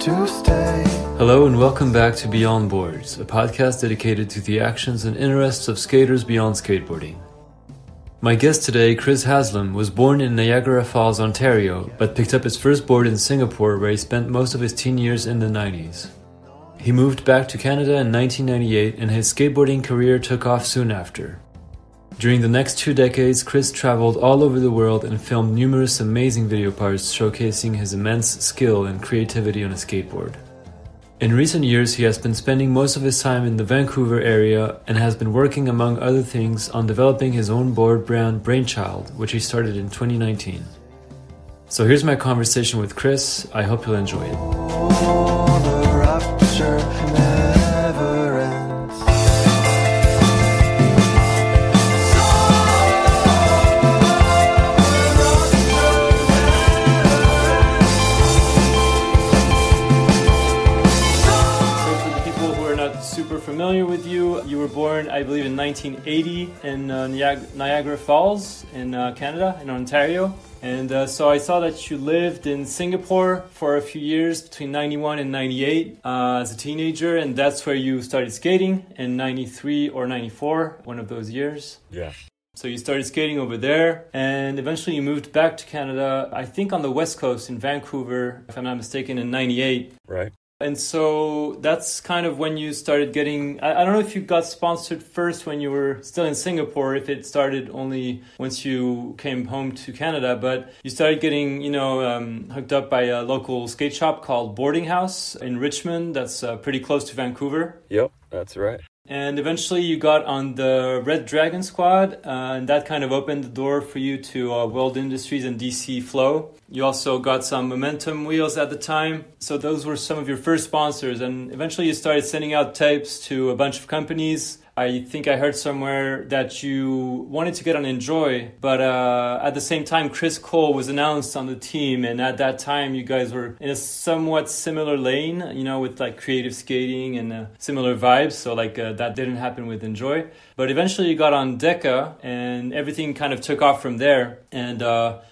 to stay. Hello and welcome back to Beyond Boards, a podcast dedicated to the actions and interests of skaters beyond skateboarding. My guest today, Chris Haslam, was born in Niagara Falls, Ontario, but picked up his first board in Singapore, where he spent most of his teen years in the 90s. He moved back to Canada in 1998 and his skateboarding career took off soon after. During the next 2 decades, Chris traveled all over the world and filmed numerous amazing video parts showcasing his immense skill and creativity on a skateboard. In recent years, he has been spending most of his time in the Vancouver area and has been working, among other things, on developing his own board brand Brainchild, which he started in 2019. So here's my conversation with Chris. I hope you'll enjoy it. The rapture never ends. Super familiar with you. You were born, I believe, in 1980 in Niagara Falls in Canada, in Ontario. And so I saw that you lived in Singapore for a few years between 91 and 98 as a teenager. And that's where you started skating in 93 or 94, one of those years. Yeah. So you started skating over there and eventually you moved back to Canada, I think on the West Coast in Vancouver, if I'm not mistaken, in 98. Right. And so that's kind of when you started getting, I don't know if you got sponsored first when you were still in Singapore, if it started only once you came home to Canada, but you started getting, hooked up by a local skate shop called Boarding House in Richmond. That's pretty close to Vancouver. Yep, that's right. And eventually you got on the Red Dragon squad, and that kind of opened the door for you to World Industries and DC Flow. You also got some Momentum wheels at the time. So those were some of your first sponsors. And eventually you started sending out tapes to a bunch of companies. I think I heard somewhere that you wanted to get on Enjoy, but at the same time, Chris Cole was announced on the team. And at that time, you guys were in a somewhat similar lane, with like creative skating and similar vibes. So that didn't happen with Enjoy. But eventually you got on Deca and everything kind of took off from there. And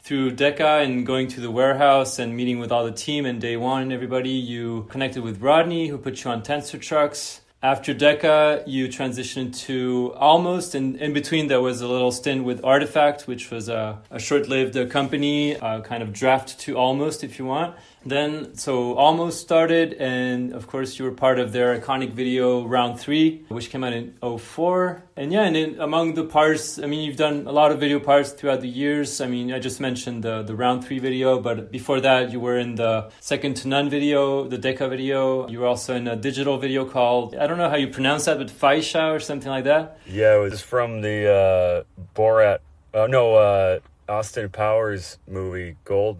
through Deca and going to the warehouse and meeting with all the team and day one and everybody, you connected with Rodney, who put you on Tensor trucks. After Deca, you transitioned to Almost, and in between there was a little stint with Artifact, which was a short-lived company, kind of draft to Almost, if you want. Then, so Almost started, and of course you were part of their iconic video Round 3, which came out in 2004. And yeah, and then among the parts, you've done a lot of video parts throughout the years. I just mentioned the Round 3 video, but before that you were in the Second to None video, the Deca video. You were also in a digital video called, I don't know how you pronounce that, but Faisha or something like that. Yeah, it was from the Austin Powers movie, Gold,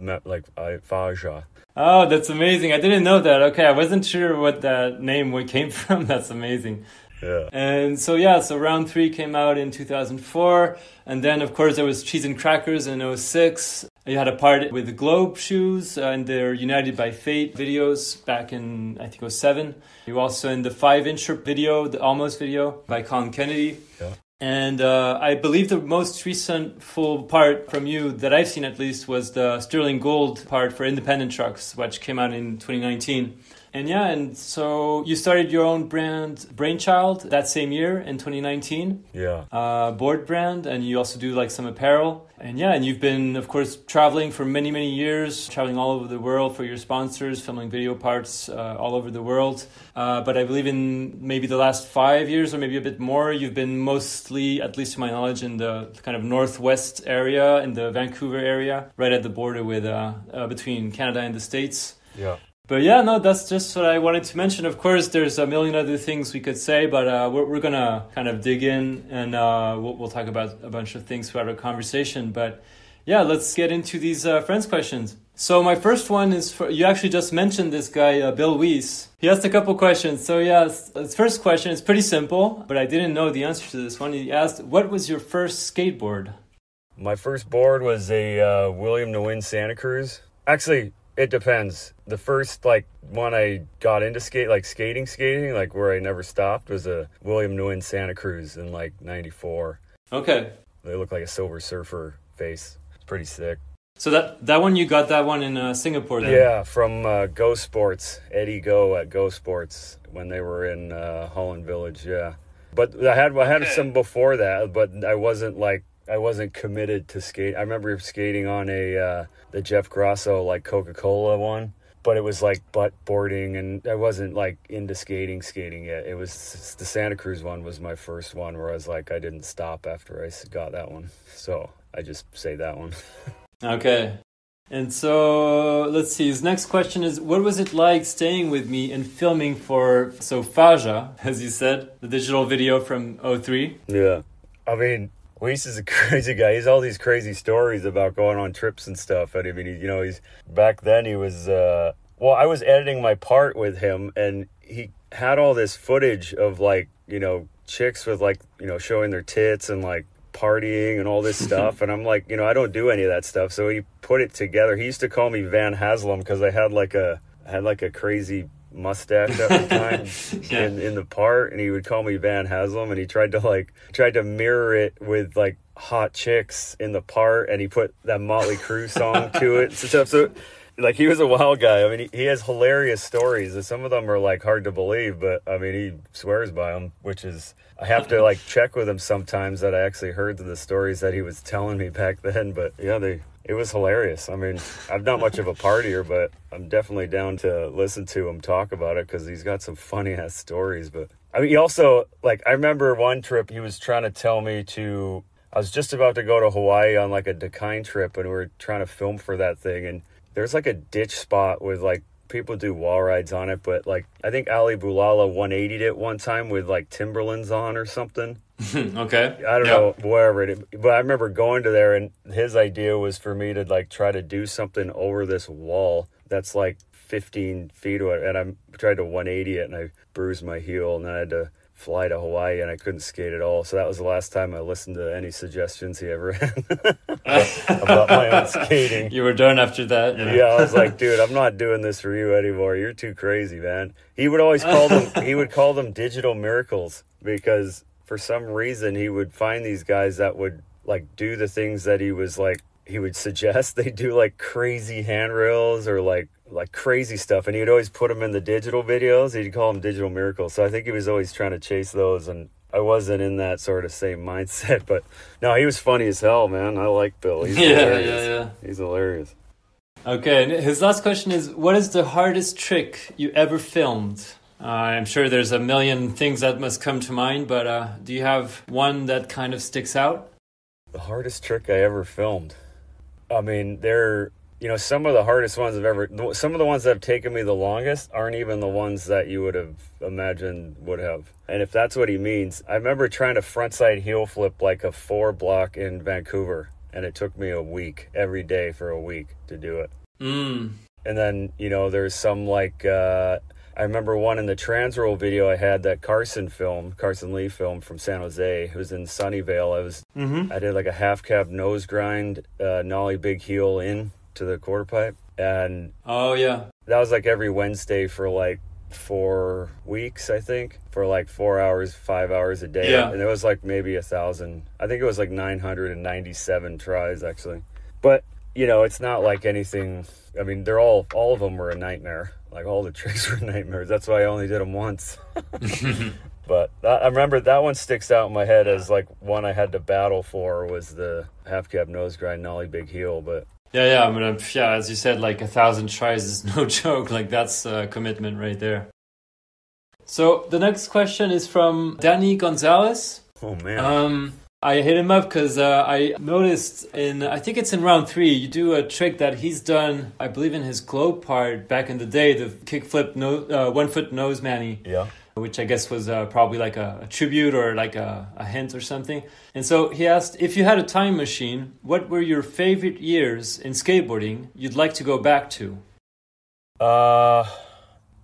Faja. Oh, that's amazing. I didn't know that. Okay, I wasn't sure what that name came from. That's amazing. Yeah. And so Round 3 came out in 2004. And then, of course, there was Cheese and Crackers in 2006. You had a part with the Globe shoes and their United by Fate videos back in, I think, 2007. You were also in the 5-inch video, the Almost video by Colin Kennedy. Yeah. And I believe the most recent full part from you that I've seen at least was the Sterling Gold part for independent trucks, which came out in 2019. And so you started your own brand, Brainchild, that same year in 2019. Yeah. Board brand, and you also do some apparel. And you've been, of course, traveling for many, many years, traveling all over the world for your sponsors, filming video parts all over the world. But I believe in maybe the last 5 years or maybe a bit more, you've been mostly, at least to my knowledge, in the kind of northwest area, in the Vancouver area, right at the border with between Canada and the States. Yeah. But that's just what I wanted to mention. Of course, there's a million other things we could say, but we're going to kind of dig in and we'll talk about a bunch of things throughout our conversation. But let's get into these friends questions. So my first one is you actually just mentioned this guy, Bill Weiss. He asked a couple questions. So his first question is pretty simple, but I didn't know the answer to this one. He asked, what was your first skateboard? My first board was a William Nguyen Santa Cruz. Actually, it depends. The first one I got into skating, where I never stopped, was a William Nguyen Santa Cruz in 94. Okay. They look like a Silver Surfer face. It's pretty sick. So that one, you got that one in Singapore then? Yeah, from Go Sports, Eddie Go at Go Sports when they were in Holland Village, yeah. But I had some before that, but I wasn't committed to skate. I remember skating on the Jeff Grosso like Coca-Cola one, but it was like butt boarding, and I wasn't like into skating yet. It was the Santa Cruz one was my first one where I was like, I didn't stop after I got that one. So I just say that one. Okay. And so, let's see. His next question is, what was it like staying with me and filming for Faja, as you said, the digital video from 03? Yeah. I mean, Weiss is a crazy guy. He's all these crazy stories about going on trips and stuff. And I mean, he's back then he was, I was editing my part with him, and he had all this footage of like, chicks with like, showing their tits and like partying and all this stuff. And I'm like, I don't do any of that stuff. So he put it together. He used to call me Van Haslam because I had like a crazy mustache at the time in the part, and he would call me Van Haslam, and he tried to mirror it with like hot chicks in the part, and he put that Motley Crue song to it. So like, he was a wild guy. I mean, he has hilarious stories, and some of them are like hard to believe, but I mean, he swears by them, which is, I have to like check with him sometimes that I actually heard the stories that he was telling me back then. But yeah, it was hilarious. I mean, I'm not much of a partier, but I'm definitely down to listen to him talk about it because he's got some funny ass stories. But I mean, he also, like, I remember one trip he was trying to tell me I was just about to go to Hawaii on like a Dakine trip, and we were trying to film for that thing, and there's like a ditch spot with like people do wall rides on it, but like I think Ali Boulala 180'd it one time with like Timberlands on or something. Okay. I don't know, wherever but I remember going to there, and his idea was for me to like try to do something over this wall that's like 15 feet away, and I tried to 180 it, and I bruised my heel, and then I had to fly to Hawaii, and I couldn't skate at all. So that was the last time I listened to any suggestions he ever had about my own skating. You were done after that. Yeah, I was like, dude, I'm not doing this for you anymore. You're too crazy, man. He would always call them digital miracles, because for some reason he would find these guys that would like do the things that he would suggest. They do like crazy handrails or like crazy stuff, and he'd always put them in the digital videos. He'd call them digital miracles. So I think he was always trying to chase those, and I wasn't in that sort of same mindset. But no, he was funny as hell, man. I like Bill. He's hilarious. Yeah. He's hilarious. Okay, and his last question is, what is the hardest trick you ever filmed? I'm sure there's a million things that must come to mind, but do you have one that kind of sticks out? The hardest trick I ever filmed. I mean, some of the hardest ones some of the ones that have taken me the longest aren't even the ones that you would have imagined would have. And if that's what he means, I remember trying to frontside heel flip like a 4-block in Vancouver, and it took me a week, every day for a week to do it. And then, there's some like, I remember one in the Transworld video I had that Carson Lee filmed from San Jose. It was in Sunnyvale. I did like a half cab nose grind, nollie big heel in to the quarter pipe, and that was like every Wednesday for like 4 weeks, I think, for like 4 hours, 5 hours a day. And it was like maybe 1,000. I think it was like 997 tries actually. But it's not like anything. I mean, they're all of them were a nightmare. Like, all the tricks were nightmares. That's why I only did them once. But I remember that one sticks out in my head as like one I had to battle for, was the half cab nose grind nollie big heel. But yeah, I mean, as you said, like 1,000 tries is no joke. Like, that's a commitment right there. So the next question is from Danny Gonzalez. Oh man. I hit him up because I noticed I think it's in round 3, you do a trick that he's done, I believe in his globe part back in the day, the kickflip 1-foot nose manny. Yeah. Which I guess was probably like a tribute or like a hint or something. And so he asked, if you had a time machine, what were your favorite years in skateboarding you'd like to go back to?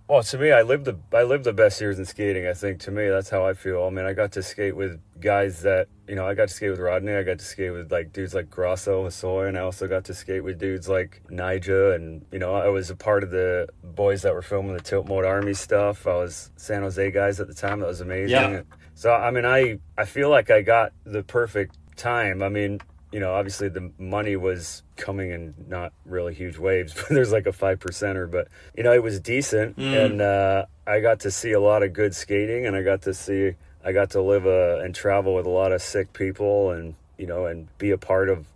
Well, to me, I lived the best years in skating, I think. To me, that's how I feel. I mean, I got to skate with guys that, I got to skate with Rodney. I got to skate with like dudes like Grosso, Massoy, and I also got to skate with dudes like Nija. And, I was a part of the boys that were filming the Tilt Mode Army stuff. I was San Jose guys at the time. That was amazing. Yeah. So, I mean, I feel like I got the perfect time. I mean, obviously the money was coming in not really huge waves, but there's like a 5%er, but it was decent. And I got to see a lot of good skating, and I got to live and travel with a lot of sick people, and and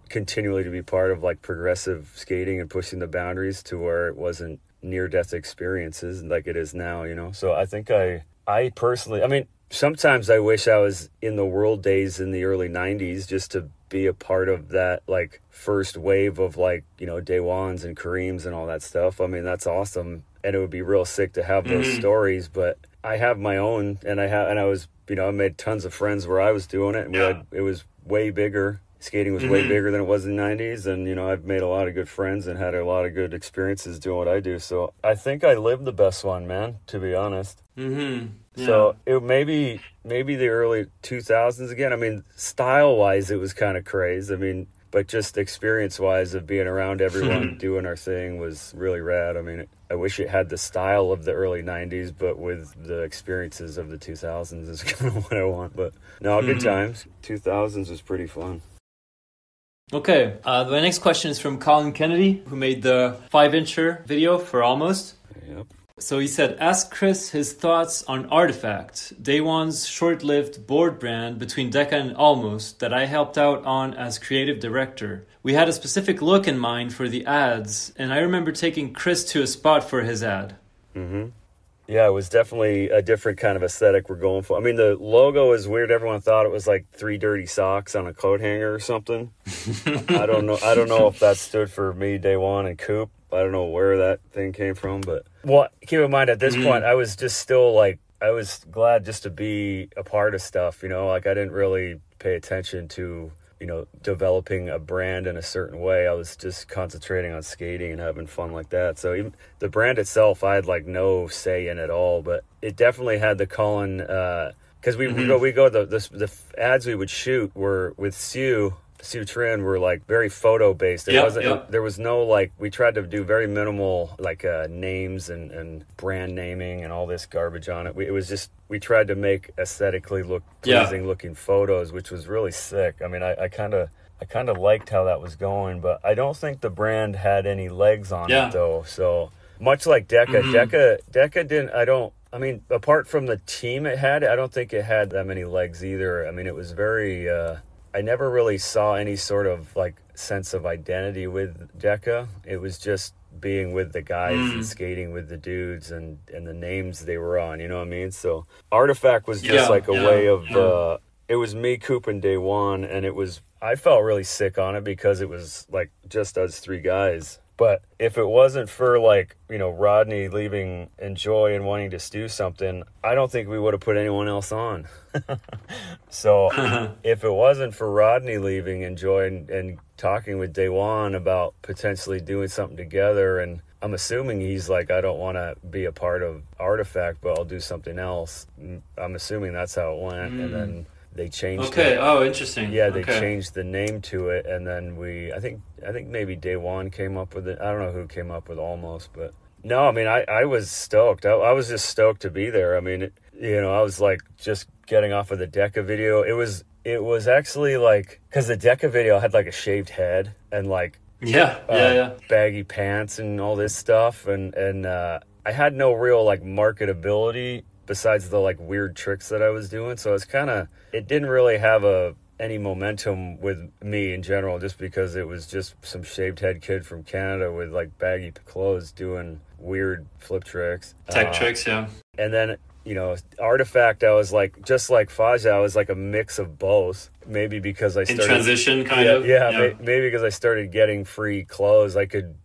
continually to be part of like progressive skating and pushing the boundaries to where it wasn't near-death experiences like it is now. So I think I personally, I mean, sometimes I wish I was in the world days in the early 90s just to be a part of that like first wave of like day ones and Kareems and all that stuff. I mean, that's awesome, and it would be real sick to have those stories. But I have my own, and I was I made tons of friends where I was doing it, and it was way bigger. Skating was way bigger than it was in the 90s, and I've made a lot of good friends and had a lot of good experiences doing what I do. So I think I lived the best one, man, to be honest. So it maybe the early 2000s again. I mean, style-wise, it was kind of crazy. I mean, but just experience-wise of being around everyone doing our thing was really rad. I mean, I wish it had the style of the early 90s, but with the experiences of the 2000s is kind of what I want. But no, good times. 2000s was pretty fun. Okay, the next question is from Colin Kennedy, who made the 5-incher video for Almost. Yep. So he said, ask Chris his thoughts on Artifact, Day One's short-lived board brand between Decca and Almost that I helped out on as creative director. We had a specific look in mind for the ads, and I remember taking Chris to a spot for his ad. Yeah, it was definitely a different kind of aesthetic we're going for. I mean, the logo is weird. Everyone thought it was like 3 dirty socks on a coat hanger or something. I don't know if that stood for me, Day One, and Coop. I don't know where that thing came from, but keep in mind at this point, I was just still like, I was glad just to be a part of stuff, like I didn't really pay attention to, developing a brand in a certain way. I was just concentrating on skating and having fun like that. So even the brand itself, I had like no say in at all, but it definitely had the Colin, because the ads we would shoot were with Seu Trinh were like very photo based. There was no like, we tried to do very minimal like names and brand naming and all this garbage on it. We tried to make aesthetically pleasing looking photos, which was really sick. I mean, I kind of liked how that was going, but I don't think the brand had any legs on it though. So much like Decca, Decca didn't. I mean, apart from the team it had, I don't think it had that many legs either. I mean, it was very. I never really saw any sort of like sense of identity with Decca. It was just being with the guys and skating with the dudes and the names they were on, you know what I mean? So Artifact was just like a way of, it was me, Coop, and Day One, and I felt really sick on it because it was like just us 3 guys. But if it wasn't for like, Rodney leaving Enjoy and wanting to do something, I don't think we would have put anyone else on. So if it wasn't for Rodney leaving Enjoy and talking with Day One about potentially doing something together, and I'm assuming he's like, I don't want to be a part of Artifact, but I'll do something else. I'm assuming that's how it went. And then they changed it. Oh, interesting. Yeah, they changed the name to it, and then I think maybe Day One came up with it. I don't know who came up with Almost, but no, I mean, I was stoked. I was just stoked to be there. I mean, I was like just getting off of the Decca video. It was actually like, because the Decca video had like a shaved head and like baggy pants and all this stuff, and I had no real like marketability besides the like weird tricks that I was doing. So it didn't really have any momentum with me in general, just because it was just some shaved head kid from Canada with like baggy clothes doing weird flip tricks. Tech tricks, yeah. And then, Artifact, I was like, just like Faja, I was like a mix of both. Maybe because I started... In transition, kind of? Yeah, maybe because I started getting free clothes, I could,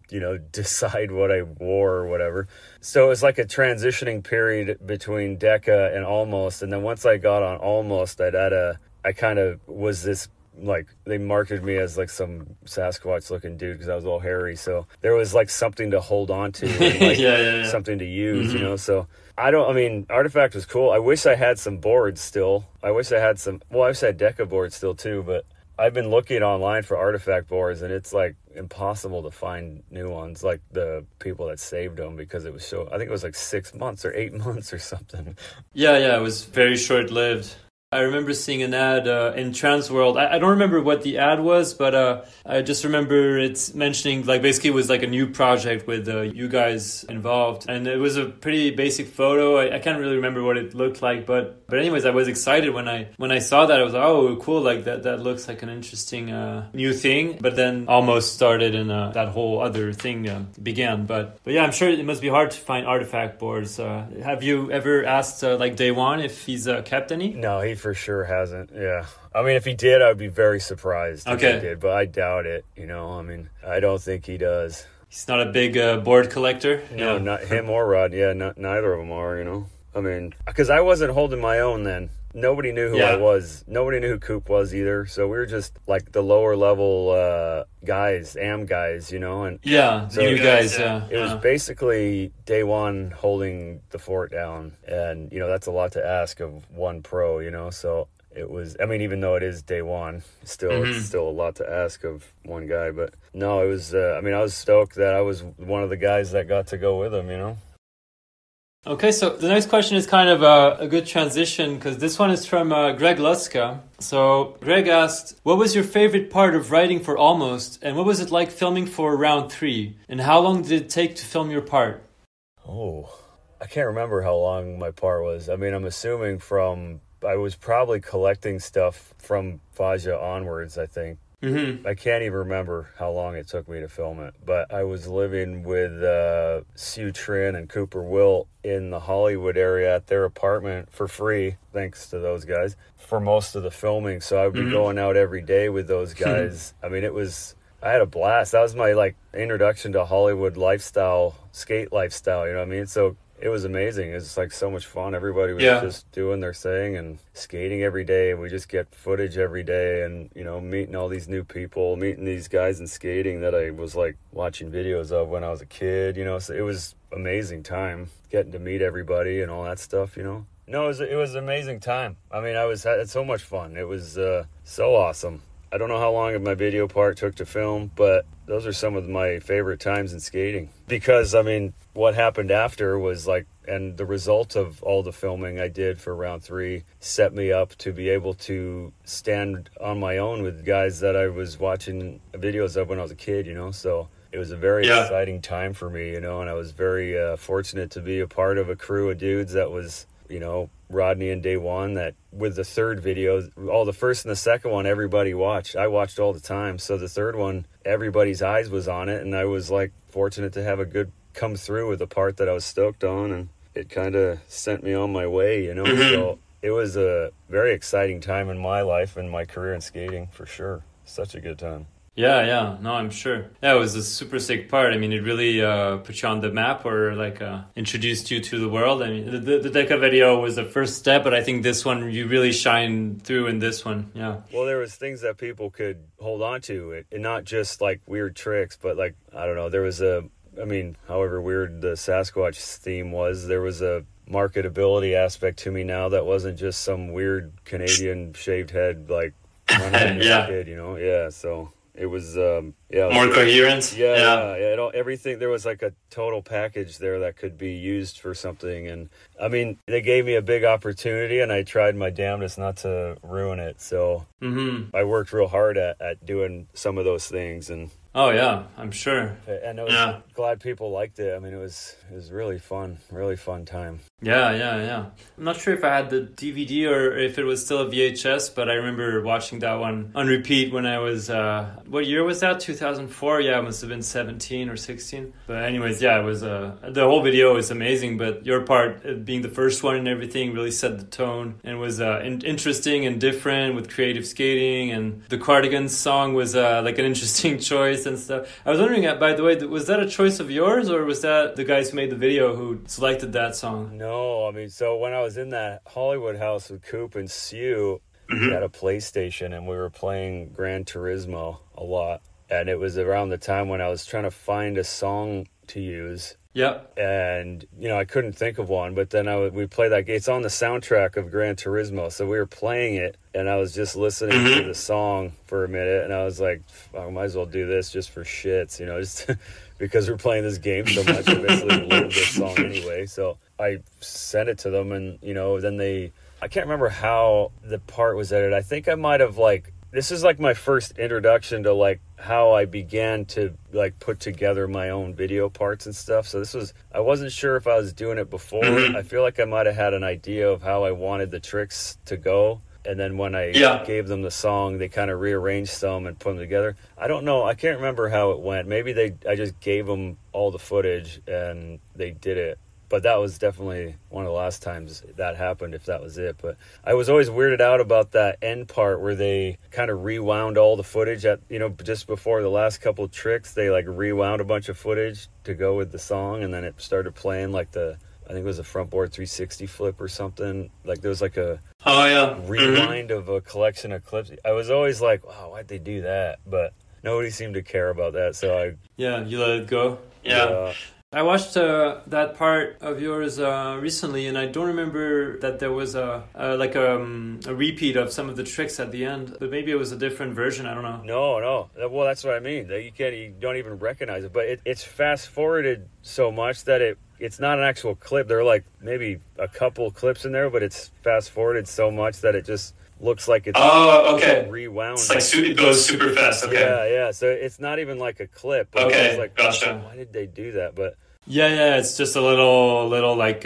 decide what I wore or whatever. So it was like a transitioning period between Decca and Almost. And then once I got on Almost, I kind of was this, like, they marketed me as like some Sasquatch looking dude because I was all hairy. So there was like something to hold on to, and, like, something to use, So Artifact was cool. I wish I had some boards still. I wish I had Decca boards still too, but I've been looking online for Artifact boards, and it's like impossible to find new ones, like the people that saved them, because it was I think it was like 6 months or 8 months or something. Yeah, it was very short-lived. I remember seeing an ad in Transworld. I don't remember what the ad was, but I just remember it's mentioning, like, basically it was like a new project with you guys involved. And it was a pretty basic photo. I can't really remember what it looked like, but anyways, I was excited when I saw that. I was like, oh, cool, like that looks like an interesting new thing. But then almost started and that whole other thing began. But yeah, I'm sure it must be hard to find artifact boards. Have you ever asked like Day One if he's kept any? No, he for sure hasn't. Yeah. I mean, if he did, I would be very surprised if he did, but I doubt it. You know, I mean, I don't think he does. He's not a big board collector? No, not him or Rod. Yeah, neither of them are, you know. I mean, because I wasn't holding my own then. Nobody knew who I was. Nobody knew who Coop was either. So we were just like the lower level guys, guys, you know. And so you guys. It was basically Day One holding the fort down. And, you know, that's a lot to ask of one pro, you know. So it was, I mean, even though it is Day One, it's still a lot to ask of one guy. But no, it was, I mean, I was stoked that I was one of the guys that got to go with him, you know. Okay, so the next question is kind of a good transition because this one is from Greg Lutzka. So Greg asked, what was your favorite part of writing for Almost, and what was it like filming for round 3? And how long did it take to film your part? Oh, I can't remember how long my part was. I mean, I'm assuming I was probably collecting stuff from Faja onwards, I think. I can't even remember how long it took me to film it, but I was living with Seu Trinh and Cooper Wilt in the Hollywood area at their apartment for free, thanks to those guys, for most of the filming. So I would be going out every day with those guys. I mean, I had a blast. That was my like introduction to Hollywood lifestyle, skate lifestyle, you know what I mean? So it was amazing. It was like so much fun. Everybody was just doing their thing and skating every day. And we just get footage every day and, you know, meeting all these new people, meeting these guys in skating that I was like watching videos of when I was a kid, you know. So it was amazing time getting to meet everybody and all that stuff, you know. No, it was an amazing time. I mean, had so much fun. It was so awesome. I don't know how long my video part took to film, but those are some of my favorite times in skating. Because, I mean, what happened after was like, and the result of all the filming I did for round 3 set me up to be able to stand on my own with guys that I was watching videos of when I was a kid, you know. So it was a very exciting time for me, you know, and I was very fortunate to be a part of a crew of dudes that was, you know, Rodney and Day One, that with the third video, all the first and the second one, everybody watched. I watched all the time. So the third one, everybody's eyes was on it. And I was like fortunate to have a good come through with the part that I was stoked on. And it kind of sent me on my way, you know. So it was a very exciting time in my life and my career in skating for sure. Such a good time. Yeah, no, I'm sure. Yeah, it was a super sick part. I mean, it really put you on the map or like introduced you to the world. I mean, the Deca video was the first step, but I think this one, you really shine through in this one. Yeah. Well, there was things that people could hold on to, and not just like weird tricks, but like, I don't know, there was however weird the Sasquatch theme was, there was a marketability aspect to me now that wasn't just some weird Canadian shaved head, like, running kid, you know? Yeah, so... It was, more coherent. Everything, there was like a total package there that could be used for something. And I mean, they gave me a big opportunity and I tried my damnedest not to ruin it. So I worked real hard at doing some of those things. And oh yeah, I'm sure. And I was glad people liked it. I mean, it was really fun time. Yeah. I'm not sure if I had the DVD or if it was still a VHS, but I remember watching that one on repeat when I was, what year was that? 2004? Yeah, it must have been 17 or 16. But anyways, yeah, it was, the whole video is amazing, but your part being the first one and everything really set the tone and was interesting and different with creative skating, and the Cardigans song was like an interesting choice and stuff. I was wondering, by the way, was that a choice of yours or was that the guys who made the video who selected that song? No, I mean, so when I was in that Hollywood house with Coop and Seu, we had a PlayStation and we were playing Gran Turismo a lot. And it was around the time when I was trying to find a song to use. Yeah. And, you know, I couldn't think of one, but then we played that game. It's on the soundtrack of Gran Turismo. So we were playing it and I was just listening to the song for a minute. And I was like, I might as well do this just for shits, you know, just because we're playing this game so much. I basically love this song anyway. So I sent it to them and, you know, then they I can't remember how the part was edited. I think I might have like, this is like my first introduction to like how I began to like put together my own video parts and stuff. So this was, I wasn't sure if I was doing it before. I feel like I might have had an idea of how I wanted the tricks to go. And then when I gave them the song, they kind of rearranged some and put them together. I don't know. I can't remember how it went. Maybe I just gave them all the footage and they did it. But that was definitely one of the last times that happened, if that was it. But I was always weirded out about that end part where they kind of rewound all the footage at, you know, just before the last couple of tricks. They like rewound a bunch of footage to go with the song, and then it started playing like I think it was a front board 360 flip or something. Like there was like a rewind of a collection of clips. I was always like, wow, why'd they do that? But nobody seemed to care about that. So you let it go. Yeah. I watched that part of yours recently, and I don't remember that there was a repeat of some of the tricks at the end, but maybe it was a different version. I don't know. No. Well, that's what I mean. You don't even recognize it, but it's fast forwarded so much that it's not an actual clip. There are like maybe a couple clips in there, but it's fast forwarded so much that it just looks like it's rewound. It's like it goes super fast. Okay. Yeah. So it's not even like a clip. But okay, I was like, gotcha. Why did they do that? But yeah, it's just a little like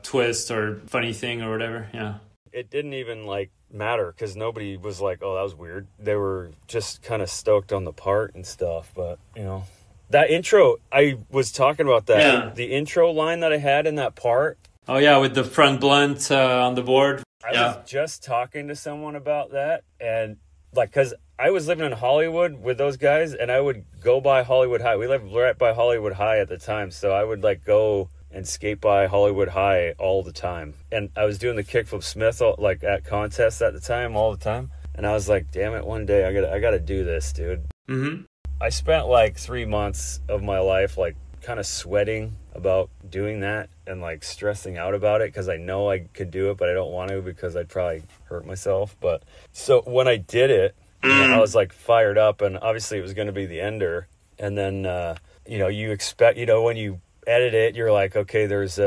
twist or funny thing or whatever. Yeah. It didn't even like matter because nobody was like, oh, that was weird. They were just kind of stoked on the part and stuff. But you know, that intro, I was talking about that. Yeah. The intro line that I had in that part. Oh yeah, with the front blunt on the board. I was just talking to someone about that, and like, because I was living in Hollywood with those guys, and I would go by Hollywood High. We lived right by Hollywood High at the time, so I would like go and skate by Hollywood High all the time. And I was doing the kickflip Smith like at contests at the time, all the time. And I was like, damn it, one day I gotta do this, dude. Mm-hmm. I spent like 3 months of my life like kind of sweating about doing that and like stressing out about it because I know I could do it, but I don't want to because I'd probably hurt myself. But so when I did it, I was like fired up, and obviously it was going to be the ender. And then you expect, when you edit it, you're like, okay, there's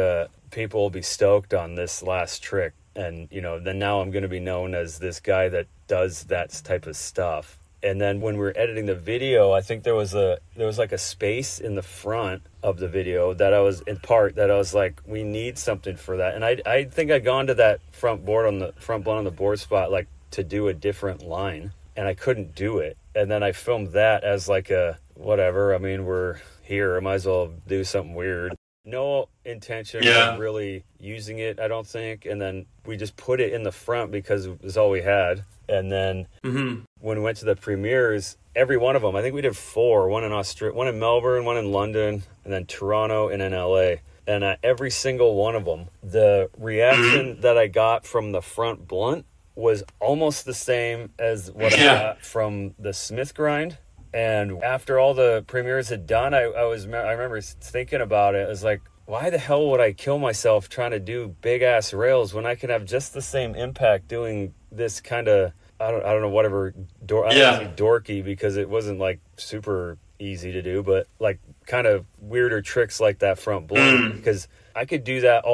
people will be stoked on this last trick, and then now I'm going to be known as this guy that does that type of stuff. And then when we were editing the video, I think there was like a space in the front of the video that I was like, we need something for that. And I think I'd gone to that front blunt on the board spot like to do a different line, and I couldn't do it. And then I filmed that as like a whatever. I mean, we're here, I might as well do something weird. No intention of really using it, I don't think. And then we just put it in the front because it was all we had. And then when we went to the premieres, every one of them, I think we did 4, one in Australia, one in Melbourne, one in London, and then Toronto, and then LA. And every single one of them, the reaction that I got from the front blunt was almost the same as what I got from the Smith grind. And after all the premieres had done, I remember thinking about it. I was like, why the hell would I kill myself trying to do big ass rails when I can have just the same impact doing this kind of, I don't know, whatever, I don't say dorky because it wasn't like super easy to do, but like kind of weirder tricks like that front blunt, because I could do that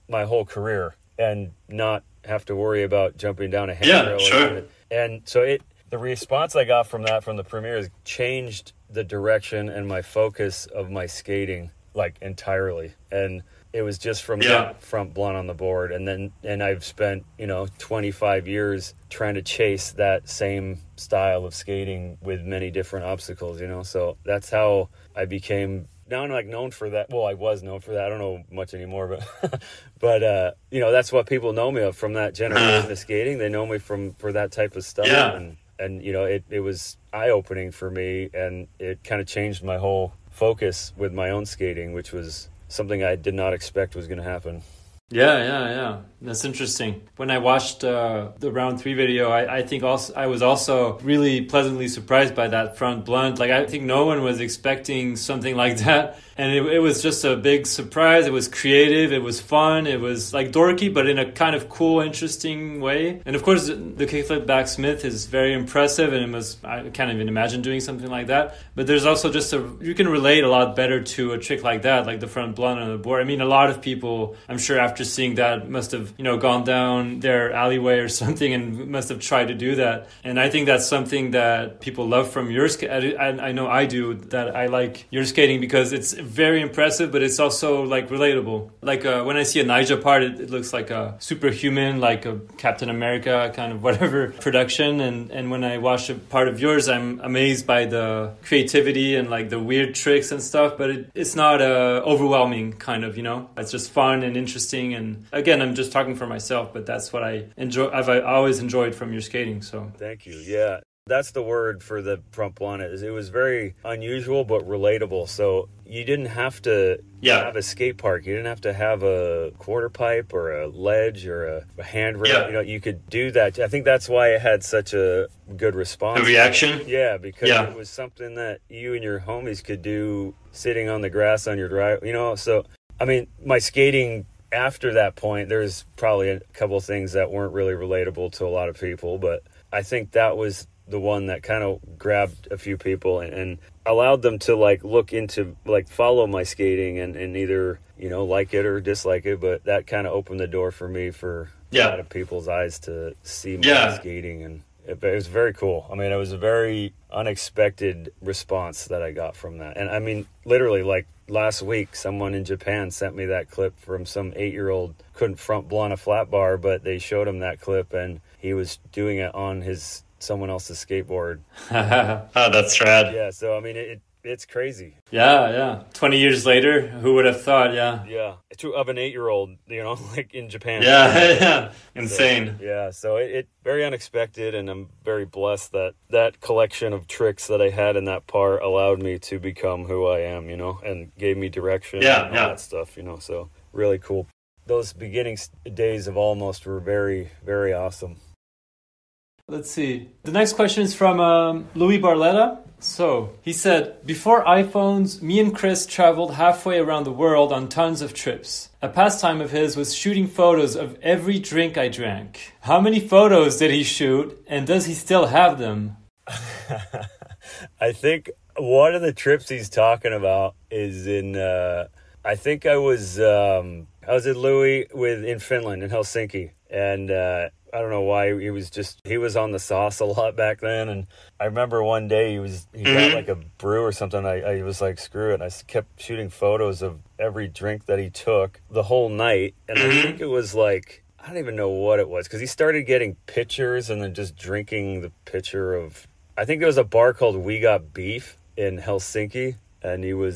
my whole career and not have to worry about jumping down a handrail. Sure. And so the response I got from the premieres changed the direction and my focus of my skating like entirely. And it was just from that front blunt on the board. And I've spent, 25 years trying to chase that same style of skating with many different obstacles, So that's how I became now I'm like known for that. Well, I was known for that. I don't know much anymore, but that's what people know me of from that generation of skating. They know me for that type of stuff. Yeah. And it was eye-opening for me, and it kind of changed my whole focus with my own skating, which was something I did not expect was going to happen. Yeah. That's interesting. When I watched the round 3 video, I think I was also really pleasantly surprised by that front blunt. Like, I think no one was expecting something like that. And it was just a big surprise. It was creative. It was fun. It was like dorky, but in a kind of cool, interesting way. And of course, the kickflip backsmith is very impressive, and I can't even imagine doing something like that. But there's also just you can relate a lot better to a trick like that, like the front blunt on the board. I mean, a lot of people, I'm sure after seeing that must have, gone down their alleyway or something and must have tried to do that. And I think that's something that people love from your skate. I know I do, that I like your skating because it's very impressive, but it's also like relatable. Like when I see a Nyjah part, it looks like a superhuman, like a Captain America kind of whatever production. And when I watch a part of yours, I'm amazed by the creativity and like the weird tricks and stuff, but it's not overwhelming kind of, It's just fun and interesting. And again, I'm just talking for myself, but that's what I enjoy. I've always enjoyed from your skating. So thank you. Yeah. That's the word for the front blunt. It was very unusual but relatable. So you didn't have to have a skate park. You didn't have to have a quarter pipe or a ledge or a handrail. You could do that. I think that's why it had such a good response. A reaction? Yeah, because it was something that you and your homies could do sitting on the grass on your drive. So, I mean, my skating after that point, there's probably a couple of things that weren't really relatable to a lot of people, but I think that was the one that kind of grabbed a few people and allowed them to look into follow my skating and either like it or dislike it, but that kind of opened the door for me for a lot of people's eyes to see my skating, and it was very cool. I mean, it was a very unexpected response that I got from that. And I mean, literally last week someone in Japan sent me that clip from some 8-year-old couldn't front blunt a flat bar, but they showed him that clip and he was doing it on someone else's skateboard. Oh, that's rad. Yeah, so I mean it's crazy. Yeah. 20 years later, who would have thought? Yeah. Of an 8-year-old, in Japan. Yeah. Insane. So it very unexpected, and I'm very blessed that collection of tricks that I had in that part allowed me to become who I am, and gave me direction and all that stuff, so really cool. Those beginning days of Almost were very, very awesome. Let's see. The next question is from Louie Barletta. So he said, before iPhones, me and Chris traveled halfway around the world on tons of trips. A pastime of his was shooting photos of every drink I drank. How many photos did he shoot, and does he still have them? I think one of the trips he's talking about is in, I think I was at Louie in Finland, in Helsinki, and I don't know why he was on the sauce a lot back then. And I remember one day he got like a brew or something. I was like, screw it. And I kept shooting photos of every drink that he took the whole night. And I think it was I don't even know what it was, because he started getting pictures and then just drinking the pitcher of, I think there was a bar called We Got Beef in Helsinki. And he knew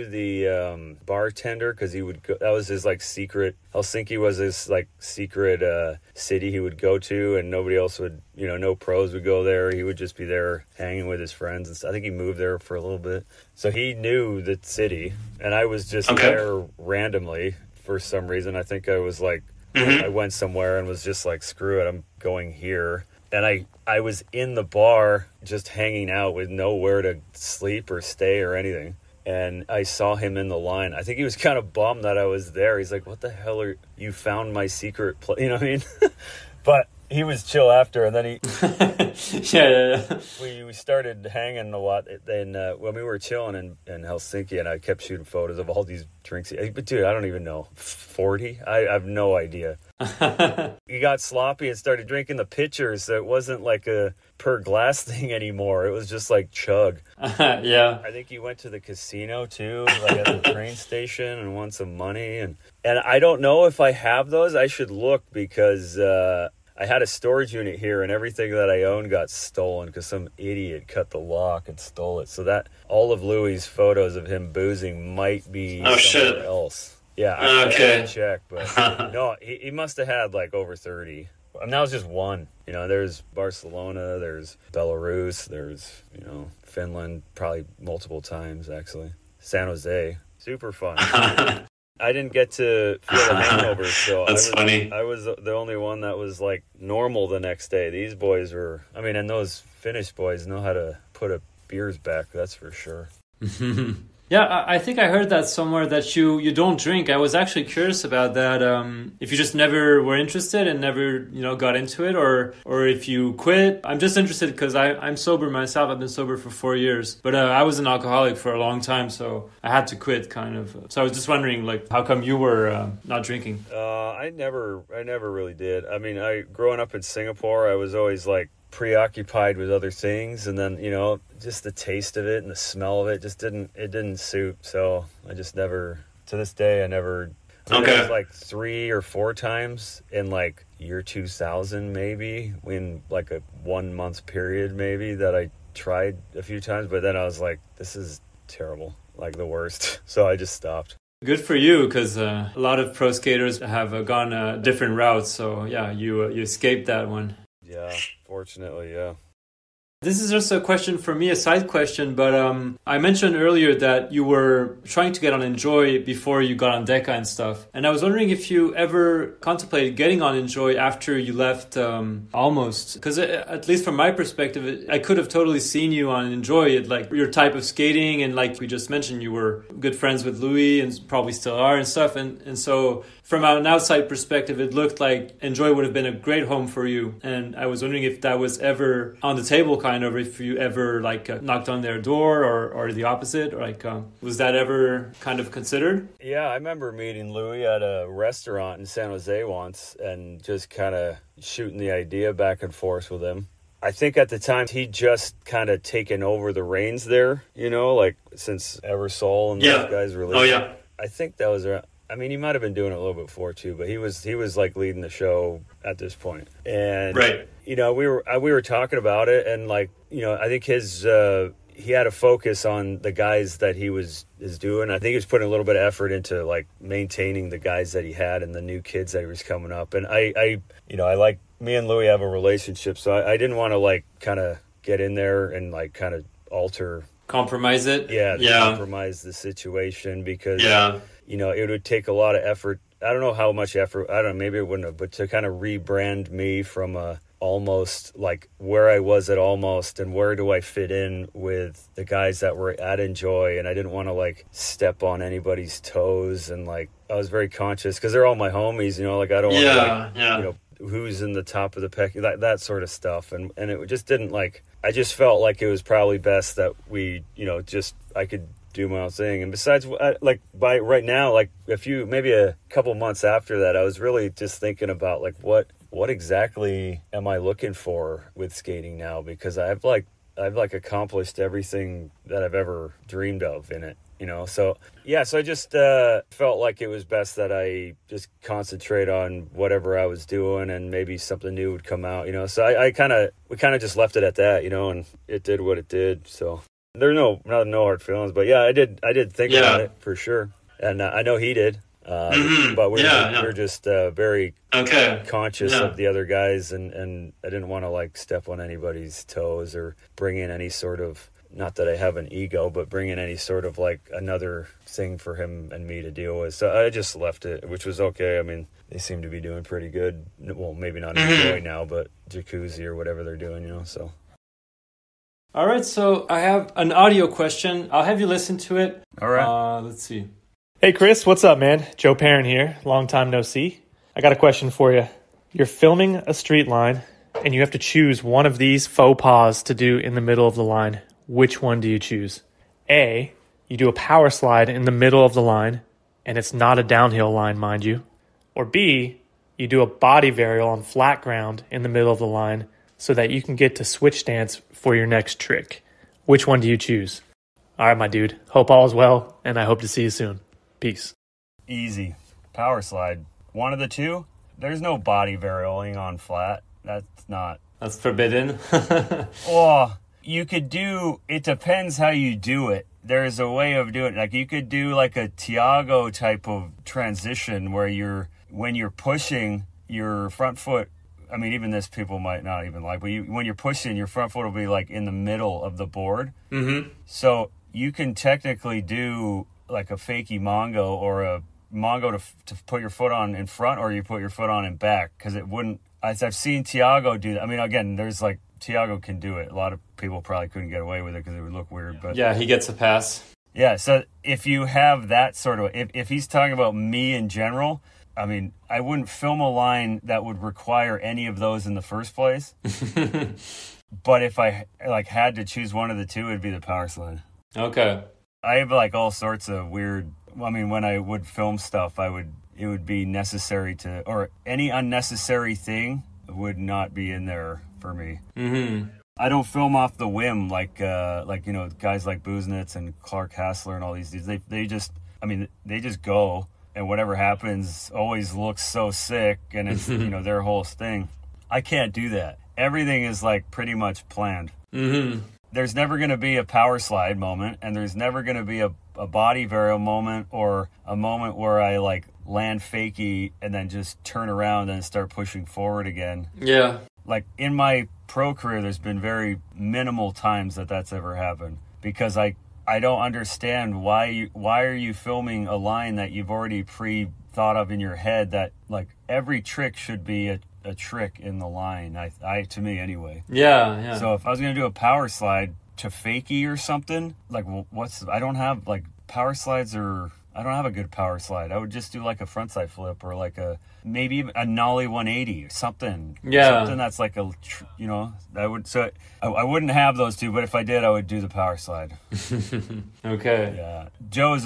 the bartender, because he would go, that was his secret. Helsinki was his secret city he would go to, and nobody else would, no pros would go there. He would just be there hanging with his friends and stuff. I think he moved there for a little bit, so he knew the city, and I was just there randomly for some reason. I think I was I went somewhere and was just screw it, I'm going here. And I was in the bar just hanging out with nowhere to sleep or stay or anything. And I saw him in the line. I think he was kind of bummed that I was there. He's like, what the hell you found my secret place? You know what I mean? But he was chill after. And then we started hanging a lot. Then when we were chilling in Helsinki, and I kept shooting photos of all these drinks. But dude, I don't even know. 40? I have no idea. He got sloppy and started drinking the pitchers, so it wasn't like a per glass thing anymore. It was just chug. I think he went to the casino too, at the train station, and won some money. And I don't know if I have those. I should look, because I had a storage unit here, and everything that I owned got stolen because some idiot cut the lock and stole it. So that all of Louie's photos of him boozing might be somewhere else. Yeah, I have to check, but no, he must have had over 30. And that was just one. There's Barcelona, there's Belarus, there's, Finland, probably multiple times, actually. San Jose, super fun. I didn't get to feel the hangover, so funny. I was the only one that was normal the next day. These boys were, and those Finnish boys know how to put beers back, that's for sure. Yeah, I think I heard that somewhere that you don't drink. I was actually curious about that. If you just never were interested and never got into it, or if you quit. I'm just interested because I'm sober myself. I've been sober for 4 years, but I was an alcoholic for a long time, so I had to quit kind of. So I was just wondering, like, how come you were not drinking? I never really did. I mean, growing up in Singapore, I was always like preoccupied with other things, and then just the taste of it and the smell of it just didn't suit. So I just never, to this day, I never. It was like 3 or 4 times in like year 2000, maybe, in like a 1 month period, maybe, that I tried a few times, but then I was like, this is terrible, like the worst. So I just stopped. Good for you, because a lot of pro skaters have gone different routes. So yeah, you escaped that one. Yeah, fortunately, yeah. This is just a question for me, a side question, but I mentioned earlier that you were trying to get on Enjoy before you got on Deca and stuff. And I was wondering if you ever contemplated getting on Enjoy after you left Almost. Because at least from my perspective, I could have totally seen you on Enjoy, like your type of skating. And like we just mentioned, you were good friends with Louie and probably still are and stuff. And so from an outside perspective, it looked like Enjoy would have been a great home for you. And I was wondering if that was ever on the table, kind of, if you ever knocked on their door or the opposite, or was that ever kind of considered? Yeah, I remember meeting Louie at a restaurant in San Jose once and just kind of shooting the idea back and forth with him. I think at the time he'd just kind of taken over the reins there, like since Eversoul and those guys released. Oh yeah. I think that was around. I mean, he might have been doing it a little bit before too, but he was like leading the show at this point. And right. We were talking about it, and I think he had a focus on the guys that he is doing. I think he was putting a little bit of effort into like maintaining the guys that he had and the new kids that he was coming up. And I like, me and Louie have a relationship, so I didn't want to like kind of get in there and like kind of compromise it. Yeah. Compromise the situation, because it would take a lot of effort. I don't know how much effort. I don't know, maybe it wouldn't have, but to kind of rebrand me from Almost, like where I was at Almost and where do I fit in with the guys that were at Enjoy, and I didn't want to like step on anybody's toes, and like I was very conscious because they're all my homies, like I don't want to who's in the top of the peck, that sort of stuff, and it just didn't like. I just felt like it was probably best that we just I could do my own thing. And besides, by right now, like maybe a couple months after that, I was really just thinking about like what exactly am I looking for with skating now, because I've accomplished everything that I've ever dreamed of in it, so I just felt like it was best that I just concentrate on whatever I was doing, and maybe something new would come out, so we kind of just left it at that, and it did what it did. So there's no hard feelings, but yeah, I did think about it for sure, and I know he did. But we're just very conscious of the other guys, and I didn't want to like step on anybody's toes or bring in any sort of, not that I have an ego, but bring in any sort of like another thing for him and me to deal with. So I just left it, which was okay. I mean, they seem to be doing pretty good. Well, maybe not Enjoy now, but Jacuzzi or whatever they're doing, so. All right, so I have an audio question. I'll have you listen to it. All right. Let's see. Hey, Chris, what's up, man? Joe Perrin here. Long time no see. I got a question for you. You're filming a street line, and you have to choose one of these faux pas to do in the middle of the line. Which one do you choose? A, you do a power slide in the middle of the line, and it's not a downhill line, mind you. Or B, you do a body varial on flat ground in the middle of the line so that you can get to switch stance for your next trick. Which one do you choose? All right, my dude. Hope all is well, and I hope to see you soon. Peace. Easy. Power slide. One of the two. There's no body varialing on flat. That's forbidden. Well, you could do, it depends how you do it. There's a way of doing it. Like you could do like a Tiago type of transition where when you're pushing your front foot, I mean, even this people might not even like, but when you're pushing, your front foot will be like in the middle of the board. Mm-hmm. So you can technically do like a fakie Mongo or a Mongo to put your foot on in front, or you put your foot on in back, because it wouldn't I've seen Tiago do that. I mean, again, there's like, Tiago can do it. A lot of people probably couldn't get away with it because it would look weird. But Yeah, he gets a pass. yeah, so if you have that sort of, if he's talking about me in general, I mean, I wouldn't film a line that would require any of those in the first place. But if I like had to choose one of the two, it'd be the power slide. Okay. I have like all sorts of weird, I mean, when I would film stuff, it would be necessary to, or any unnecessary thing would not be in there for me. Mm-hmm. I don't film off the whim like you know, guys like Buznitz and Clark Hassler and all these dudes. They just go, and whatever happens always looks so sick, and it's you know, their whole thing. I can't do that. Everything is like pretty much planned. Mm-hmm. There's never going to be a power slide moment, and there's never going to be a body varial moment or a moment where I like land fakie and then just turn around and start pushing forward again. Yeah. Like in my pro career, there's been very minimal times that's ever happened, because I don't understand why are you filming a line that you've already thought of in your head, that like every trick should be a trick in the line. I to me anyway. Yeah. So if I was gonna do a power slide to fakie or something, like I don't have like power slides, or I don't have a good power slide. I would just do like a frontside flip, or like maybe even a nollie 180 or something. Yeah. Something that's like you know, I wouldn't have those two, but if I did, I would do the power slide. Okay. Yeah. Joe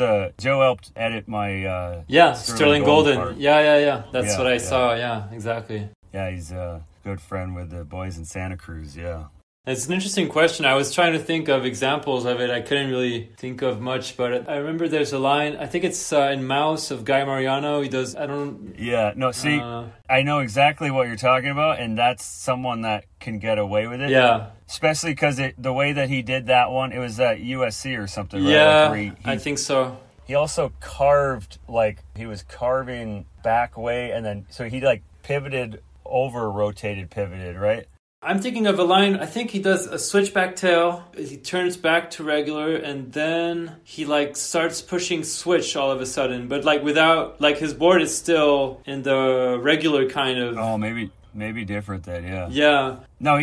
helped edit my Sterling Golden. part. Yeah. That's what I yeah. saw. Yeah, exactly. Yeah, he's a good friend with the boys in Santa Cruz. Yeah. It's an interesting question. I was trying to think of examples of it. I couldn't really think of much, but I remember there's a line, I think it's in Mouse, of Guy Mariano. He does, Yeah, no, see, I know exactly what you're talking about, and that's someone that can get away with it. Yeah. Especially because the way that he did that one, it was at USC or something, right? Yeah, Like I think so. He also carved, like, he was carving back way, and then, so he, like, pivoted over, pivoted, right? I'm thinking of a line, I think he does a switchback tail, he turns back to regular, and then he like starts pushing switch all of a sudden, but like without, like his board is still in the regular kind of... Oh, maybe different then, yeah. Yeah. No,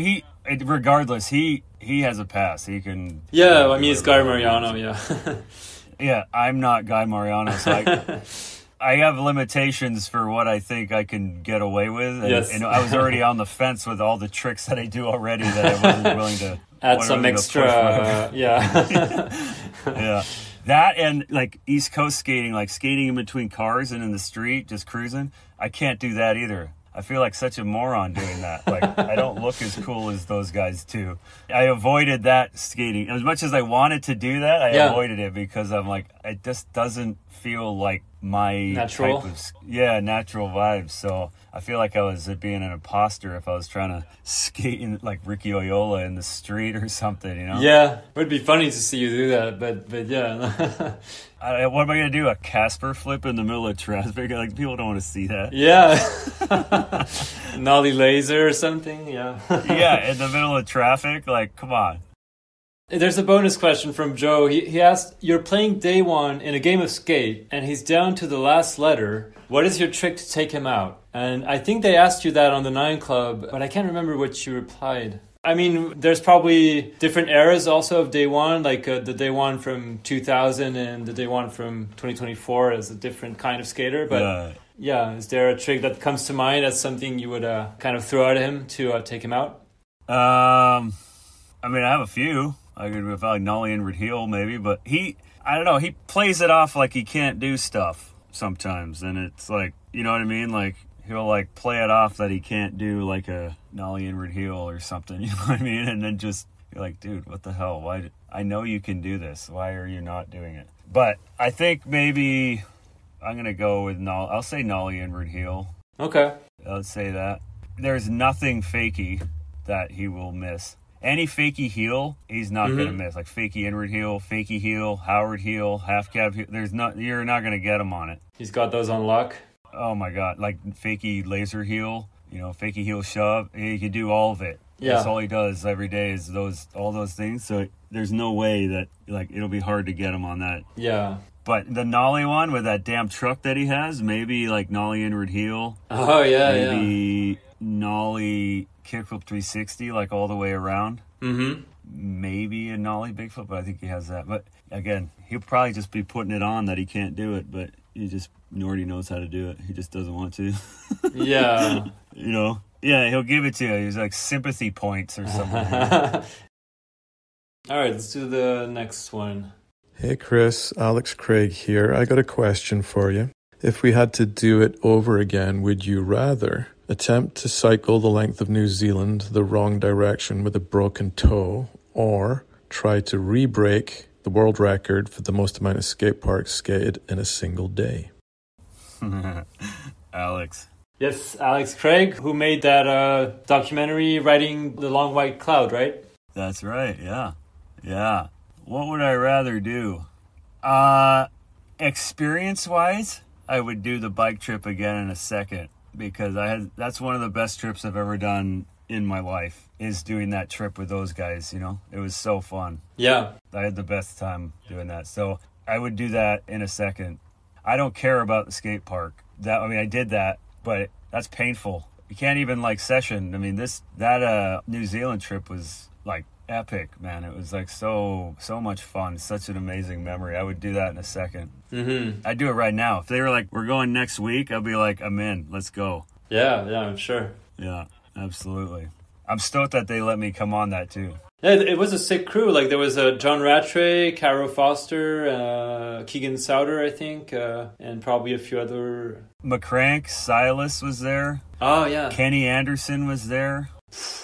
regardless, he has a pass. He can... Yeah, I mean, it's Guy Mariano, yeah. Yeah, I'm not Guy Mariano, so I have limitations for what I think I can get away with. And, Yes. and I was already on the fence with all the tricks that I do already that I wasn't willing to Add some extra, yeah. Yeah. That and like East Coast skating, like skating in between cars and in the street, just cruising. I can't do that either. I feel like such a moron doing that. Like, I don't look as cool as those guys do. I avoided that skating. As much as I wanted to do that, I avoided it because I'm like, it just doesn't feel like my natural type of, natural vibes. So I feel like I was being an imposter if I was trying to skate in like Ricky Oyola in the street or something, you know? Yeah, it would be funny to see you do that, but yeah. What am I going to do? A Casper flip in the middle of traffic? Like, people don't want to see that. Yeah. Nollie laser or something, yeah. Yeah, in the middle of traffic? Like, come on. There's a bonus question from Joe. He asked, you're playing day one in a game of skate, and he's down to the last letter. What is your trick to take him out? And I think they asked you that on the 9 Club, but I can't remember what you replied. I mean, there's probably different eras also of day one, like the day one from 2000 and the day one from 2024 is a different kind of skater. But yeah, is there a trick that comes to mind as something you would kind of throw at him to take him out? I mean, I have a few. I could have like nollie inward heel maybe, but I don't know, he plays it off like he can't do stuff sometimes, and it's like, you know what I mean? Like, he'll like play it off that he can't do like a nollie inward heel or something, you know what I mean? And then just, you're like, dude, what the hell? Why? I know you can do this. Why are you not doing it? But I think maybe I'm going to go with I'll say nollie inward heel. Okay. Let's say that. There's nothing fakey that he will miss. Any fakey heel, he's not going to miss. Like fakey inward heel, Howard heel, half cab heel. You're not going to get him on it. He's got those on lock. Oh my God. Like fakey laser heel, fakey heel shove. He can do all of it. Yeah. That's all he does every day is all those things. So there's no way that like it'll be hard to get him on that. Yeah. But the nollie one with that damn truck that he has, maybe like nollie inward heel. Oh yeah, maybe nollie kickflip 360, like all the way around. Mm-hmm. Maybe a nollie big flip, but I think he has that. But again, he'll probably just be putting it on that he can't do it, but Nordy knows how to do it. He just doesn't want to. Yeah. You know? Yeah, he'll give it to you. He's like sympathy points or something. All right, let's do the next one. Hey Chris, Alex Craig here. I got a question for you. If we had to do it over again, would you rather attempt to cycle the length of New Zealand the wrong direction with a broken toe, or try to re-break the world record for the most amount of skate parks skated in a single day? Alex. Yes, Alex Craig, who made that documentary Riding the Long White Cloud, right? That's right, yeah. Yeah. What would I rather do? Experience-wise, I would do the bike trip again in a second, because that's one of the best trips I've ever done in my life, is doing that trip with those guys, you know? It was so fun. Yeah. I had the best time doing that. So I would do that in a second. I don't care about the skate park. I did that, but that's painful. You can't even like session. I mean, that New Zealand trip was like epic, man. It was like so much fun. Such an amazing memory. I would do that in a second. Mm-hmm. I'd do it right now. If they were like, we're going next week, I'd be like, I'm in. Let's go. Yeah, I'm sure. Yeah, absolutely. I'm stoked that they let me come on that too. Yeah, it was a sick crew. Like there was John Rattray, Cairo Foster, Keegan Souter, I think, and probably a few other. McCrank, Silas was there. Oh yeah. Kenny Anderson was there.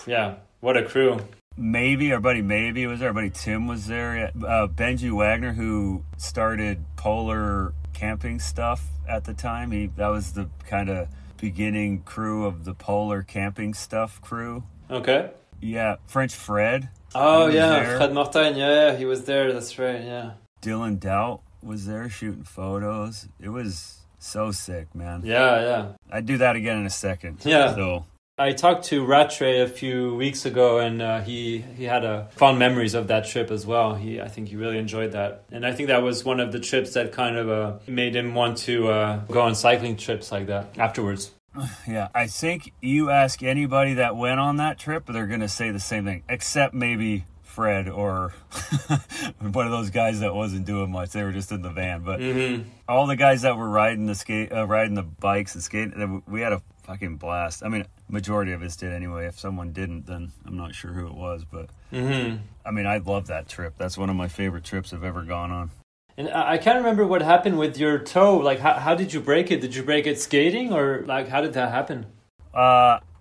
Yeah, what a crew. Our buddy Maybe was there. Our buddy Tim was there. Benji Wagner, who started Polar camping stuff at the time. That was the kind of beginning crew of the Polar camping stuff crew. Okay. Yeah, French Fred. Oh yeah, Fred Martin. Yeah, he was there. That's right. Yeah. Dylan Doubt was there shooting photos. It was so sick, man. Yeah. I'd do that again in a second. Yeah. So I talked to Rattray a few weeks ago, and he had fond memories of that trip as well. I think he really enjoyed that, and I think that was one of the trips that kind of made him want to go on cycling trips like that afterwards. Yeah, I think you ask anybody that went on that trip, they're going to say the same thing, except maybe Fred or one of those guys that wasn't doing much. They were just in the van. But all the guys that were riding the bikes and skating, we had a fucking blast. I mean, majority of us did anyway. If someone didn't, then I'm not sure who it was. But I mean, I love that trip. That's one of my favorite trips I've ever gone on. And I can't remember what happened with your toe. Like, how did you break it? Did you break it skating, or like how did that happen?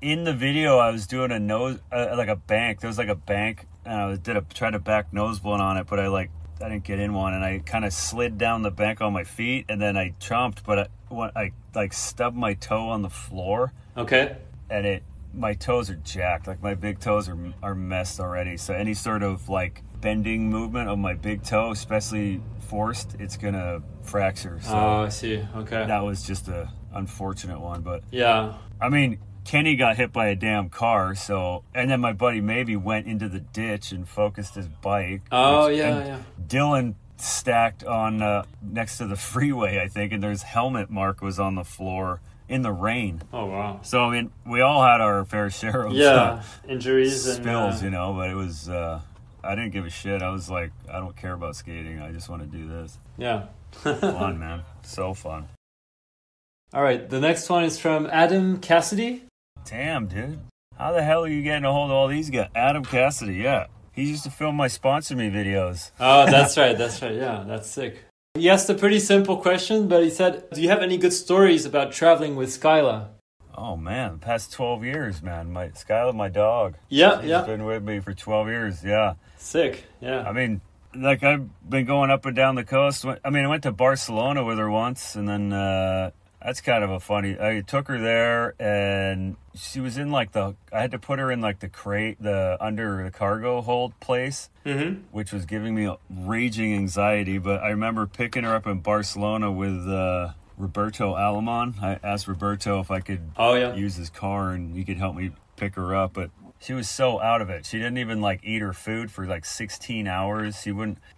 In the video, I was doing a nose, like a bank. There was like a bank, and I tried to back nose blunt on it, but I didn't get in one, and I kind of slid down the bank on my feet, and then I jumped, but I stubbed my toe on the floor. Okay. And my toes are jacked. Like my big toes are messed already. So any sort of like bending movement of my big toe, especially forced, it's gonna fracture. So I see. Okay. That was just a unfortunate one, but yeah. I mean, Kenny got hit by a damn car, and then my buddy Maybe went into the ditch and focused his bike. Oh, yeah. Dylan stacked on next to the freeway, I think, and their helmet mark was on the floor in the rain. Oh, wow. So, I mean, we all had our fair share of injuries spills, and, but it was, I didn't give a shit. I was like, I don't care about skating. I just want to do this. Yeah. Fun, man. So fun. All right, the next one is from Adam Cassidy. Damn, dude. How the hell are you getting a hold of all these guys? Adam Cassidy, yeah. He used to film my Sponsor Me videos. Oh, that's right. Yeah, that's sick. He asked a pretty simple question, but he said, do you have any good stories about traveling with Skyla? Oh, man. The past 12 years, man. Skyla, my dog. Yeah, She's been with me for 12 years, yeah. Sick, yeah. I mean, like, I've been going up and down the coast. I went to Barcelona with her once, and then that's kind of a funny... I took her there, and she was in, like, I had to put her in, like, the crate, under the cargo hold place, which was giving me a raging anxiety. But I remember picking her up in Barcelona with Roberto Alamon. I asked Roberto if I could use his car, and he could help me pick her up, but she was so out of it. She didn't even, like, eat her food for, like, 16 hours.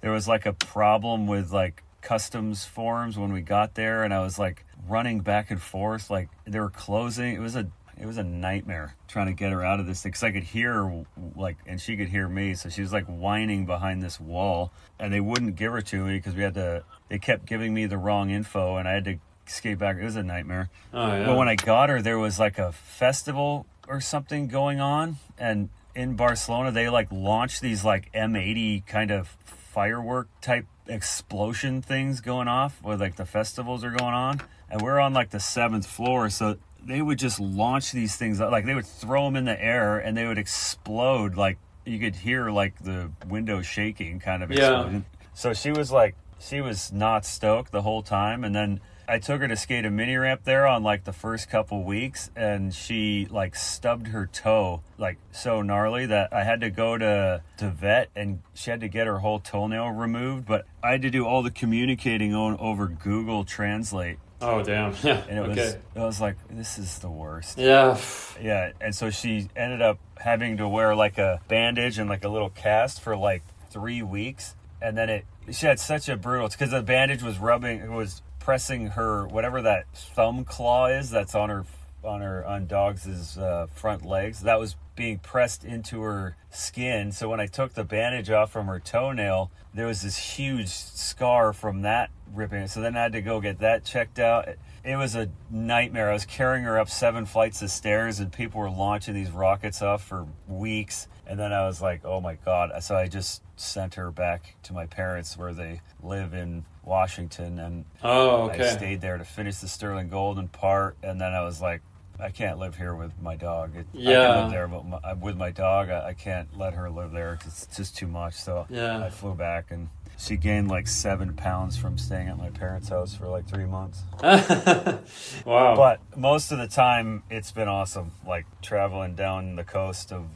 There was, like, a problem with, like, customs forms when we got there, and I was, like, running back and forth, like they were closing. It was it was a nightmare trying to get her out of this thing, because I could hear her, like, and she could hear me, so she was like whining behind this wall, and they wouldn't give her to me because they kept giving me the wrong info, and I had to skate back. It was a nightmare. Oh, yeah. But when I got her, there was like a festival or something going on, and in Barcelona they like launched these like M80 kind of firework type explosion things going off, where like the festivals are going on, and we're on like the 7th floor, so they would just launch these things, like they would throw them in the air and they would explode. Like you could hear like the window shaking kind of explosion. So she was not stoked the whole time. And then I took her to skate a mini ramp there on like the first couple weeks, and she like stubbed her toe like so gnarly that I had to go to vet, and she had to get her whole toenail removed. But I had to do all the communicating over Google Translate. Oh, damn. Yeah. And it was like, this is the worst. Yeah. Yeah. And so she ended up having to wear like a bandage and like a little cast for like 3 weeks. And then she had such a brutal, because the bandage was pressing her, whatever that thumb claw is that's on Dogs' front legs, that was being pressed into her skin. So when I took the bandage off from her toenail, there was this huge scar from that ripping. So then I had to go get that checked out. It was a nightmare. I was carrying her up 7 flights of stairs, and people were launching these rockets off for weeks. And then I was like, oh my God. So I just sent her back to my parents where they live in Washington. And I stayed there to finish the Sterling Golden part. And then I was like, I can't live here with my dog. I can live there, but with my dog, I can't let her live there because it's just too much. So I flew back, and she gained like 7 pounds from staying at my parents' house for like 3 months. Wow. But most of the time, it's been awesome, like traveling down the coast of,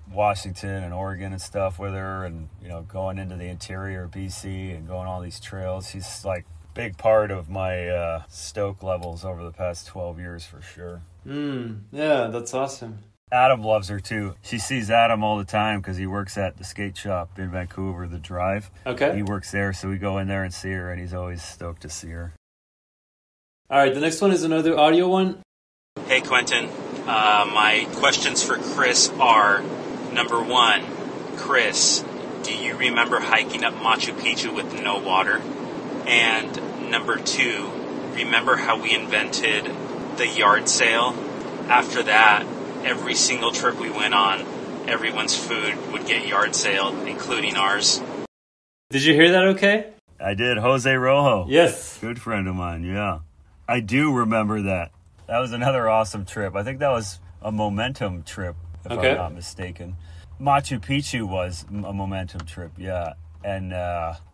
Washington and Oregon and stuff with her, and, going into the interior of BC and going all these trails. She's like big part of my stoke levels over the past 12 years for sure. Yeah, that's awesome. Adam loves her too. She sees Adam all the time because he works at the skate shop in Vancouver, The Drive. Okay. He works there, so we go in there and see her, and he's always stoked to see her. All right, the next one is another audio one. Hey, Quentin. My questions for Chris are, number 1, Chris, do you remember hiking up Machu Picchu with no water? And number 2, remember how we invented the yard sale? After that, every single trip we went on, everyone's food would get yard sale, including ours. Did you hear that okay? I did. Jose Rojo. Yes. Good friend of mine, yeah. I do remember that. That was another awesome trip. I think that was a momentum trip, if I'm not mistaken. Machu Picchu was a momentum trip, yeah. And,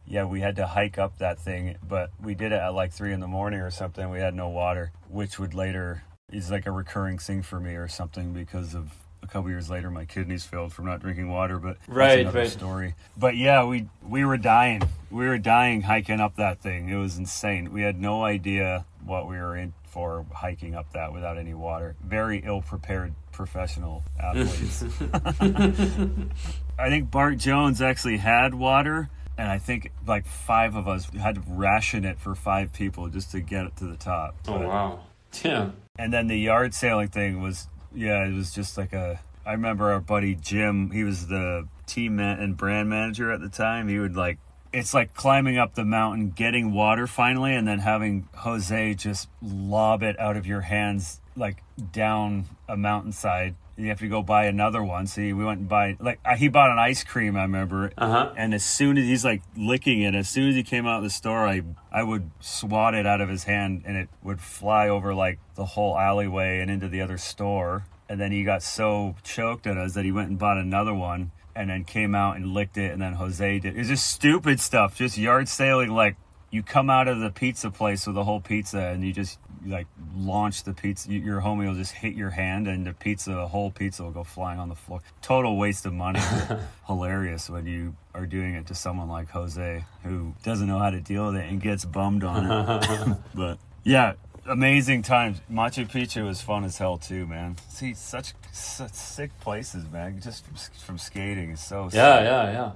we had to hike up that thing, but we did it at like 3 a.m. or something. We had no water, which would later is like a recurring thing for me or something, because of a couple years later my kidneys failed from not drinking water. But that's another story. But yeah, we were dying. We were dying hiking up that thing. It was insane. We had no idea what we were in for hiking up that without any water. Very ill-prepared professional athletes. I think Bart Jones actually had water, and I think like 5 of us had to ration it for 5 people just to get it to the top. Oh, wow. Yeah. And then the yard sailing thing was, it was just like I remember our buddy Jim, he was the team and brand manager at the time. He would it's like climbing up the mountain, getting water finally, and then having Jose just lob it out of your hands, like down a mountainside. You have to go buy another one. So we went and he bought an ice cream, I remember. And as soon as he's like licking it, as soon as he came out of the store, I would swat it out of his hand, and it would fly over like the whole alleyway and into the other store. And then he got so choked at us that he went and bought another one, and then came out and licked it. And then Jose did. It was just stupid stuff, just yard sailing. Like, you come out of the pizza place with a whole pizza, and you just like launch the pizza. Your homie will just hit your hand, and the whole pizza will go flying on the floor. Total waste of money. Hilarious when you are doing it to someone like Jose, who doesn't know how to deal with it and gets bummed on it. But yeah, amazing times. Machu Picchu was fun as hell too, man. See, such sick places, man. Just from skating is so sick. Yeah.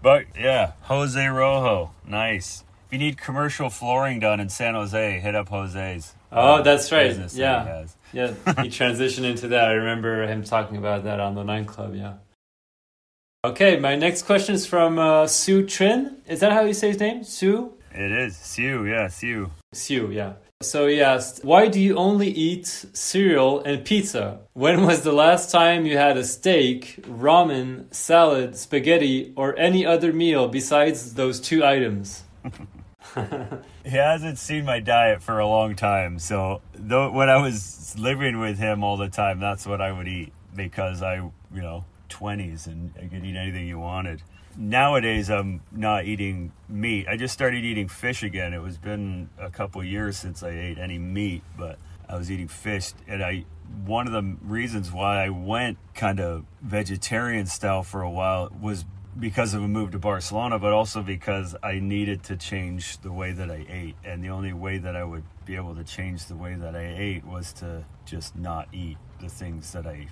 But yeah, Jose Rojo, nice. If you need commercial flooring done in San Jose, hit up Jose's. Oh, that's right. business that he Yeah. has. Yeah, he transitioned into that. I remember him talking about that on the 9 Club, yeah. Okay, my next question is from Seu Trinh. Is that how you say his name? Seu? It is. Seu, yeah, Seu. Seu, yeah. So he asked, why do you only eat cereal and pizza? When was the last time you had a steak, ramen, salad, spaghetti, or any other meal besides those 2 items? He hasn't seen my diet for a long time, so when I was living with him all the time, that's what I would eat, because I, 20s, and I could eat anything you wanted. Nowadays, I'm not eating meat. I just started eating fish again. It was been a couple years since I ate any meat, but I was eating fish, and one of the reasons why I went kind of vegetarian style for a while was because of a move to Barcelona, but also because I needed to change the way that I ate. And the only way that I would be able to change the way that I ate was to just not eat the things that I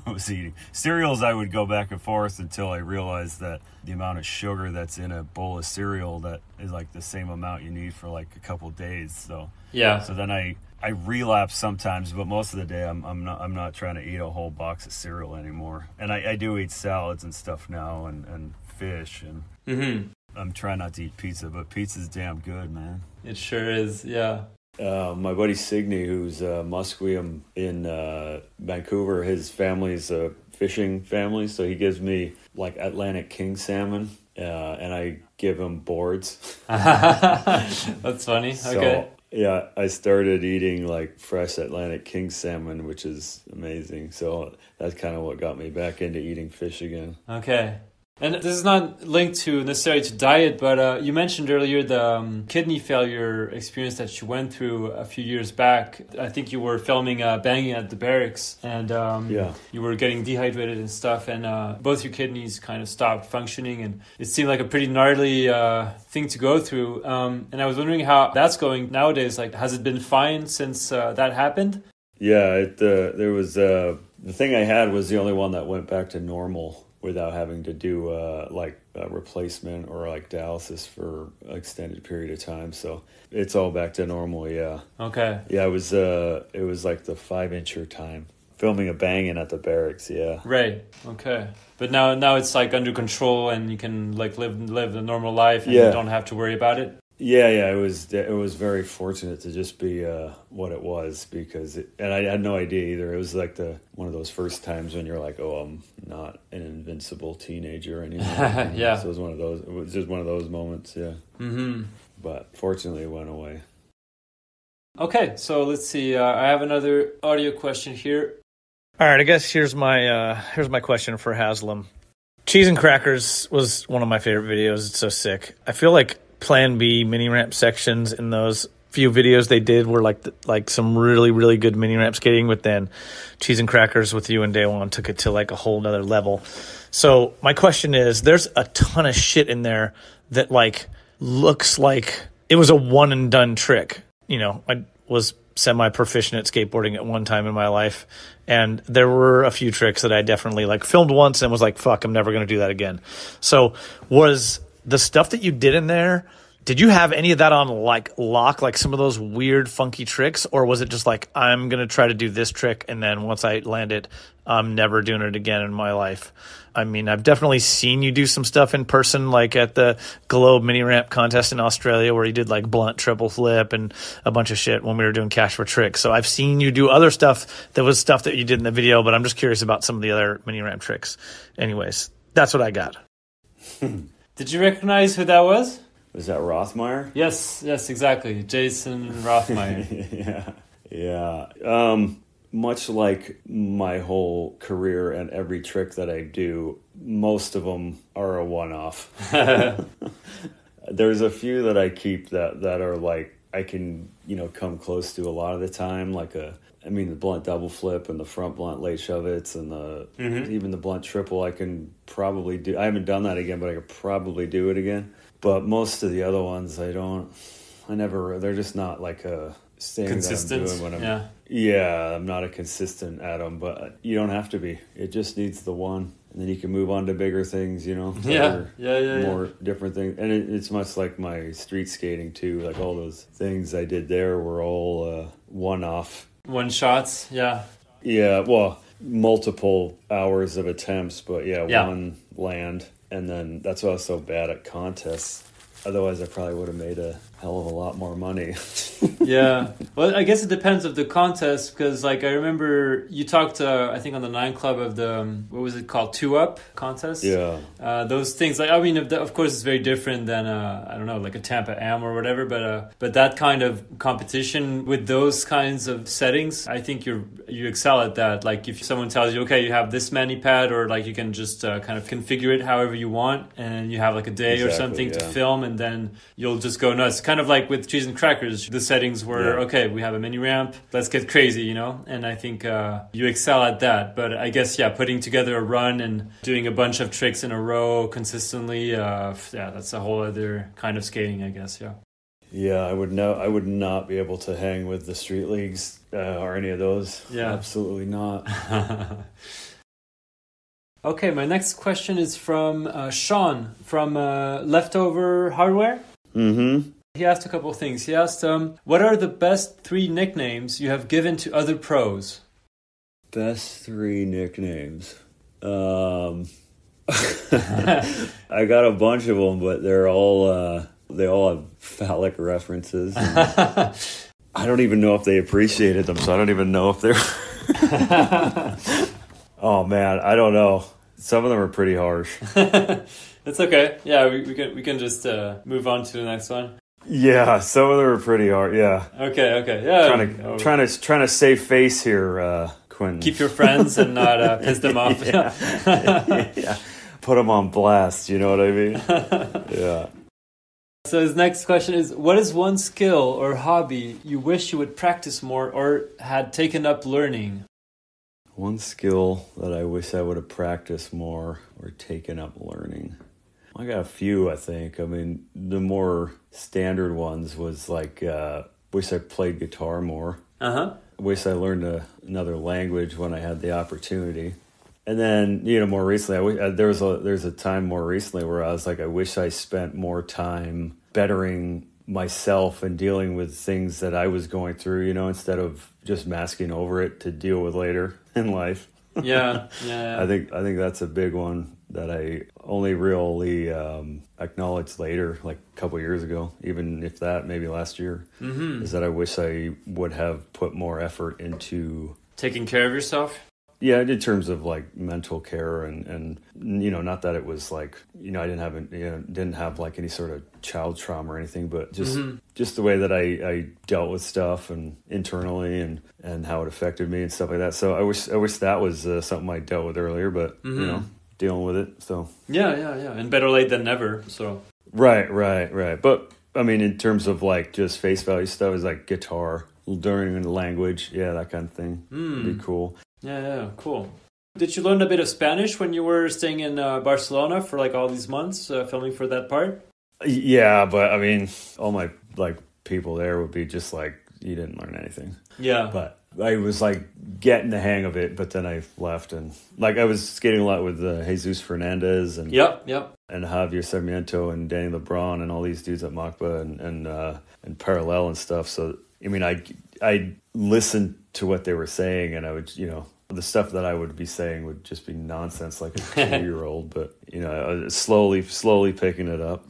was eating. Cereals, I would go back and forth until I realized that the amount of sugar that's in a bowl of cereal that is like the same amount you need for like a couple days. So Yeah. So then I relapse sometimes, but most of the day I'm not trying to eat a whole box of cereal anymore. And I do eat salads and stuff now, and fish, and I'm trying not to eat pizza, but pizza's damn good, man. It sure is, yeah. My buddy Signe, who's Musqueam in Vancouver, his family's a fishing family, so he gives me like Atlantic king salmon, and I give him boards. That's funny. Okay. Yeah, I started eating like fresh Atlantic king salmon, which is amazing. So that's kind of what got me back into eating fish again. Okay. And this is not linked to necessarily to diet, but you mentioned earlier the kidney failure experience that you went through a few years back. I think you were filming Banging at the Barracks, and you were getting dehydrated and stuff, and both your kidneys kind of stopped functioning, and it seemed like a pretty gnarly thing to go through. And I was wondering how that's going nowadays. Like, has it been fine since that happened? Yeah, there was the thing I had was the only one that went back to normal without having to do like a replacement or like dialysis for an extended period of time. So it's all back to normal, yeah. Okay. Yeah, it was like the 5-incher time. Filming a Banging at the Barracks, yeah. Right, okay. But now it's like under control and you can like live a normal life and you don't have to worry about it? Yeah, it was very fortunate to just be what it was, because and I had no idea either. It was like one of those first times when you're like, oh, I'm not an invincible teenager anymore. Yeah. So it was just one of those moments, yeah. Mm-hmm. But fortunately it went away. Okay, so let's see. I have another audio question here. All right, I guess here's my question for Haslam. Cheese and Crackers was one of my favorite videos. It's so sick. I feel like Plan B mini ramp sections in those few videos they did were like some really, really good mini ramp skating, but then Cheese and Crackers with you and Day One took it to like a whole nother level. So my question is, there's a ton of shit in there that like looks like it was a one and done trick. I was semi-proficient at skateboarding at one time in my life, and there were a few tricks that I definitely like filmed once and was like, fuck, I'm never going to do that again. So was the stuff that you did in there, did you have any of that on like lock, like some of those weird funky tricks, or was it just like, I'm going to try to do this trick and then once I land it, I'm never doing it again in my life? I mean, I've definitely seen you do some stuff in person, like at the Globe mini ramp contest in Australia where you did like blunt triple flip and a bunch of shit when we were doing cash for tricks. So I've seen you do other stuff that was stuff that you did in the video, but I'm just curious about some of the other mini ramp tricks. Anyways, that's what I got. Did you recognize who that was? Was that Rothmeyer? Yes, exactly. Jason Rothmeyer. Yeah. Much like my whole career and every trick that I do, most of them are a one-off. There's a few that I keep that are like, I can, come close to a lot of the time, like the blunt double flip and the front blunt late shove-its and even the blunt triple I can probably do. I haven't done that again, but I could probably do it again. But most of the other ones they're just not like a thing consistent. that I'm doing when I'm Yeah, I'm not a consistent at them, but you don't have to be. It just needs the one. And then you can move on to bigger things, you know? More different things. And it's much like my street skating, too. Like, all those things I did there were all one-off. One shots, yeah. Yeah, well, multiple hours of attempts, but one land. And then that's why I was so bad at contests. Otherwise, I probably would have made a hell of a lot more money. Yeah. Well, I guess it depends of the contest, because like I remember you talked, I think on the 9 Club of the, what was it called? 2-Up contest? Yeah. Those things, like, I mean, of course, it's very different than, I don't know, like a Tampa Am or whatever, but that kind of competition with those kinds of settings, I think you excel at that. Like if someone tells you, okay, you have this mani pad, or like you can just kind of configure it however you want, and you have like a day or something to film, and then you'll just go nuts. Kind of like with Cheese and Crackers, the settings were, okay, we have a mini ramp, let's get crazy, you know? And I think you excel at that. But I guess, putting together a run and doing a bunch of tricks in a row consistently, that's a whole other kind of skating, I guess, Yeah, I would not be able to hang with the street leagues or any of those. Yeah. Absolutely not. Okay, my next question is from Shawn from Leftover Hardware. Mm-hmm. He asked a couple of things. He asked, what are the best 3 nicknames you have given to other pros? Best 3 nicknames. I got a bunch of them, but they all have phallic references. I don't even know if they appreciated them, so I don't even know if they're... Oh man, I don't know. Some of them are pretty harsh. That's okay. Yeah, we can just move on to the next one. Yeah, some of them are pretty hard. Yeah. Okay. Yeah. Trying to save face here, Quentin. Keep your friends and not piss them off. Yeah. Put them on blast. You know what I mean? Yeah. So his next question is, what is one skill or hobby you wish you would practice more or had taken up learning? One skill that I wish I would have practiced more or taken up learning. I got a few, I think. I mean, the more standard ones was like, wish I played guitar more. Wish I learned another language when I had the opportunity. And then, more recently, there's a time more recently where I was like, I wish I spent more time bettering myself and dealing with things that I was going through, instead of just masking over it to deal with later in life. Yeah. I think that's a big one that I only really acknowledged later, like a couple years ago, even if that maybe last year, is that I wish I would have put more effort into taking care of yourself. Yeah, in terms of like mental care and not that it was like I didn't have like any sort of child trauma or anything, but just the way that I dealt with stuff and internally and how it affected me and stuff like that. So I wish that was something I dealt with earlier, but dealing with it. So yeah, and better late than never. So right. But I mean, in terms of like just face value stuff, is like guitar, learning the language, that kind of thing. Would be cool. Yeah, cool. Did you learn a bit of Spanish when you were staying in Barcelona for like all these months filming for that part? Yeah, but I mean, all my like people there would be just like, you didn't learn anything. Yeah. But I was like getting the hang of it, but then I left and like I was skating a lot with Jesus Fernandez and Yep. and Javier Sarmiento and Danny LeBron and all these dudes at Macba and Parallel and stuff. So I mean, I listened to what they were saying, and I would, the stuff that I would be saying would just be nonsense, like a 2-year-old. But I was slowly picking it up.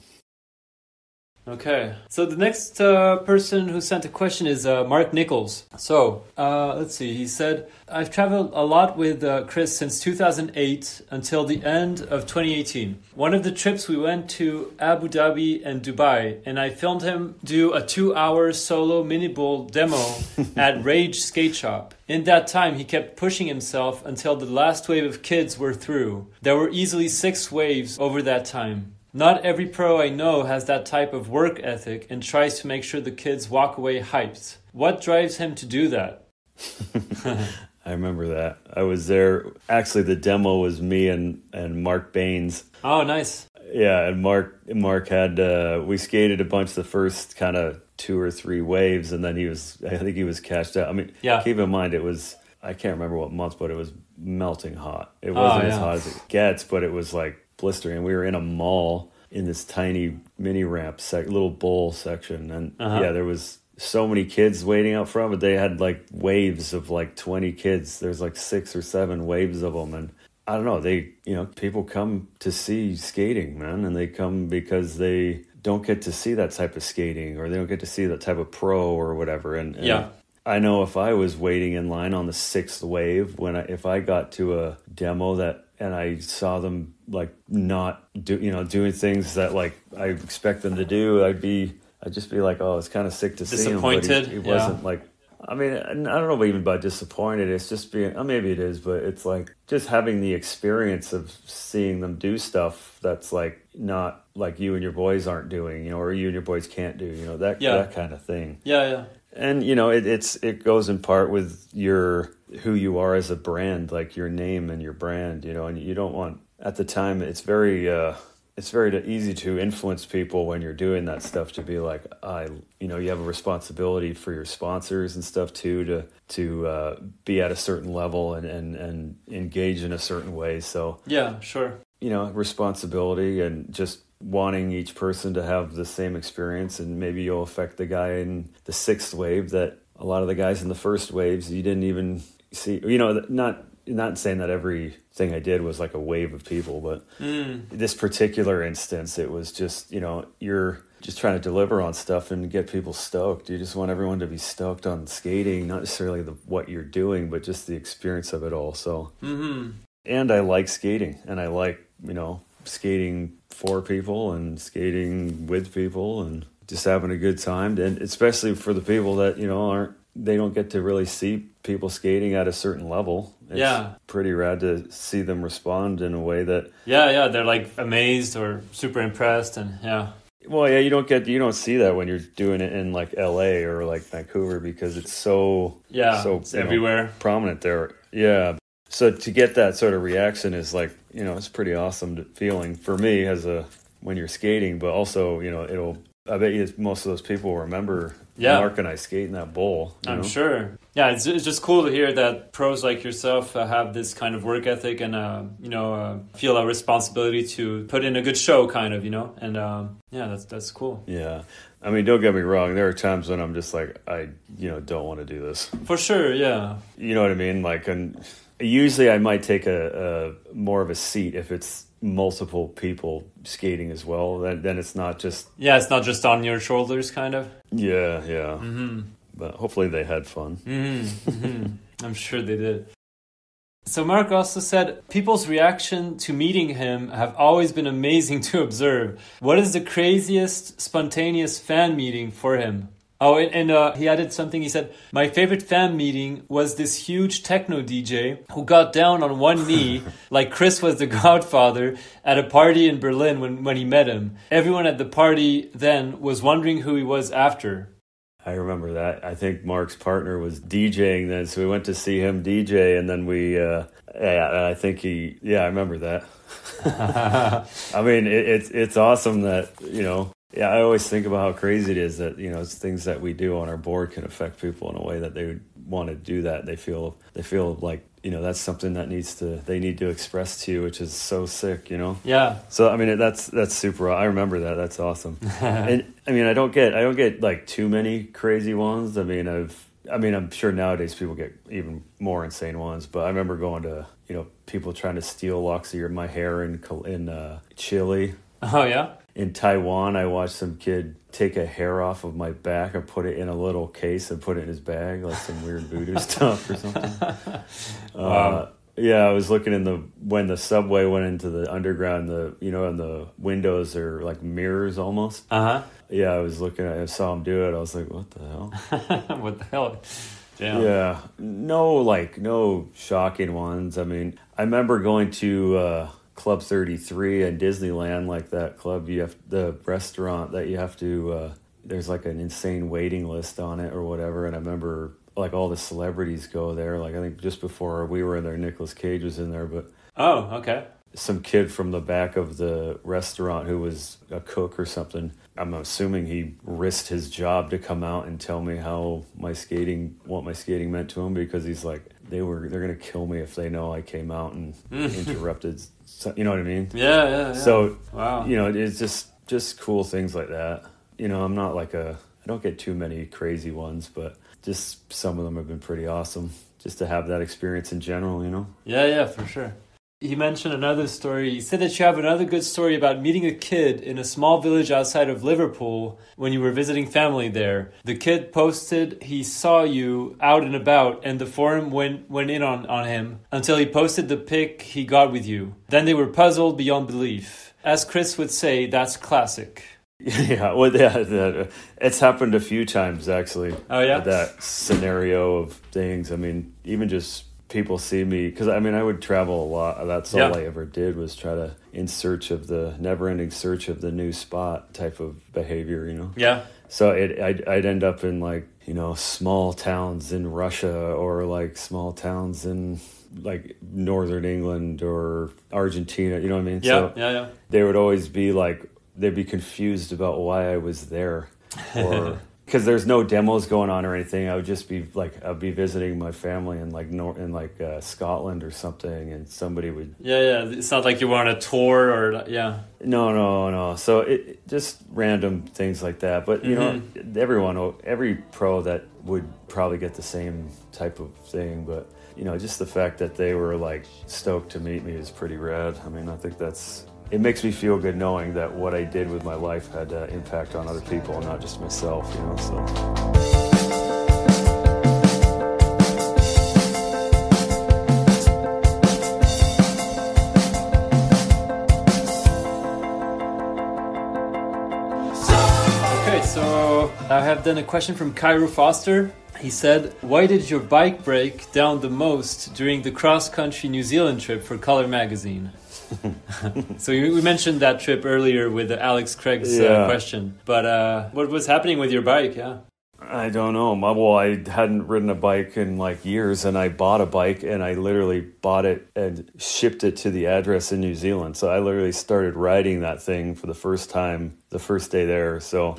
Okay, so the next person who sent a question is Mark Nichols. So let's see. He said, I've traveled a lot with Chris since 2008 until the end of 2018. One of the trips we went to Abu Dhabi and Dubai, and I filmed him do a 2-hour solo mini bull demo at Rage Skate Shop. In that time, he kept pushing himself until the last wave of kids were through. There were easily 6 waves over that time. Not every pro I know has that type of work ethic and tries to make sure the kids walk away hyped. What drives him to do that? I remember that. I was there. Actually, the demo was me and Mark Baines. Oh, nice. Yeah, and Mark had we skated a bunch the first kind of 2 or 3 waves, and then I think he was cashed out. I mean, keep in mind it was, I can't remember what month, but it was melting hot. It wasn't as hot as it gets, but it was like blistering. We were in a mall in this tiny mini ramp little bowl section, and there was so many kids waiting out front, but they had like waves of like 20 kids. There's like 6 or 7 waves of them, and I don't know, people come to see skating, man, and they come because they don't get to see that type of skating, or they don't get to see that type of pro or whatever. And I know if I was waiting in line on the 6th wave, if I got to a demo and I saw them like not doing things that like I expect them to do, I'd just be like, oh, it's kind of sick to see him. Disappointed. He wasn't like, I mean, I don't know even about disappointed. It's just being, maybe it is, but it's like just having the experience of seeing them do stuff that's like not like you and your boys aren't doing, or you and your boys can't do, that kind of thing. Yeah. And it goes in part with who you are as a brand, like your name and your brand, and you don't want, at the time it's very easy to influence people when you're doing that stuff, to be like, you have a responsibility for your sponsors and stuff too, to be at a certain level and engage in a certain way. So yeah, sure. Responsibility and just wanting each person to have the same experience, and maybe you'll affect the guy in the 6th wave that a lot of the guys in the first waves you didn't even see. Not saying that everything I did was like a wave of people, but this particular instance, it was just, you're just trying to deliver on stuff and get people stoked. You just want everyone to be stoked on skating, not necessarily what you're doing, but just the experience of it all. So, and I like skating, and I like, skating for people and skating with people and just having a good time. And especially for the people that, they don't get to really see people skating at a certain level. It's pretty rad to see them respond in a way that... Yeah, they're like amazed or super impressed, and Well, you don't see that when you're doing it in like LA or like Vancouver, because it's so it's everywhere, prominent there. Yeah. So to get that sort of reaction is like, it's pretty awesome feeling for me when you're skating, but also, I bet you most of those people remember Mark and I skating that bowl. I'm sure. Yeah, it's just cool to hear that pros like yourself have this kind of work ethic and, feel a responsibility to put in a good show, kind of, and that's cool. Yeah. I mean, don't get me wrong. There are times when I'm just like, I, don't want to do this. For sure, yeah. You know what I mean? Like, and usually I might take a more of a seat if it's multiple people skating as well. Then it's not just... Yeah, it's not just on your shoulders, kind of. Yeah. But hopefully they had fun. I'm sure they did. So Mark also said, people's reaction to meeting him have always been amazing to observe. What is the craziest spontaneous fan meeting for him? Oh, and he added something. He said, my favorite fan meeting was this huge techno DJ who got down on one knee like Chris was the Godfather at a party in Berlin when he met him. Everyone at the party then was wondering who he was after. I remember that. I think Mark's partner was DJing then, so we went to see him DJ, and then we, I think I remember that. I mean, it's awesome that, I always think about how crazy it is that, it's things that we do on our board can affect people in a way that they would want to do that. They feel like, that's something that they need to express to you, which is so sick, Yeah. So, I mean, that's super, I remember that. That's awesome. And I mean, I don't get like too many crazy ones. I mean, I'm sure nowadays people get even more insane ones, but I remember going to, people trying to steal locks of my hair in Chile. Oh, yeah? In Taiwan, I watched some kid take a hair off of my back and put it in a little case and put it in his bag, like some weird voodoo stuff or something. Wow. I was looking when the subway went into the underground, and the windows are like mirrors almost. Uh-huh. Yeah, I saw him do it. I was like, what the hell? What the hell? Damn. Yeah. No shocking ones. I mean, I remember going to Club 33 and Disneyland, like that club, you have the restaurant that you have to there's like an insane waiting list on it or whatever, and I remember like all the celebrities go there, like I think just before we were in there, Nicolas Cage was in there, but oh, okay. some kid from the back of the restaurant who was a cook or something. I'm assuming he risked his job to come out and tell me what my skating meant to him, because he's like, they're gonna kill me if they know I came out and interrupted. You know what I mean? Yeah. So, wow. It's just cool things like that. I'm not like I don't get too many crazy ones, but just some of them have been pretty awesome. Just to have that experience in general, Yeah, for sure. He mentioned another story. He said that you have another good story about meeting a kid in a small village outside of Liverpool when you were visiting family there. The kid posted he saw you out and about, and the forum went in on him until he posted the pic he got with you. Then they were puzzled beyond belief. As Chris would say, that's classic. Yeah, it's happened a few times, actually. Oh, yeah? That scenario of things. I mean, even just people see me, because I would travel a lot. That's all I ever did, was try to never-ending search of the new spot type of behavior, Yeah. So I'd end up in like, small towns in Russia, or like small towns in like northern England or Argentina, you know what I mean? Yeah, so they would always be like, they'd be confused about why I was there, or because there's no demos going on or anything. I would just be like, I'd be visiting my family in like Scotland or something, and somebody would. Yeah. It's not like you were on a tour or No. So it just random things like that. But every pro that would probably get the same type of thing. But just the fact that they were like stoked to meet me is pretty rad. I think it makes me feel good knowing that what I did with my life had impact on other people and not just myself, so. Okay, so I have then a question from Cairo Foster. He said, why did your bike break down the most during the cross-country New Zealand trip for Color Magazine? So we mentioned that trip earlier with Alex Craig's question, but what was happening with your bike? I don't know. Well, I hadn't ridden a bike in like years, and I bought a bike, and I literally bought it and shipped it to the address in New Zealand. So I literally started riding that thing for the first time the first day there. So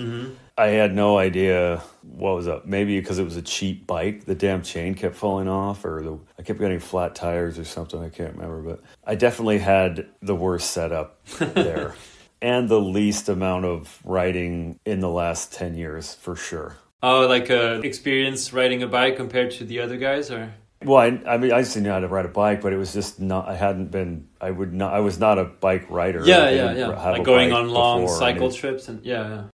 I had no idea what was up. Maybe because it was a cheap bike, the damn chain kept falling off, or I kept getting flat tires or something. I can't remember, but I definitely had the worst setup there, and the least amount of riding in the last 10 years for sure. Oh, like experience riding a bike compared to the other guys, or? Well, I just knew how to ride a bike, but it was just not. I was not a bike rider. Yeah. Like going on long cycle trips and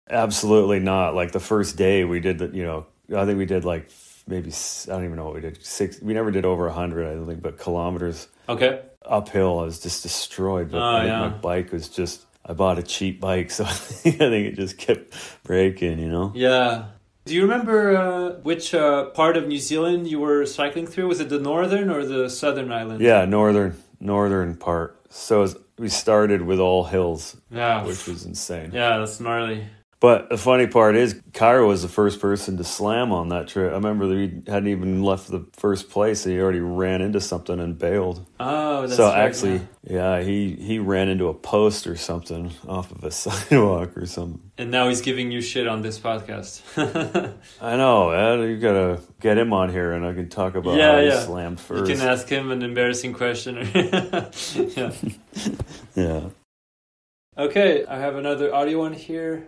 Absolutely not. Like the first day we did I think we did like maybe, I don't even know what we did. We never did over 100, I think, but kilometers. Okay. Uphill, I was just destroyed. But I think my bike was just. I bought a cheap bike, so I think it just kept breaking. Yeah. Do you remember which part of New Zealand you were cycling through? Was it the northern or the southern island? Yeah, northern part. So we started with all hills, which was insane. Yeah, that's gnarly. But the funny part is, Cairo was the first person to slam on that trip. I remember that he hadn't even left the first place, and he already ran into something and bailed. Oh, that's so right, actually, he ran into a post or something off of a sidewalk or something. And now he's giving you shit on this podcast. I know, man. You gotta get him on here, and I can talk about how he slammed first. You can ask him an embarrassing question. Yeah. Okay, I have another audio one here.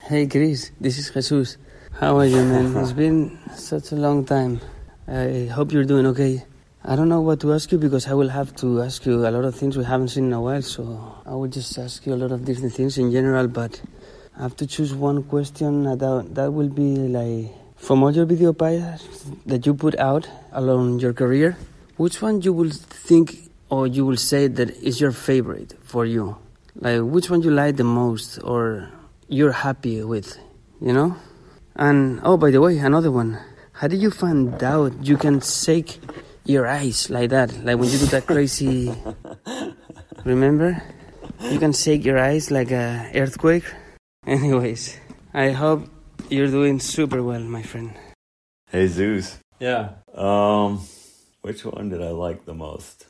Hey Chris, this is Jesus. How are you, man? It's been such a long time. I hope you're doing okay. I don't know what to ask you, because I will have to ask you a lot of things we haven't seen in a while, so I will just ask you a lot of different things in general, but I have to choose one question that will be like, from all your video bias that you put out along your career, which one you will think or you will say that is your favorite for you? Like, which one you like the most or you're happy with, And, oh, by the way, another one. How did you find out you can shake your eyes like that? Like when you do that crazy... Remember? You can shake your eyes like an earthquake. Anyways, I hope you're doing super well, my friend. Hey, Zeus. Yeah. Which one did I like the most?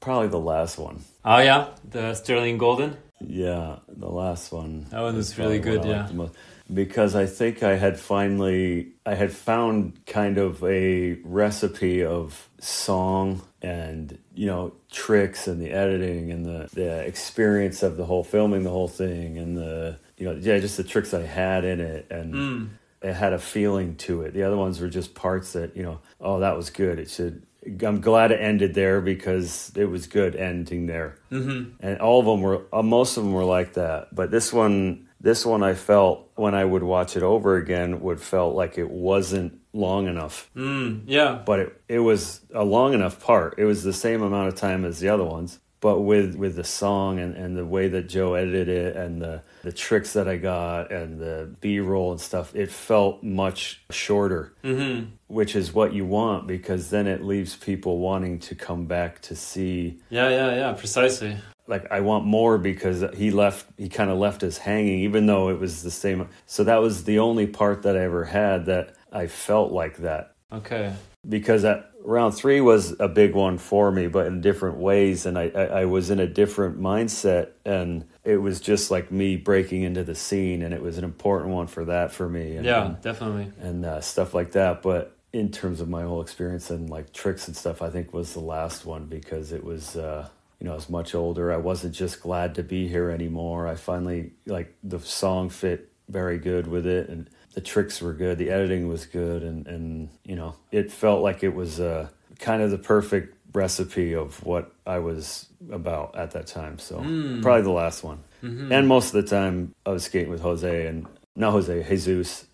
Probably the last one. Oh yeah, the Sterling Golden. Yeah, the last one. That one was probably really good. one I Yeah. liked the most. Because I think I had found kind of a recipe of song and, tricks and the editing and the experience of the whole filming the whole thing and just the tricks I had in it, and it had a feeling to it. The other ones were just parts that, oh, that was good. I'm glad it ended there because it was good ending there. Mm-hmm. And all of them were, most of them were like that. But this one I felt when I would watch it over again felt like it wasn't long enough. Yeah. But it was a long enough part. It was the same amount of time as the other ones. But with the song and the way that Joe edited it and the tricks that I got and the B-roll and stuff, it felt much shorter, which is what you want, because then it leaves people wanting to come back to see. Yeah, precisely. Like, I want more because he kind of left us hanging, even though it was the same. So that was the only part that I ever had that I felt like that. Okay. Because round 3 was a big one for me, but in different ways. And I was in a different mindset, and it was just like me breaking into the scene. And it was an important one for me. And, definitely. And stuff like that. But in terms of my whole experience and like tricks and stuff, I think was the last one, because it was, I was much older. I wasn't just glad to be here anymore. I finally, the song fit very good with it, and the tricks were good. The editing was good, and it felt like it was kind of the perfect recipe of what I was about at that time. So probably the last one. Mm-hmm. And most of the time I was skating with Jesus.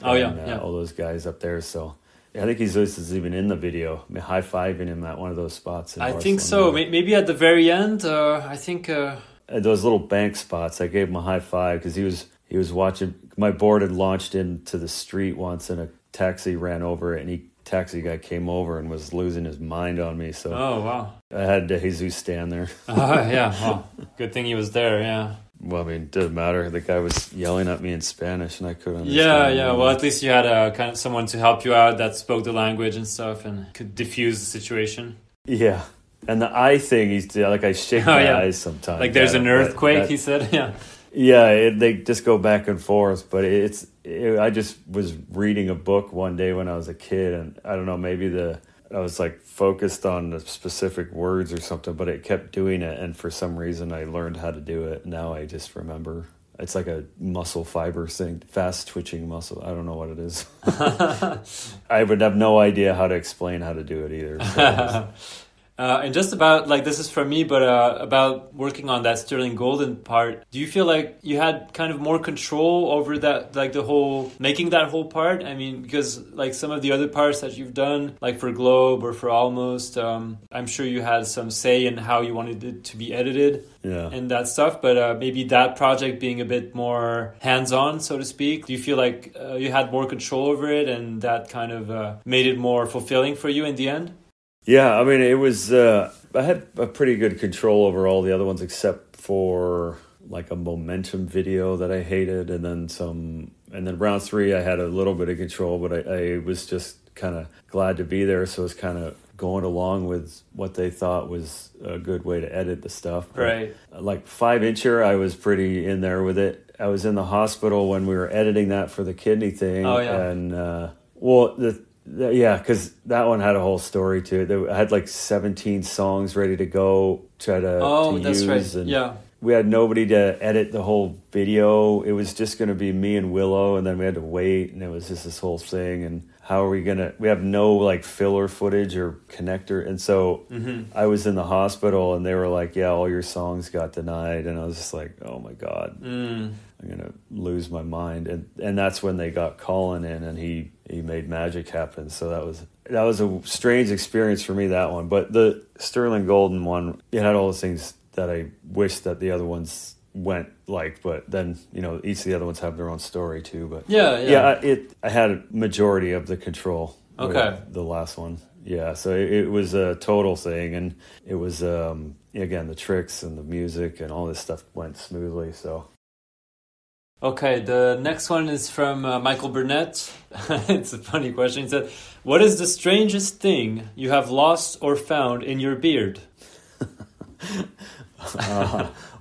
Oh, and, all those guys up there. So I think Jesus is even in the video, high-fiving him at one of those spots. I think so. Maybe at the very end. I think those little bank spots. I gave him a high five because he was watching. My board had launched into the street once, and a taxi ran over it, and taxi guy came over and was losing his mind on me. So oh wow, I had Jesus stand there. Yeah, well, good thing he was there. Yeah. Well, I mean, it didn't matter. The guy was yelling at me in Spanish, and I couldn't understand. Yeah. Well, at least you had kind of someone to help you out that spoke the language and stuff, and could diffuse the situation. Yeah, and the eye thing, I shake my eyes sometimes. Like there's an earthquake, he said. Yeah. Yeah, they just go back and forth. But I just was reading a book one day when I was a kid, and I don't know, maybe I was focused on the specific words or something, but it kept doing it, and for some reason I learned how to do it. Now I just remember. It's like a muscle fiber thing, fast twitching muscle. I don't know what it is. I would have no idea how to explain how to do it either. So and just about, this is from me, but about working on that Sterling Golden part, do you feel like you had kind of more control over that, making that whole part? I mean, because some of the other parts that you've done, like for Globe or for Almost, I'm sure you had some say in how you wanted it to be edited. Yeah. And that stuff, but maybe that project being a bit more hands-on, so to speak, do you feel like you had more control over it, and that kind of made it more fulfilling for you in the end? Yeah, I mean, it was, I had a pretty good control over all the other ones except for a momentum video that I hated, and then round 3 I had a little bit of control, but I was just kind of glad to be there, so it was kind of going along with what they thought was a good way to edit the stuff. Right. 5-incher, I was pretty in there with it. I was in the hospital when we were editing that for the kidney thing. Oh, yeah. And, because that one had a whole story to it. I had 17 songs ready to go, to that's use. right. And yeah. We had nobody to edit the whole video. It was just going to be me and Willow, and then we had to wait, and it was just this whole thing. And how are we going to... We have no, filler footage or connector. And so I was in the hospital, and they were like, yeah, all your songs got denied. And I was just like, oh, my God. I'm going to lose my mind. And that's when they got Colin in, and he made magic happen. So that was a strange experience for me, that one. But the Sterling Golden one, it had all those things that I wish that the other ones went but then, each of the other ones have their own story too. But I had a majority of the control. Okay. With the last one. Yeah, so it was a total thing, and it was, again, the tricks and the music and all this stuff went smoothly, so... Okay, the next one is from Michael Burnett. It's a funny question. He said, what is the strangest thing you have lost or found in your beard?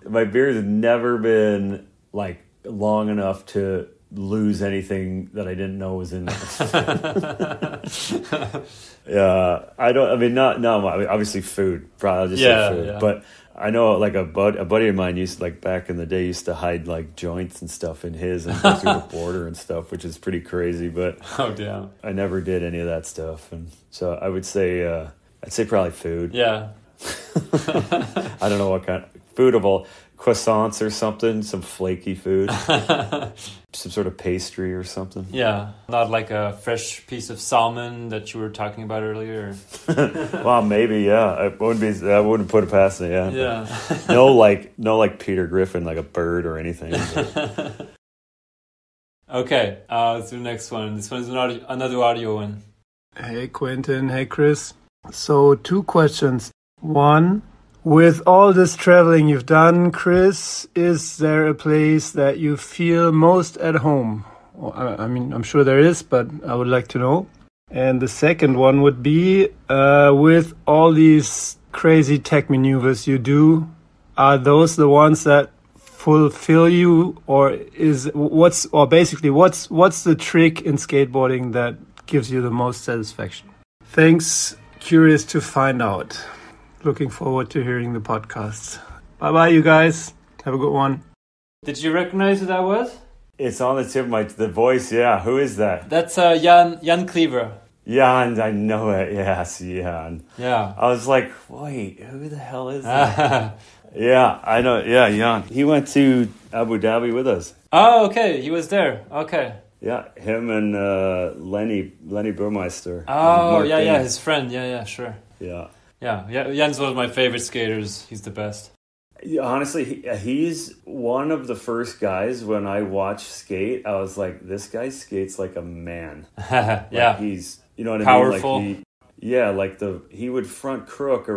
My beard has never been like long enough to lose anything that I didn't know was in there. Obviously food. Probably I'll just say food. Yeah. But I know like a buddy of mine used to, like back in the day, used to hide like joints and stuff in his and go through the border and stuff, which is pretty crazy. But Oh, damn. I never did any of that stuff, and so I would say I'd say probably food. Yeah. I don't know what kind of food of all croissants or something, some flaky food, some sort of pastry or something. Yeah. Not like a fresh piece of salmon that you were talking about earlier. Well, maybe, yeah. I wouldn't put it past it, yeah. Yeah. no like Peter Griffin, like a bird or anything. Okay, let's do the next one. This one's another audio one. Hey Quentin, hey Chris. So 2 questions. One, with all this traveling you've done, Chris, is there a place that you feel most at home? Well, I mean, I'm sure there is, but I would like to know. And the second one would be, with all these crazy tech maneuvers you do, are those the ones that fulfill you, or what's the trick in skateboarding that gives you the most satisfaction? Thanks. Curious to find out. Looking forward to hearing the podcasts. Bye-bye, you guys. Have a good one. Did you recognize who that was? It's on the tip of the voice, yeah. Who is that? That's Jan Kliewer. Jan, I know it. Yes, Jan. Yeah. I was like, wait, who the hell is that? Yeah, I know. Yeah, Jan. He went to Abu Dhabi with us. Oh, okay. He was there. Okay. Yeah, him and Lenny Burmeister. Oh, yeah, his friend. Yeah, sure. Yeah. Yeah, Jan's one of my favorite skaters. He's the best. Honestly, he's one of the first guys when I watched skate. I was like, this guy skates like a man. Yeah. Like he's, you know what Powerful. I mean? He would front crook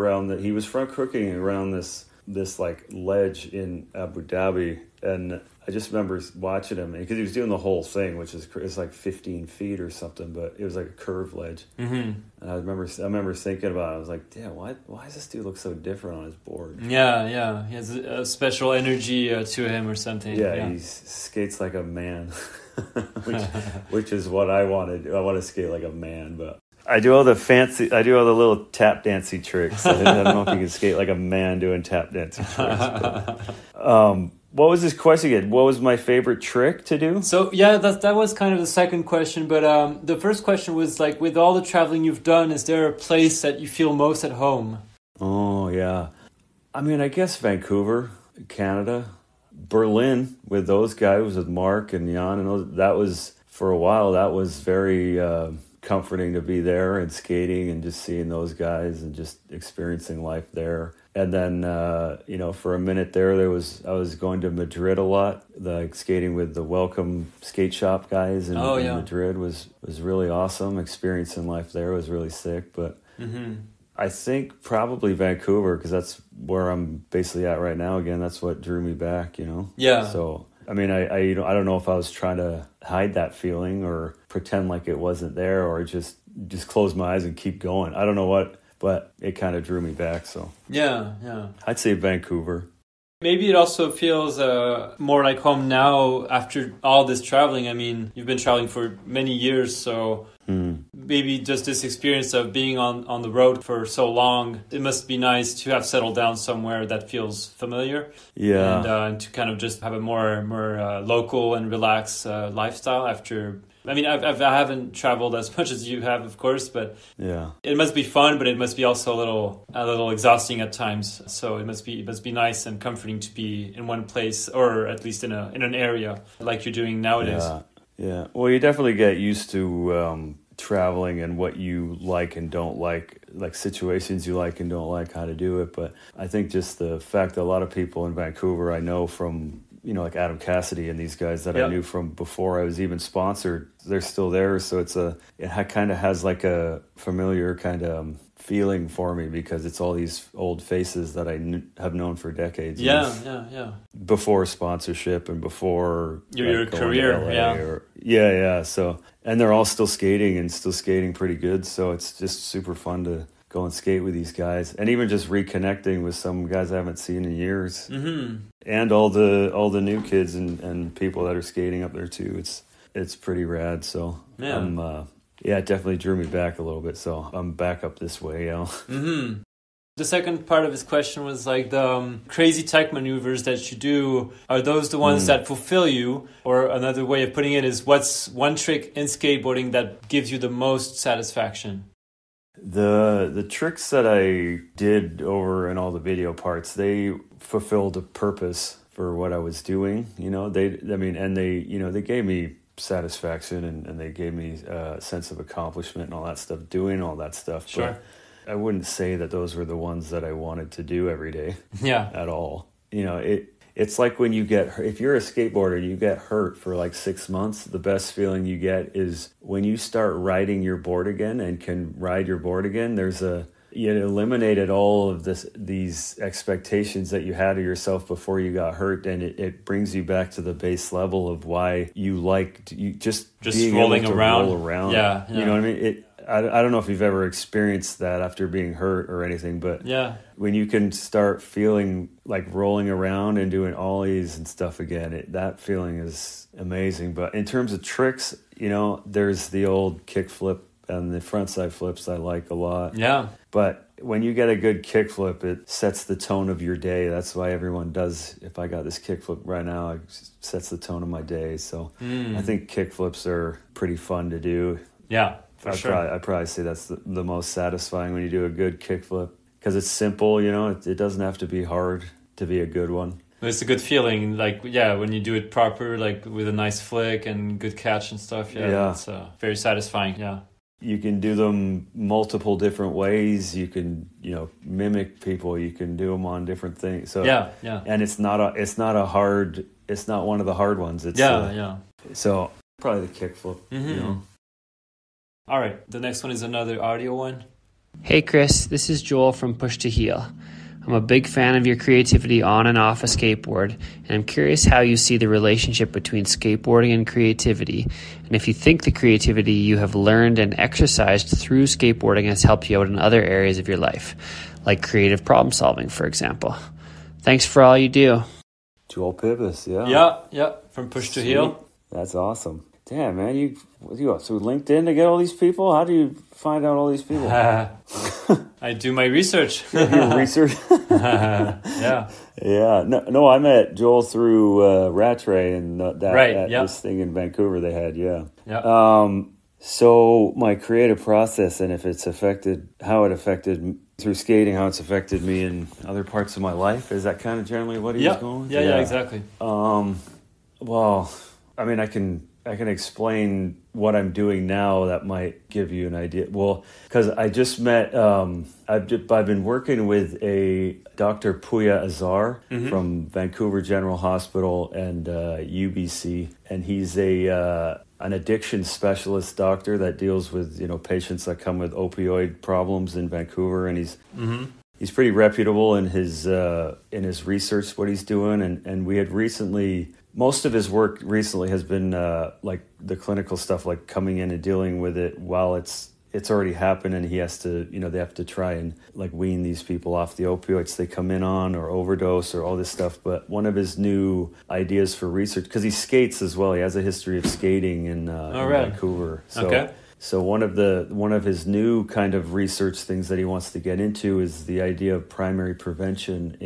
he was front crooking around this like ledge in Abu Dhabi, and I just remember watching him because he was doing the whole thing, which is like 15 feet or something, but it was like a curved ledge. Mm-hmm. And I remember thinking about it. I was like, damn, why does this dude look so different on his board? Yeah. He has a special energy to him or something. Yeah, he skates like a man, which is what I wanted. I want to skate like a man, but I do all the little tap dancey tricks. I don't know if you can skate like a man doing tap dancing tricks. But, what was this question again? What was my favorite trick to do? So yeah, that was kind of the second question. But the first question was like, with all the traveling you've done, is there a place that you feel most at home? Oh yeah, I mean, I guess Vancouver, Canada, Berlin with those guys, with Mark and Jan, and that was for a while. That was very comforting to be there and skating and just seeing those guys and just experiencing life there. And then, for a minute there I was going to Madrid a lot, like skating with the Welcome skate shop guys in Madrid was really awesome. Experiencing life there was really sick. But I think probably Vancouver, because that's where I'm basically at right now. Again, that's what drew me back, Yeah. So, I mean, I don't know if I was trying to hide that feeling or pretend like it wasn't there or just close my eyes and keep going. I don't know what. But it kind of drew me back, so... Yeah. I'd say Vancouver. Maybe it also feels more like home now after all this traveling. I mean, you've been traveling for many years, so maybe just this experience of being on the road for so long, it must be nice to have settled down somewhere that feels familiar. Yeah. And to kind of just have a more local and relaxed lifestyle after... I mean, I haven't traveled as much as you have, of course, but yeah, it must be fun, but it must be also a little exhausting at times. So it must be nice and comforting to be in one place, or at least in an area like you're doing nowadays. Yeah. Well, you definitely get used to traveling and what you like and don't like situations you like and don't like, how to do it. But I think just the fact that a lot of people in Vancouver I know from, like Adam Cassidy and these guys that I knew from before I was even sponsored, they're still there. So it kind of has like a familiar kind of feeling for me because it's all these old faces that I have known for decades. Yeah. Before sponsorship and before your career. Yeah. So, and they're all still skating pretty good. So it's just super fun to go and skate with these guys, and even just reconnecting with some guys I haven't seen in years, and all the new kids and people that are skating up there too. It's pretty rad. So it definitely drew me back a little bit. So I'm back up this way. The second part of his question was like the crazy tech maneuvers that you do. Are those the ones that fulfill you? Or another way of putting it is, what's one trick in skateboarding that gives you the most satisfaction? The tricks that I did over in all the video parts, they fulfilled a purpose for what I was doing. They gave me satisfaction and they gave me a sense of accomplishment and all that stuff, doing all that stuff. Sure. But I wouldn't say that those were the ones that I wanted to do every day. Yeah. At all. It's like when if you're a skateboarder, you get hurt for like 6 months, the best feeling you get is when you start riding your board again and can ride your board again. You eliminated all of these expectations that you had of yourself before you got hurt, and it brings you back to the base level of why you liked just being rolling able to around. roll around. Yeah. You know what I mean? I don't know if you've ever experienced that after being hurt or anything, but when you can start feeling like rolling around and doing ollies and stuff again, that feeling is amazing. But in terms of tricks, there's the old kick flip and the frontside flips I like a lot. Yeah. But when you get a good kick flip, it sets the tone of your day. That's why everyone does. If I got this kick flip right now, it sets the tone of my day. So I think kick flips are pretty fun to do. Yeah. I'd probably say that's the most satisfying when you do a good kickflip, because it's simple, it doesn't have to be hard to be a good one. It's a good feeling, like, when you do it proper, like with a nice flick and good catch and stuff. It's very satisfying. You can do them multiple different ways. You can, mimic people. You can do them on different things. So and it's not one of the hard ones. It's So probably the kickflip. All right, the next one is another audio one. Hey Chris, this is Joel from Push to Heal. I'm a big fan of your creativity on and off a skateboard, and I'm curious how you see the relationship between skateboarding and creativity, and if you think the creativity you have learned and exercised through skateboarding has helped you out in other areas of your life, like creative problem solving, for example. Thanks for all you do. Joel Pippus, Yeah, from Push to Heal. That's awesome. Damn, man, you go through LinkedIn to get all these people? How do you find out all these people? I do my research. Your research? Yeah. No, I met Joel through Rattray and this thing in Vancouver they had, So my creative process and if it's affected, how it affected through skating, how it's affected me in other parts of my life, is that kind of generally what he was going? Yeah, exactly. Well, I mean, I can explain what I'm doing now that might give you an idea. Well, because I just met, I've been working with a Dr. Puya Azar from Vancouver General Hospital and UBC, and he's an addiction specialist doctor that deals with patients that come with opioid problems in Vancouver, and he's pretty reputable in his research, what he's doing, and we had recently. Most of his work recently has been like the clinical stuff, like coming in and dealing with it while it's already happened, and he has to, they have to try and like wean these people off the opioids they come in on or overdose or all this stuff. But one of his new ideas for research, because he skates as well, he has a history of skating in Vancouver. So one of his new kind of research things that he wants to get into is the idea of primary prevention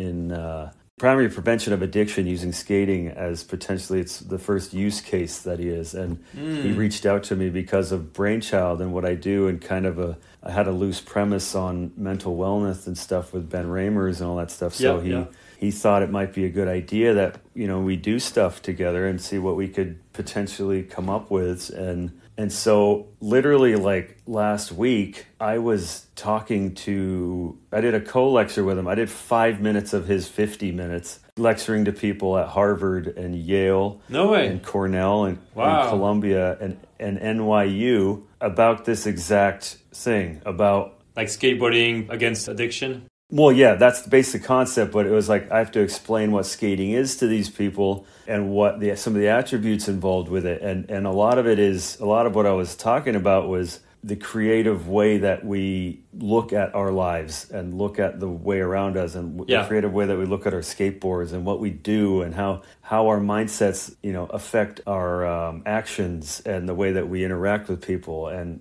of addiction using skating as potentially it's the first use case that he is. And he reached out to me because of Brainchild and what I do, and kind of I had a loose premise on mental wellness and stuff with Ben Ramers and all that stuff. So he thought it might be a good idea that, we do stuff together and see what we could potentially come up with. And so literally like last week, I did a co-lecture with him. I did 5 minutes of his 50 minutes lecturing to people at Harvard and Yale and Cornell and Columbia and NYU about this exact thing, about like skateboarding against addiction. Well, yeah, that's the basic concept, but it was like I have to explain what skating is to these people and what some of the attributes involved with it. And a lot of what I was talking about was the creative way that we look at our lives and look at the way around us, and the creative way that we look at our skateboards and what we do, and how our mindsets, affect our actions and the way that we interact with people, and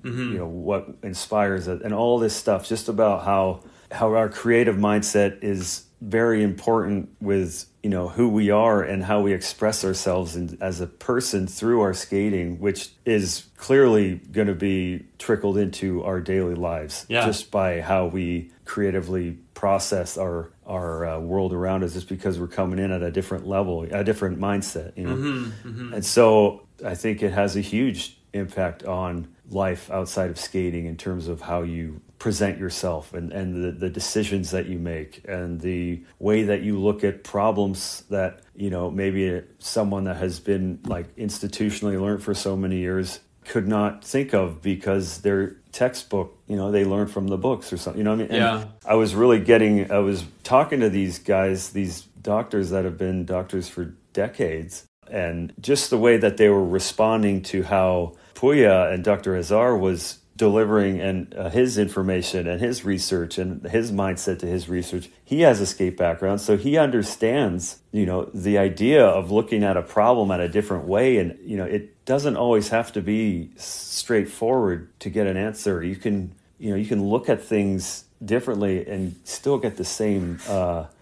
what inspires it, and all this stuff, just about how our creative mindset is very important with who we are and how we express ourselves as a person through our skating, which is clearly going to be trickled into our daily lives just by how we creatively process our world around us, just because we're coming in at a different level, a different mindset, And so I think it has a huge impact on life outside of skating in terms of how you present yourself and the decisions that you make and the way that you look at problems that, maybe someone that has been like institutionally learned for so many years could not think of because their textbook, they learned from the books or something, what I mean? And I was talking to these guys, these doctors that have been doctors for decades, and just the way that they were responding to how Puya and Dr. Hazar was delivering and his information and his research and his mindset to his research. He has a skate background, so he understands, the idea of looking at a problem at a different way. And, it doesn't always have to be straightforward to get an answer. You can look at things differently and still get the same,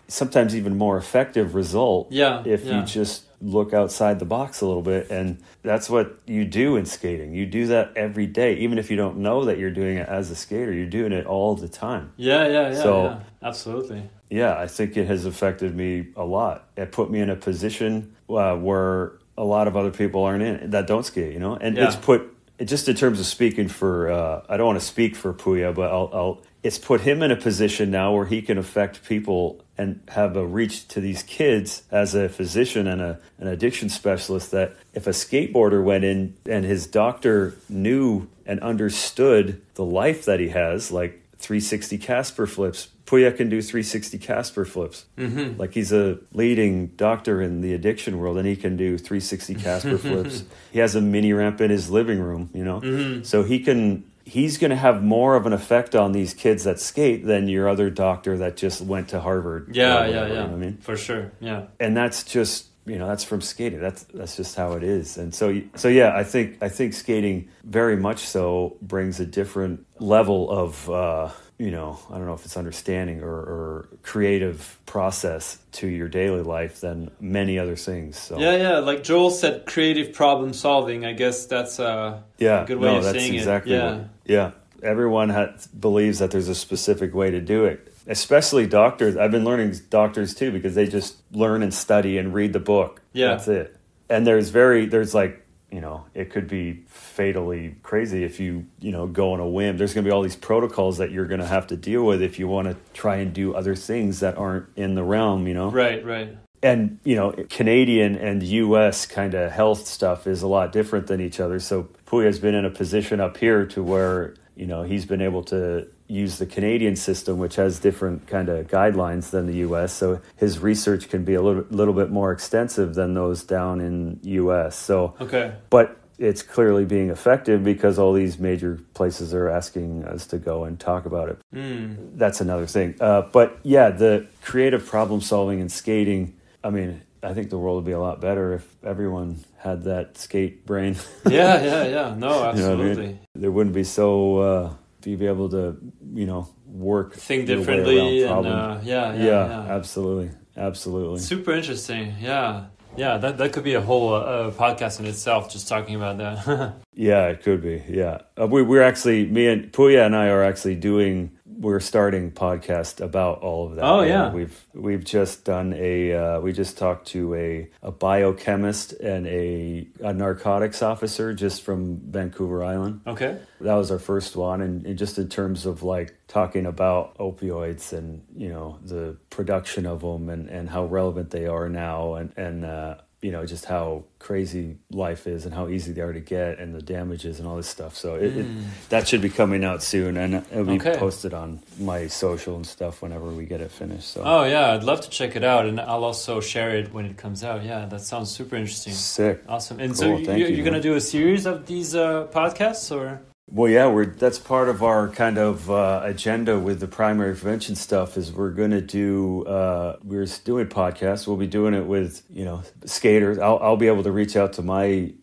sometimes even more effective result if you just look outside the box a little bit. And that's what you do in skating. You do that every day, even if you don't know that you're doing it as a skater. You're doing it all the time. So absolutely. I think it has affected me a lot. It put me in a position where a lot of other people aren't in, that don't skate, and it's put, just in terms of speaking for, I don't want to speak for Puya, but it's put him in a position now where he can affect people and have a reach to these kids as a physician and an addiction specialist, that if a skateboarder went in and his doctor knew and understood the life that he has, like 360 Casper flips, Puya can do 360 Casper flips. Like, he's a leading doctor in the addiction world, and he can do 360 Casper flips. He has a mini ramp in his living room, so he's going to have more of an effect on these kids that skate than your other doctor that just went to Harvard. You know what I mean? For sure. Yeah. And that's just, that's from skating. That's just how it is. And so I think skating very much so brings a different level of, I don't know if it's understanding or creative process to your daily life than many other things. So. Like Joel said, creative problem solving. I guess that's a good way of saying exactly it. Everyone believes that there's a specific way to do it, especially doctors. I've been learning doctors too, because they just learn and study and read the book. That's it. And there's like, it could be fatally crazy if you go on a whim. There's going to be all these protocols that you're going to have to deal with if you want to try and do other things that aren't in the realm, Right. And, Canadian and U.S. kind of health stuff is a lot different than each other. So Puya's been in a position up here to where, he's been able to use the Canadian system, which has different kind of guidelines than the U.S. So his research can be a little bit more extensive than those down in U.S. So, but it's clearly being effective because all these major places are asking us to go and talk about it. That's another thing. But the creative problem solving in skating, I mean, I think the world would be a lot better if everyone had that skate brain. No, absolutely. I mean? There wouldn't be so... you'd be able to, think differently, and absolutely. Super interesting. That could be a whole podcast in itself, just talking about that. It could be. We're actually, me and Puya and I are actually we're starting podcast about all of that. We've just done we just talked to a biochemist and a narcotics officer just from Vancouver Island. Okay. That was our first one, and just in terms of like talking about opioids and the production of them and how relevant they are now, and just how crazy life is and how easy they are to get and the damages and all this stuff. So that should be coming out soon, and it'll be posted on my social and stuff whenever we get it finished. So. I'd love to check it out, and I'll also share it when it comes out. That sounds super interesting. Sick. Awesome. And cool. so you're going to do a series of these podcasts, or? Well, yeah, that's part of our kind of agenda with the primary prevention stuff is we're going to do, we're doing podcasts. We'll be doing it with, skaters. I'll be able to reach out to my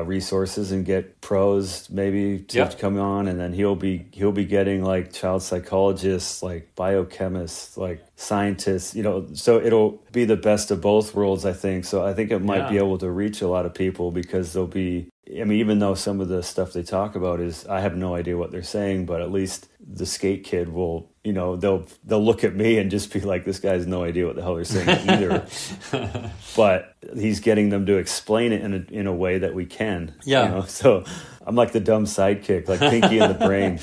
resources and get pros maybe to come on. And then he'll be getting like child psychologists, like biochemists, like scientists, so it'll be the best of both worlds, I think. So I think it might be able to reach a lot of people because they'll be, even though some of the stuff they talk about is, I have no idea what they're saying, but at least the skate kid will, they'll look at me and just be like, this guy has no idea what the hell they're saying either. But he's getting them to explain it in a way that we can. Yeah. So I'm like the dumb sidekick, like Pinky in the Brain.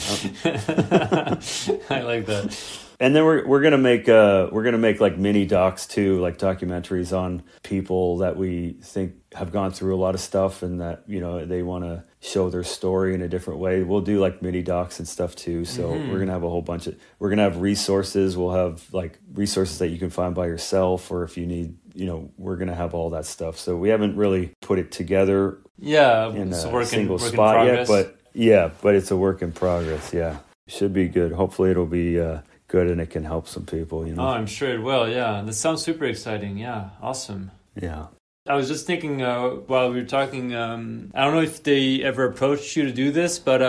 I like that. And then we're gonna make like mini docs too, like documentaries on people that we think have gone through a lot of stuff and that they want to show their story in a different way. We'll do like mini docs and stuff too. So we're gonna have a whole bunch of. We're gonna have resources. We'll have like resources that you can find by yourself, or if you need, we're gonna have all that stuff. So we haven't really put it together. Yeah, in it's a single spot yet, but it's a work in progress. Yeah, should be good. Hopefully, it'll be. Good, and it can help some people, Oh, I'm sure it will, yeah. That sounds super exciting, yeah. Awesome. Yeah. I was just thinking while we were talking, I don't know if they ever approached you to do this, but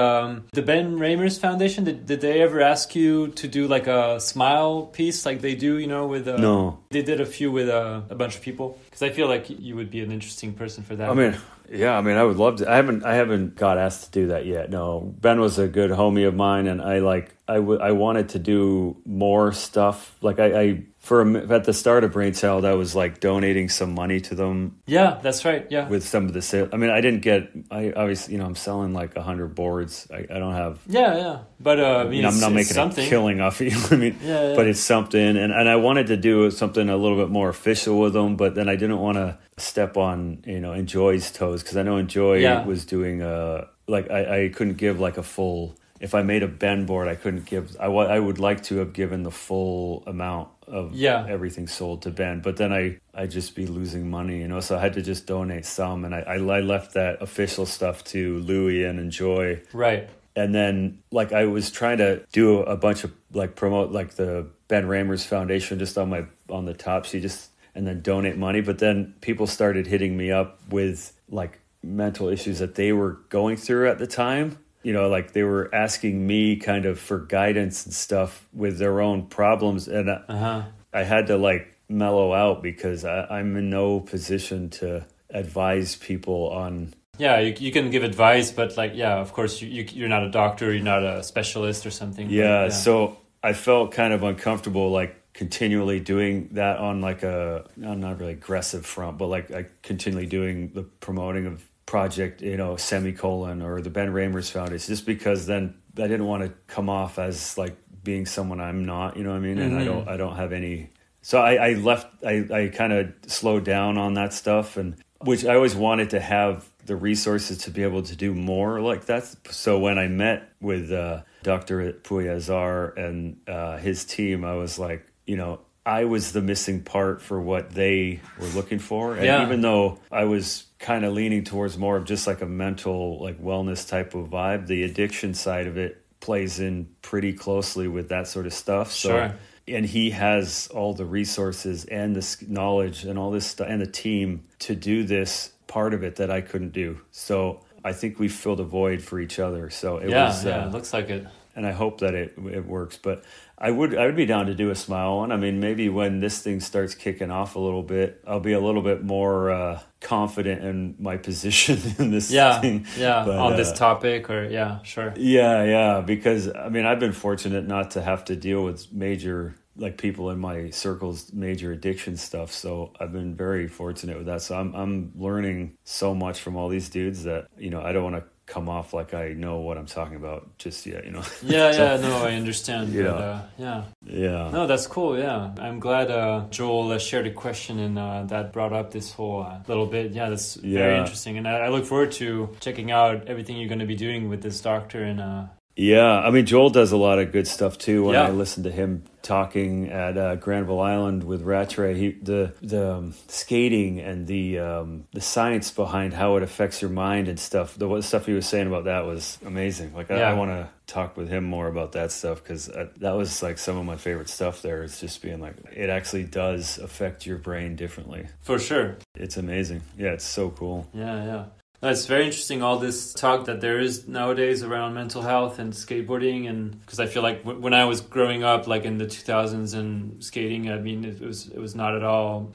the Ben Ramers Foundation, did they ever ask you to do like a smile piece like they do, with... No. They did a few with a bunch of people? Because I feel like you would be an interesting person for that. I would love to. I haven't got asked to do that yet. No, Ben was a good homie of mine, and I wanted to do more stuff. Like at the start of Brainchild, I was like donating some money to them. Yeah, that's right. Yeah, with some of the sales. I didn't get. I obviously, I'm selling like 100 boards. I don't have. Yeah, but I'm not making something. A killing off of you. But it's something, and I wanted to do something a little bit more official with them, but then I didn't want to step on Enjoy's toes because I know Enjoy was doing I couldn't give like a full. If I made a Ben board, I couldn't give. I would like to have given the full amount of everything sold to Ben, but then I'd just be losing money, So I had to just donate some, and I left that official stuff to Louie and Enjoy. Right. And then I was trying to do a bunch of promote the Ben Ramers Foundation just on the top sheet, and then donate money. But then people started hitting me up with mental issues that they were going through at the time. They were asking me kind of for guidance and stuff with their own problems. And I had to mellow out because I'm in no position to advise people on. Yeah, you can give advice, but of course you're not a doctor, you're not a specialist or something. Yeah, so I felt kind of uncomfortable continually doing that on not really aggressive front, but continually doing the promoting of project, semicolon or the Ben Ramers Foundation, just because then I didn't want to come off as being someone I'm not, and I don't have any. So I left. I kind of slowed down on that stuff, and which I always wanted to have the resources to be able to do more like that. So when I met with Dr. Puyazar and his team, I was like, I was the missing part for what they were looking for. And even though I was kind of leaning towards more of just a mental wellness type of vibe, the addiction side of it plays in pretty closely with that sort of stuff. So, sure. And he has all the resources and the knowledge and all this stuff and the team to do this part of it that I couldn't do. So I think we filled a void for each other. So it was, it looks like it. And I hope that it works. But I would be down to do a smile one. Maybe when this thing starts kicking off a little bit, I'll be a little bit more confident in my position in this thing. Yeah, but, on this topic sure. Yeah, because I've been fortunate not to have to deal with major people in my circles, major addiction stuff. So I've been very fortunate with that. So I'm learning so much from all these dudes that I don't want to come off like I know what I'm talking about just yet, No, I understand. Yeah. But, no, that's cool. Yeah, I'm glad Joel shared a question and that brought up this whole little bit. Yeah, that's very interesting, and I look forward to checking out everything you're going to be doing with this doctor and Yeah, I mean, Joel does a lot of good stuff too. When Yeah. I listen to him talking at Granville Island with Rattray, the skating and the science behind how it affects your mind and stuff. The stuff he was saying about that was amazing. Like I want to talk with him more about that stuff, because that was like some of my favorite stuff there. It's just being like, it actually does affect your brain differently. For sure. It's amazing. Yeah, it's so cool. Yeah. It's very interesting, all this talk that there is nowadays around mental health and skateboarding, and because I feel like when I was growing up, like in the 2000s and skating, I mean, it was not at all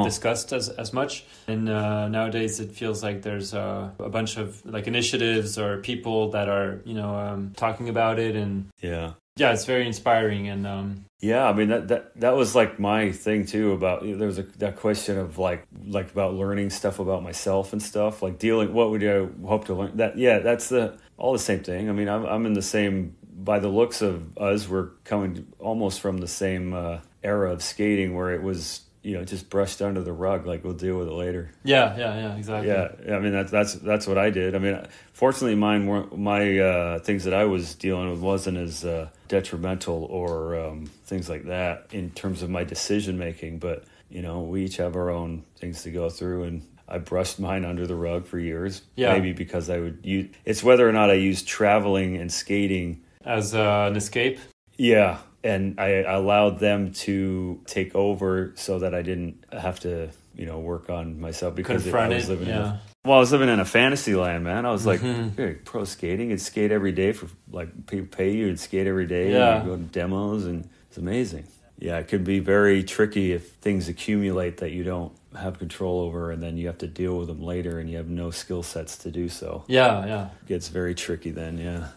discussed as much. And nowadays it feels like there's a bunch of like initiatives or people that are, talking about it, and yeah, it's very inspiring. And yeah, I mean that was like my thing too. About there was that question of like about learning stuff about myself and stuff, like dealing. What would I hope to learn? That's all the same thing. I mean, I'm in the same. By the looks of us, we're coming almost from the same era of skating, where it was just brushed under the rug, like we'll deal with it later. Yeah, exactly. Yeah, I mean that's what I did. I mean, fortunately, my things that I was dealing with wasn't as detrimental or things like that in terms of my decision making. But we each have our own things to go through, and I brushed mine under the rug for years. Yeah. Maybe because I would use. It's whether or not I use traveling and skating as an escape. Yeah. And I allowed them to take over so that I didn't have to, work on myself, because I was living I was living in a fantasy land, man. I was like, hey, pro skating, you'd skate every day for like people pay you, you'd skate every day, and you go to demos, and it's amazing. Yeah, it can be very tricky if things accumulate that you don't have control over, and then you have to deal with them later, and you have no skill sets to do so. Yeah. It gets very tricky then, yeah.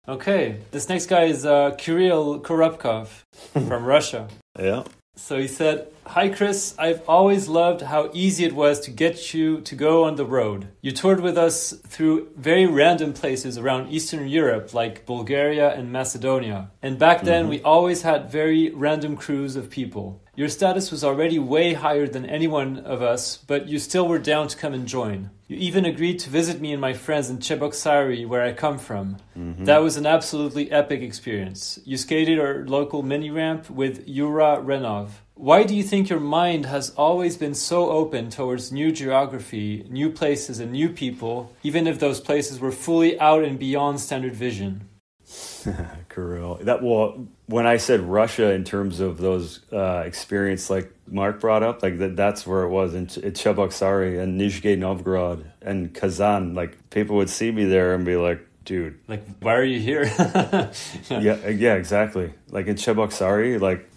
Okay, this next guy is Kirill Korobkov from Russia. Yeah. So he said, "Hi Chris, I've always loved how easy it was to get you to go on the road. You toured with us through very random places around Eastern Europe, like Bulgaria and Macedonia. And back then we always had very random crews of people. Your status was already way higher than any one of us, but you still were down to come and join. You even agreed to visit me and my friends in Cheboksary, where I come from. That was an absolutely epic experience. You skated our local mini ramp with Yura Renov. Why do you think your mind has always been so open towards new geography, new places and new people, even if those places were fully out and beyond standard vision?" Kirill. When I said Russia in terms of those experience, like Mark brought up, like that's where it was in Cheboksary and Nizhny Novgorod and Kazan. Like people would see me there and be like, dude, like, why are you here? yeah, exactly. Like in Cheboksary, like,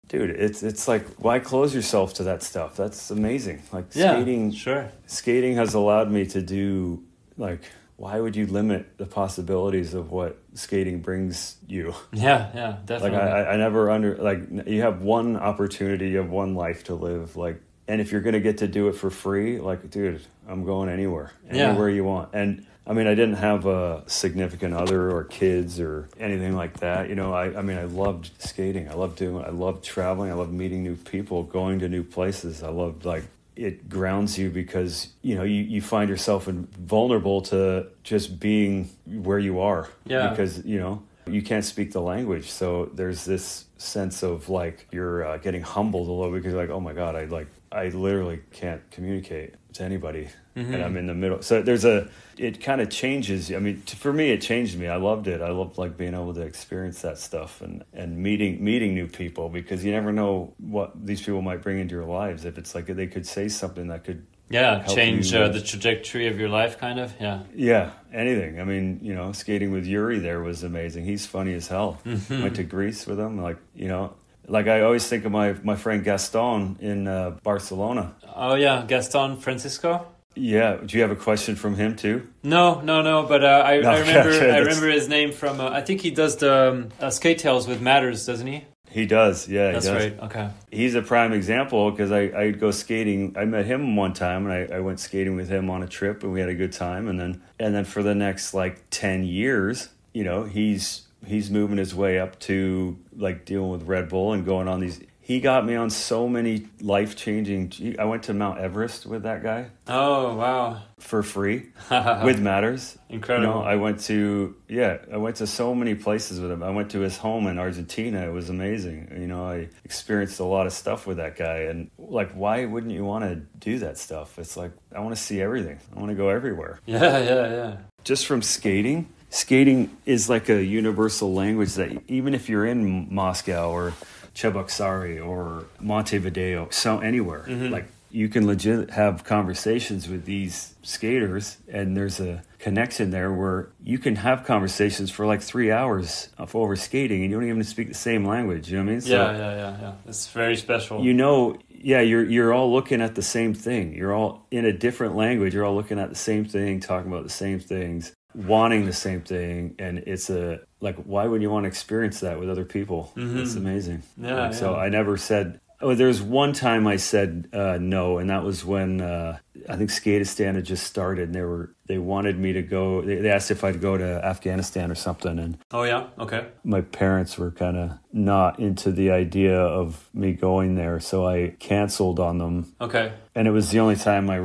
dude, it's like, why close yourself to that stuff? That's amazing. Like skating has allowed me to do, like, why would you limit the possibilities of what skating brings you? Yeah, definitely. Like I never you have one opportunity, you have one life to live, like, and if you're going to get to do it for free, like, dude, I'm going anywhere you want. And I mean, I didn't have a significant other or kids or anything like that. I mean, I loved skating. I loved doing it. I loved traveling. I loved meeting new people, going to new places. I loved, like, it grounds you because, you find yourself vulnerable to just being where you are. Yeah. Because, you can't speak the language. So there's this sense of, like, you're getting humbled a little bit because you're like, oh my God, I literally can't communicate to anybody. And I'm in the middle. So it kind of changes. I mean, for me, it changed me. I loved it. I loved, like, being able to experience that stuff and meeting new people, because you never know what these people might bring into your lives. If it's like they could say something that could change the trajectory of your life, kind of. Yeah, anything. I mean, skating with Yuri there was amazing. He's funny as hell. Went to Greece with him, like, like I always think of my friend Gaston in Barcelona. Oh yeah, Gaston Francisco. Yeah, do you have a question from him too? No, but I remember his name from. I think he does the skate tales with Matters, doesn't he? He does, yeah. That's he does. right. Okay. He's a prime example because I'd go skating. I met him one time, and I went skating with him on a trip, and we had a good time. And then for the next, like, 10 years, he's moving his way up to, like, dealing with Red Bull and going on these. he got me on so many life-changing... I went to Mount Everest with that guy. Oh, wow. For free with Matters. Incredible. I went to so many places with him. I went to his home in Argentina. It was amazing. I experienced a lot of stuff with that guy. And like, why wouldn't you want to do that stuff? It's like, I want to see everything. I want to go everywhere. Yeah. Just from skating is like a universal language that even if you're in Moscow or Cheboksary or Montevideo, so anywhere, like you can legit have conversations with these skaters, and there's a connection there where you can have conversations for like 3 hours over skating, and you don't even speak the same language. You know what I mean? So, yeah. It's very special. You're all looking at the same thing. You're all in a different language. You're all looking at the same thing, talking about the same things, wanting the same thing, and it's why would you want to experience that with other people? It's amazing. So I never said... there's one time I said no, and that was when I think Skatistan had just started, and they wanted me to go. They asked if I'd go to Afghanistan or something, and oh yeah, okay. My parents were kind of not into the idea of me going there, so I canceled on them. Okay. And it was the only time I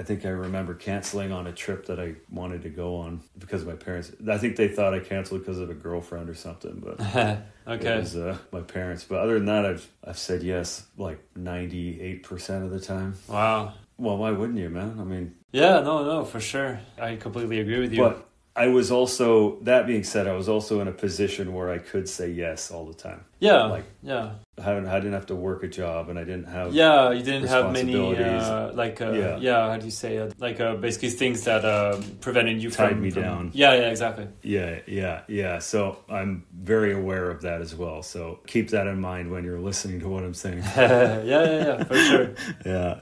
think I remember canceling on a trip that I wanted to go on because of my parents. I think they thought I canceled because of a girlfriend or something, but okay. It was my parents. But other than that, I've said yes like 98% of the time. Wow. Well, why wouldn't you, man? I mean... Yeah, no, for sure. I completely agree with you. But I was also, that being said, I was also in a position where I could say yes all the time. Yeah, I didn't have to work a job, and I didn't have you didn't have many, how do you say it? Basically things that prevented you Tied me down. Yeah, exactly. Yeah. So I'm very aware of that as well. So keep that in mind when you're listening to what I'm saying. yeah, for sure. Yeah.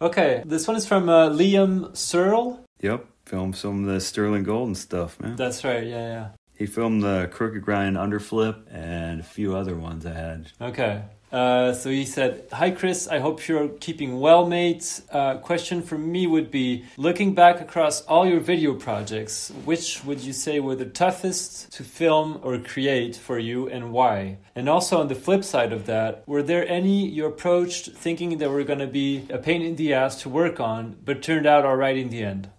Okay, this one is from Liam Searle. Yep, filmed some of the Sterling Golden stuff, man. That's right, yeah. He filmed the Crooked Grind Underflip and a few other ones I had. Okay. So he said, "Hi Chris, I hope you're keeping well, mate. Question for me would be, looking back across all your video projects, which would you say were the toughest to film or create for you, and why? And also on the flip side of that, were there any you approached thinking they were going to be a pain in the ass to work on, but turned out all right in the end?"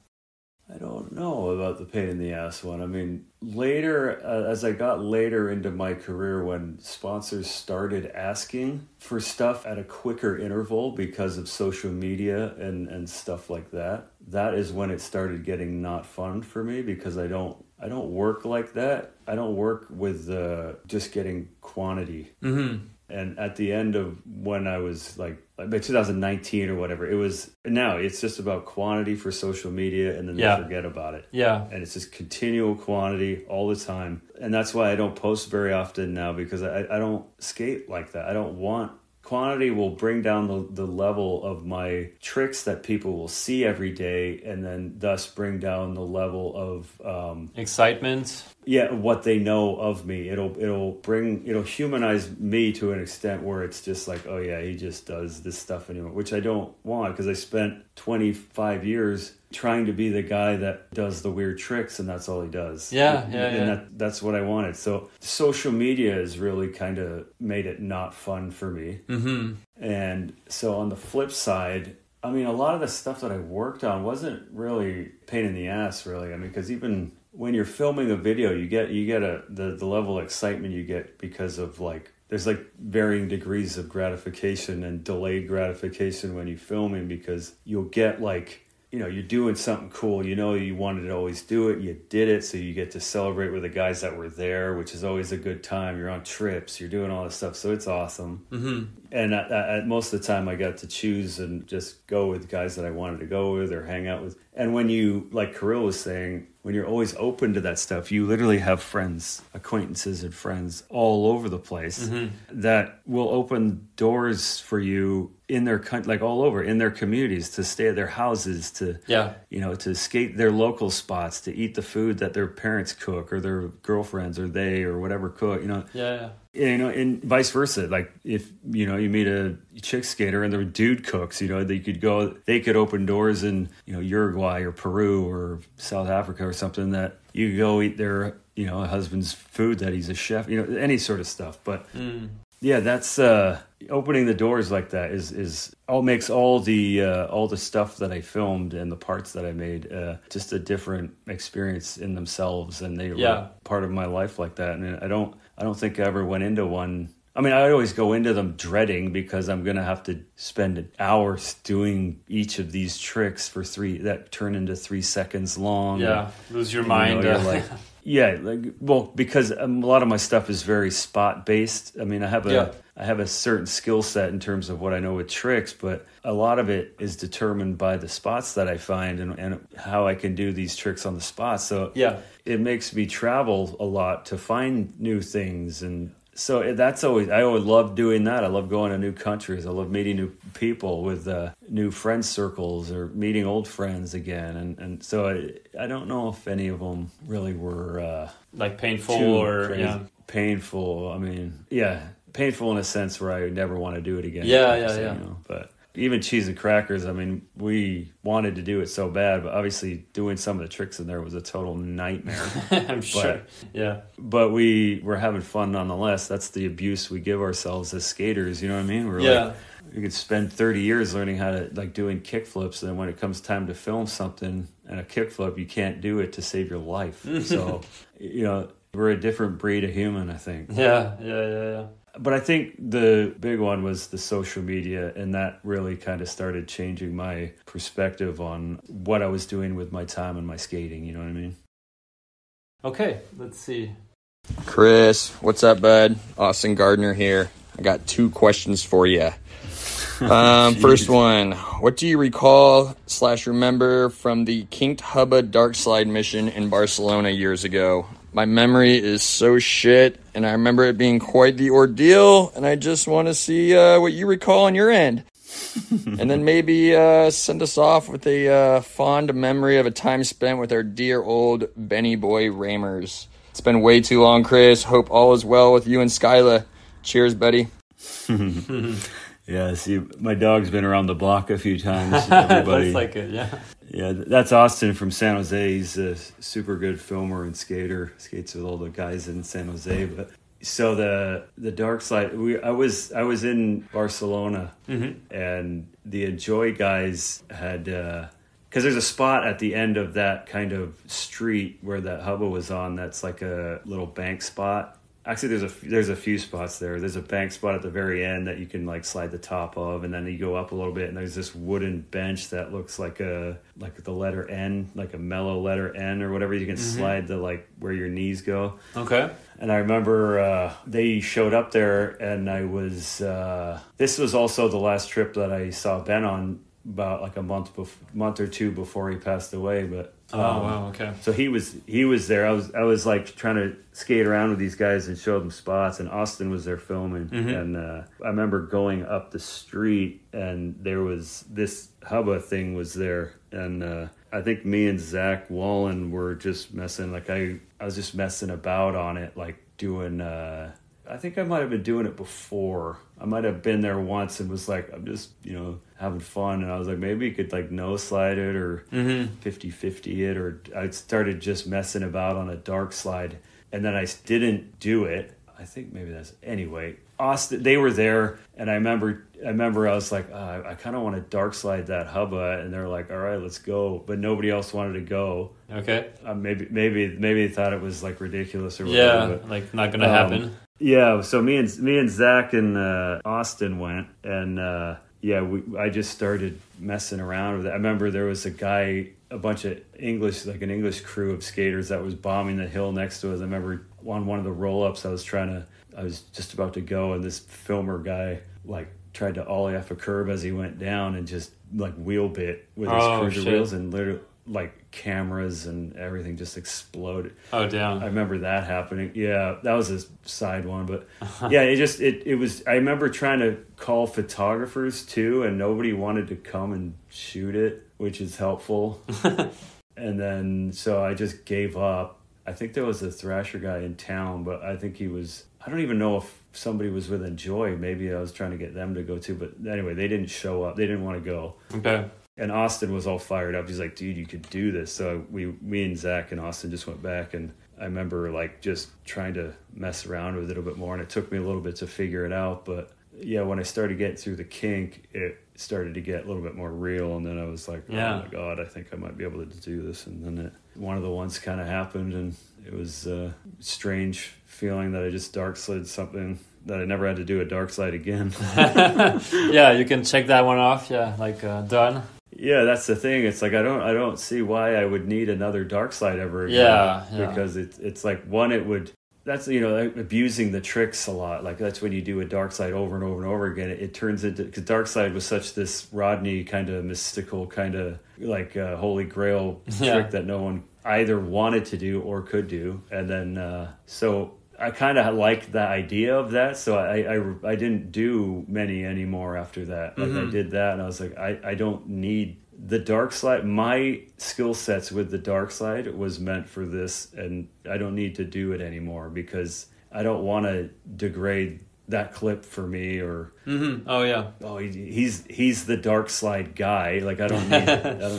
I don't know about the pain in the ass one. I mean, later, as I got later into my career, when sponsors started asking for stuff at a quicker interval because of social media and stuff like that, that is when it started getting not fun for me, because I don't work like that. I don't work with just getting quantity. Mm-hmm. And at the end of when I was like by 2019 or whatever, it's just about quantity for social media, and then they forget about it. Yeah. And it's just continual quantity all the time. And that's why I don't post very often now, because I don't skate like that. I don't want... Quantity will bring down the level of my tricks that people will see every day, and then thus bring down the level of excitement. Yeah, what they know of me. It'll humanize me to an extent where it's just like, oh yeah, he just does this stuff anymore, which I don't want, because I spent 25 years trying to be the guy that does the weird tricks, and that's all he does. And that's what I wanted. So social media has really kind of made it not fun for me. Mm-hmm. And so on the flip side, I mean, a lot of the stuff that I worked on wasn't really pain in the ass, really. I mean, because even when you're filming a video, you get the level of excitement you get because of there's varying degrees of gratification and delayed gratification when you're filming, because you'll get you're doing something cool, you wanted to always do it, you did it, so you get to celebrate with the guys that were there, which is always a good time. You're on trips, you're doing all this stuff, so it's awesome. Mm-hmm. And at most of the time I got to choose and just go with guys that I wanted to go with or hang out with. And when you, like Kirill was saying, when you're always open to that stuff, you literally have friends, acquaintances and friends all over the place that will open doors for you in their country, all over, in their communities, to stay at their houses, to to skate their local spots, to eat the food that their parents cook or their girlfriends or they or whatever cook, and vice versa. If you meet a chick skater and the dude cooks, they could open doors in Uruguay or Peru or South Africa or something, that you could go eat their husband's food, that he's a chef, any sort of stuff. But Yeah, that's opening the doors like that is all makes all the stuff that I filmed and the parts that I made just a different experience in themselves, and they were part of my life like that. And I don't think I ever went into one. I mean, I always go into them dreading because I'm gonna have to spend hours doing each of these tricks for that turn into 3 seconds long. Yeah, lose your mind. You're like, yeah, because a lot of my stuff is very spot based. I mean, I have a certain skill set in terms of what I know with tricks, but a lot of it is determined by the spots that I find and how I can do these tricks on the spot. So it makes me travel a lot to find new things, and so I always love doing that. I love going to new countries. I love meeting new people with new friend circles or meeting old friends again. And so I don't know if any of them really were like painful or crazy. Painful. I mean, painful in a sense where I would never want to do it again. Yeah. You know? But even cheese and crackers, I mean, we wanted to do it so bad, but obviously doing some of the tricks in there was a total nightmare. I'm sure. But we were having fun nonetheless. That's the abuse we give ourselves as skaters, you know what I mean? We're like, you could spend 30 years learning how to, like, doing kickflips, and then when it comes time to film something and a kickflip, you can't do it to save your life. So, you know, we're a different breed of human, I think. Yeah. But I think the big one was the social media, and that really kind of started changing my perspective on what I was doing with my time and my skating, you know what I mean? Okay, let's see. Chris, what's up, bud? Austin Gardner here. I got 2 questions for you. First one, what do you recall / remember from the Kinked Hubba Dark Slide mission in Barcelona years ago? My memory is so shit, and I remember it being quite the ordeal, and I just want to see what you recall on your end. And then maybe send us off with a fond memory of a time spent with our dear old Benny Boy Ramers. It's been way too long, Chris. Hope all is well with you and Skyla. Cheers, buddy. Yeah, see, my dog's been around the block a few times. Everybody. That's like it, yeah. Yeah, that's Austin from San Jose. He's a super good filmer and skater. Skates with all the guys in San Jose. But so the dark slide, I was in Barcelona, and the Enjoy guys had because there's a spot at the end of that kind of street where that hubba was on. That's like a little bank spot. Actually, there's a few spots there. There's a bank spot at the very end that you can like slide the top of, and then you go up a little bit, and there's this wooden bench that looks like the letter N, like a mellow letter N or whatever. You can slide the like where your knees go. Okay. And I remember they showed up there, and I was. This was also the last trip that I saw Ben on, about like a month or two before he passed away, but. Wow, okay. So he was there. I was like trying to skate around with these guys and show them spots, and Austin was there filming. And I remember going up the street, and there was this hubba thing was there, and I think me and Zach Wallen were just messing. Like I was just messing about on it, like doing. I think I might have been doing it before. I might have been there once and was like, I'm just, having fun. And I was like, maybe you could like no slide it or 50-50 it. Or I started just messing about on a dark slide. And then I didn't do it. I think maybe that's, anyway. Austin, they were there. And I remember I was like, I kind of want to dark slide that hubba. And they're like, all right, let's go. But nobody else wanted to go. Okay. Maybe they thought it was like ridiculous or whatever. Yeah, but, like not going to happen. Yeah, so me and Zach and Austin went, and I just started messing around with it. I remember there was an English crew of skaters that was bombing the hill next to us. I remember on one of the roll-ups, I was just about to go, and this filmer guy like tried to ollie off a curb as he went down and just like wheel bit with his cruiser wheels, and literally like cameras and everything just exploded. Oh damn. I remember that happening. Yeah, that was a side one, but yeah, it was, I remember trying to call photographers too, and nobody wanted to come and shoot it, which is helpful. And then so I just gave up. I think there was a Thrasher guy in town, but I think I don't even know if somebody was with Enjoy. Maybe I was trying to get them to go too, but anyway, they didn't show up. They didn't want to go. Okay. And Austin was all fired up. He's like, dude, you could do this. So me and Zach and Austin just went back, and I remember like just trying to mess around with it a bit more, and it took me a little bit to figure it out. But yeah, when I started getting through the kink, it started to get a little bit more real, and then I was like, oh my God, I think I might be able to do this. And then one of the ones kind of happened, and it was a strange feeling that I just dark slid something that I never had to do a dark slide again. Yeah, you can check that one off. Yeah, like done. Yeah, that's the thing. It's like I don't see why I would need another dark slide ever again. Yeah. Because it's like one, it would. That's, abusing the tricks a lot. Like that's when you do a dark slide over and over and over again. It turns into, because dark slide was such this Rodney kind of mystical kind of like holy grail trick that no one either wanted to do or could do. And then so I kind of liked the idea of that. So I didn't do many anymore after that. Like I did that, and I was like, I don't need the dark slide. My skill sets with the dark slide was meant for this, and I don't need to do it anymore because I don't want to degrade that clip for me or he's the dark slide guy. Like I don't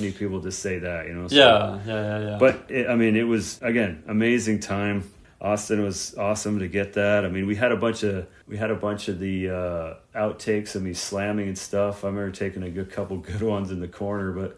need people to say that, So, yeah. But it was, again, amazing time. Austin was awesome to get that. I mean, we had a bunch of the outtakes of me slamming and stuff. I remember taking a couple good ones in the corner, but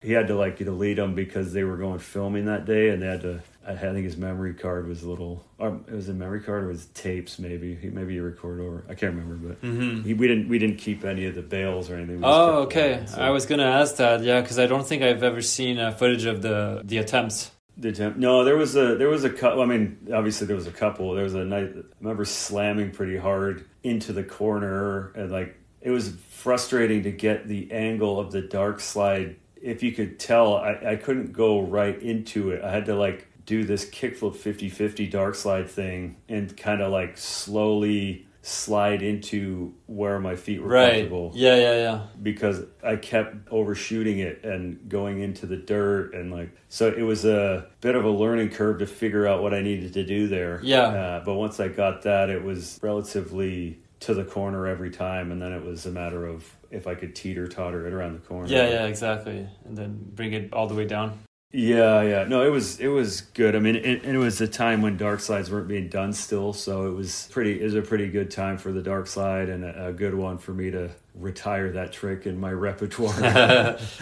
he had to lead them because they were going filming that day, and they had to. I think his memory card was a little. It was a memory card, or was tapes maybe. Maybe he recorded over. I can't remember, but we didn't keep any of the bails or anything. Oh, okay. So. I was gonna ask that, because I don't think I've ever seen footage of the attempts. No, there was a couple. I mean, obviously there was a couple. There was a night I remember slamming pretty hard into the corner, and it was frustrating to get the angle of the dark slide. If you could tell, I couldn't go right into it. I had to do this kickflip 50-50 dark slide thing and kind of slowly slide into where my feet were comfortable. Yeah. Because I kept overshooting it and going into the dirt, and so it was a bit of a learning curve to figure out what I needed to do there. Yeah. But once I got that, it was relatively to the corner every time, and then it was a matter of if I could teeter-totter it around the corner. Yeah, exactly. And then bring it all the way down. Yeah. No, it was good. I mean, it was a time when dark slides weren't being done still, so it was a pretty good time for the dark slide, and a good one for me to retire that trick in my repertoire.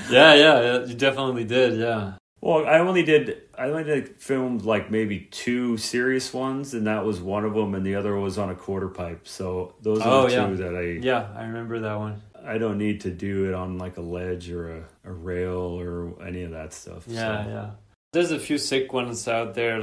Yeah, you definitely did. Yeah. Well, I only did filmed maybe 2 serious ones, and that was one of them, and the other was on a quarter pipe. So those are the 2 that I remember that one. I don't need to do it on a ledge or a rail or any of that stuff. Yeah. There's a few sick ones out there,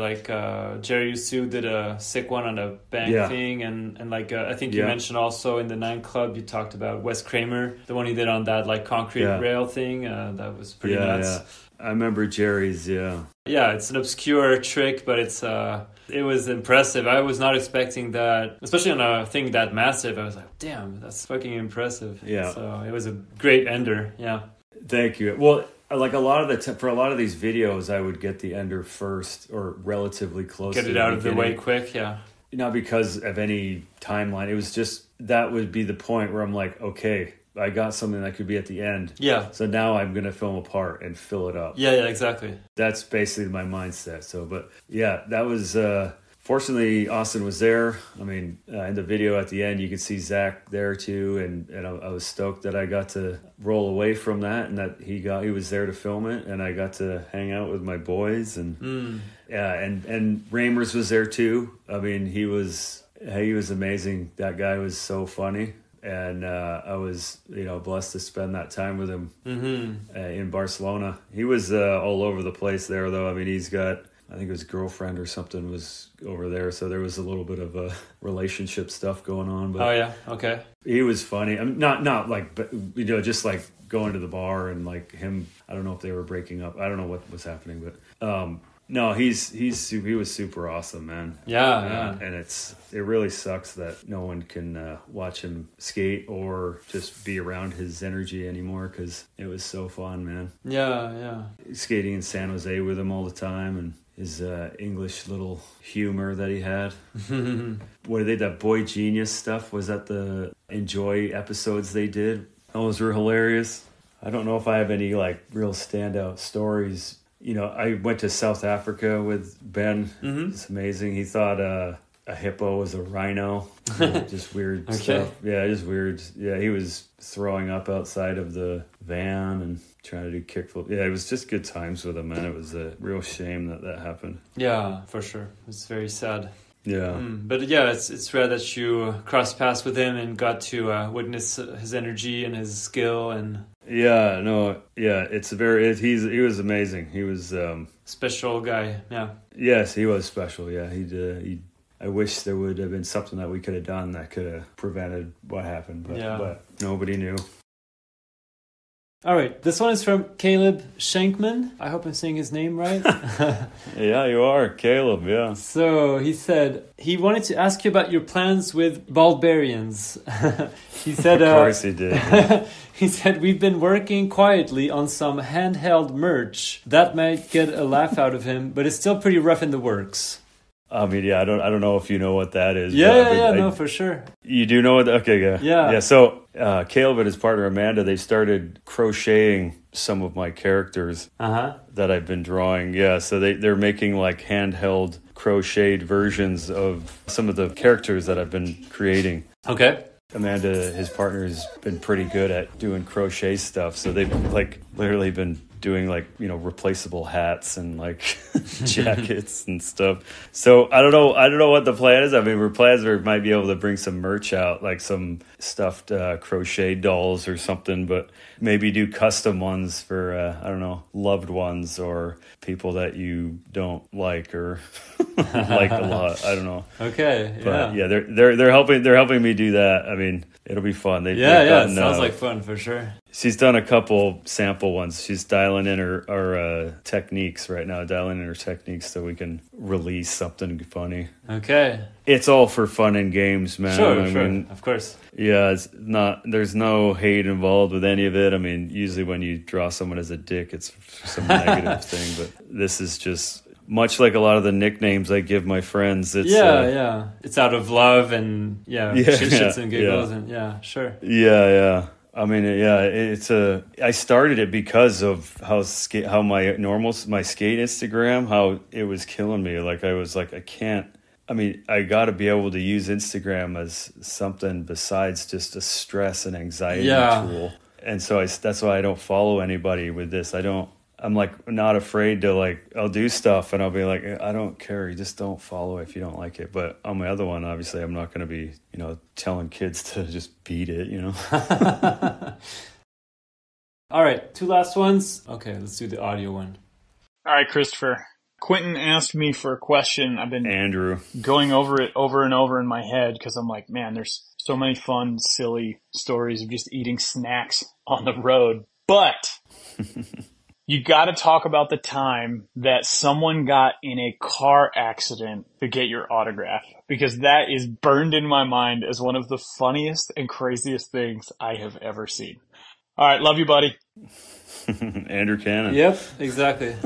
Jerry Sue did a sick one on a bank thing, and I think you mentioned also in the 9 Club you talked about Wes Kramer, the one he did on that concrete rail thing. That was pretty nuts. Yeah. I remember Jerry's. Yeah, it's an obscure trick, but it was impressive. I was not expecting that, especially on a thing that massive. I was like, damn, that's fucking impressive. Yeah. So it was a great ender. Yeah. Thank you. Well, for a lot of these videos, I would get the ender first or relatively close. Get it out of the way quick. Yeah. Not because of any timeline. It was just that would be the point where I'm like, okay, I got something that could be at the end. Yeah. So now I'm going to film a part and fill it up. Yeah, exactly. That's basically my mindset. So, but yeah, that was, fortunately Austin was there. I mean, in the video at the end, you could see Zach there too. And I was stoked that I got to roll away from that, and that he was there to film it, and I got to hang out with my boys, and and Ramers was there too. I mean, he was amazing. That guy was so funny. And I was, blessed to spend that time with him in Barcelona. He was all over the place there, though. I mean, he's got, I think his girlfriend or something was over there, so there was a little bit of a relationship stuff going on. But oh yeah, okay. He was funny. I mean, not just going to the bar and him. I don't know if they were breaking up. I don't know what was happening, but no, he was super awesome, man. Yeah. And it really sucks that no one can watch him skate or just be around his energy anymore, because it was so fun, man. Yeah. Skating in San Jose with him all the time, and his English little humor that he had. What did that Boy Genius stuff? Was that the Enjoy episodes they did? Those were hilarious. I don't know if I have any like real standout stories. You know, I went to South Africa with Ben. Mm-hmm. It's amazing. He thought a hippo was a rhino. Just weird stuff. Yeah, just weird. Yeah, he was throwing up outside of the van and trying to do kickflip. Yeah, it was just good times with him, man. It was a real shame that happened. Yeah, for sure. It's very sad. Yeah. But yeah, it's rare that you crossed paths with him and got to witness his energy and his skill and... Yeah, no, yeah, he was amazing. He was special guy. Yeah. Yes, he was special. Yeah, I wish there would have been something that we could have done that could have prevented what happened, but nobody knew. All right, this one is from Caleb Shenkman. I hope I'm saying his name right. Yeah, you are, Caleb, yeah. So he said he wanted to ask you about your plans with Barbarians. He said, of course he did. He said, we've been working quietly on some handheld merch. That might get a laugh out of him, but it's still pretty rough in the works. I mean, yeah, I don't know if you know what that is. No, for sure. You do know what? Okay, yeah. Yeah. So Caleb and his partner Amanda, they started crocheting some of my characters that I've been drawing. Yeah, so they're making like handheld crocheted versions of some of the characters that I've been creating. Okay. Amanda, his partner, has been pretty good at doing crochet stuff. So they've like literally been doing like, you know, replaceable hats and like jackets and stuff. So I don't know what the plan is. I mean, we're plans we might be able to bring some merch out, like some stuffed crochet dolls or something, but maybe do custom ones for I don't know, loved ones or people that you don't like or like a lot. I don't know. Okay. But yeah, they're helping me do that. I mean, it'll be fun. It sounds like fun for sure. She's done a couple sample ones. She's dialing in her techniques right now, so we can release something funny. Okay. It's all for fun and games, man. Sure, I mean, of course. Yeah, there's no hate involved with any of it. I mean, usually when you draw someone as a dick, it's some negative thing, but this is just... Much like a lot of the nicknames I give my friends, it's it's out of love and shits and giggles and sure. Yeah. I mean, I started it because of how my skate Instagram, how it was killing me. Like I was like, I got to be able to use Instagram as something besides just a stress and anxiety tool. And so that's why I don't follow anybody with this. I'm like not afraid to like, I'll do stuff and I'll be like, I don't care. You just don't follow if you don't like it. But on my other one, obviously I'm not going to be, you know, telling kids to just beat it, you know? All right. 2 last ones. Okay. Let's do the audio one. All right, Christopher. Quentin asked me for a question. I've been Andrew going over it over and over in my head because I'm like, man, there's so many fun, silly stories of just eating snacks on the road. But you got to talk about the time that someone got in a car accident to get your autograph, because that is burned in my mind as one of the funniest and craziest things I have ever seen. All right. Love you, buddy. Andrew Cannon. Yep, exactly.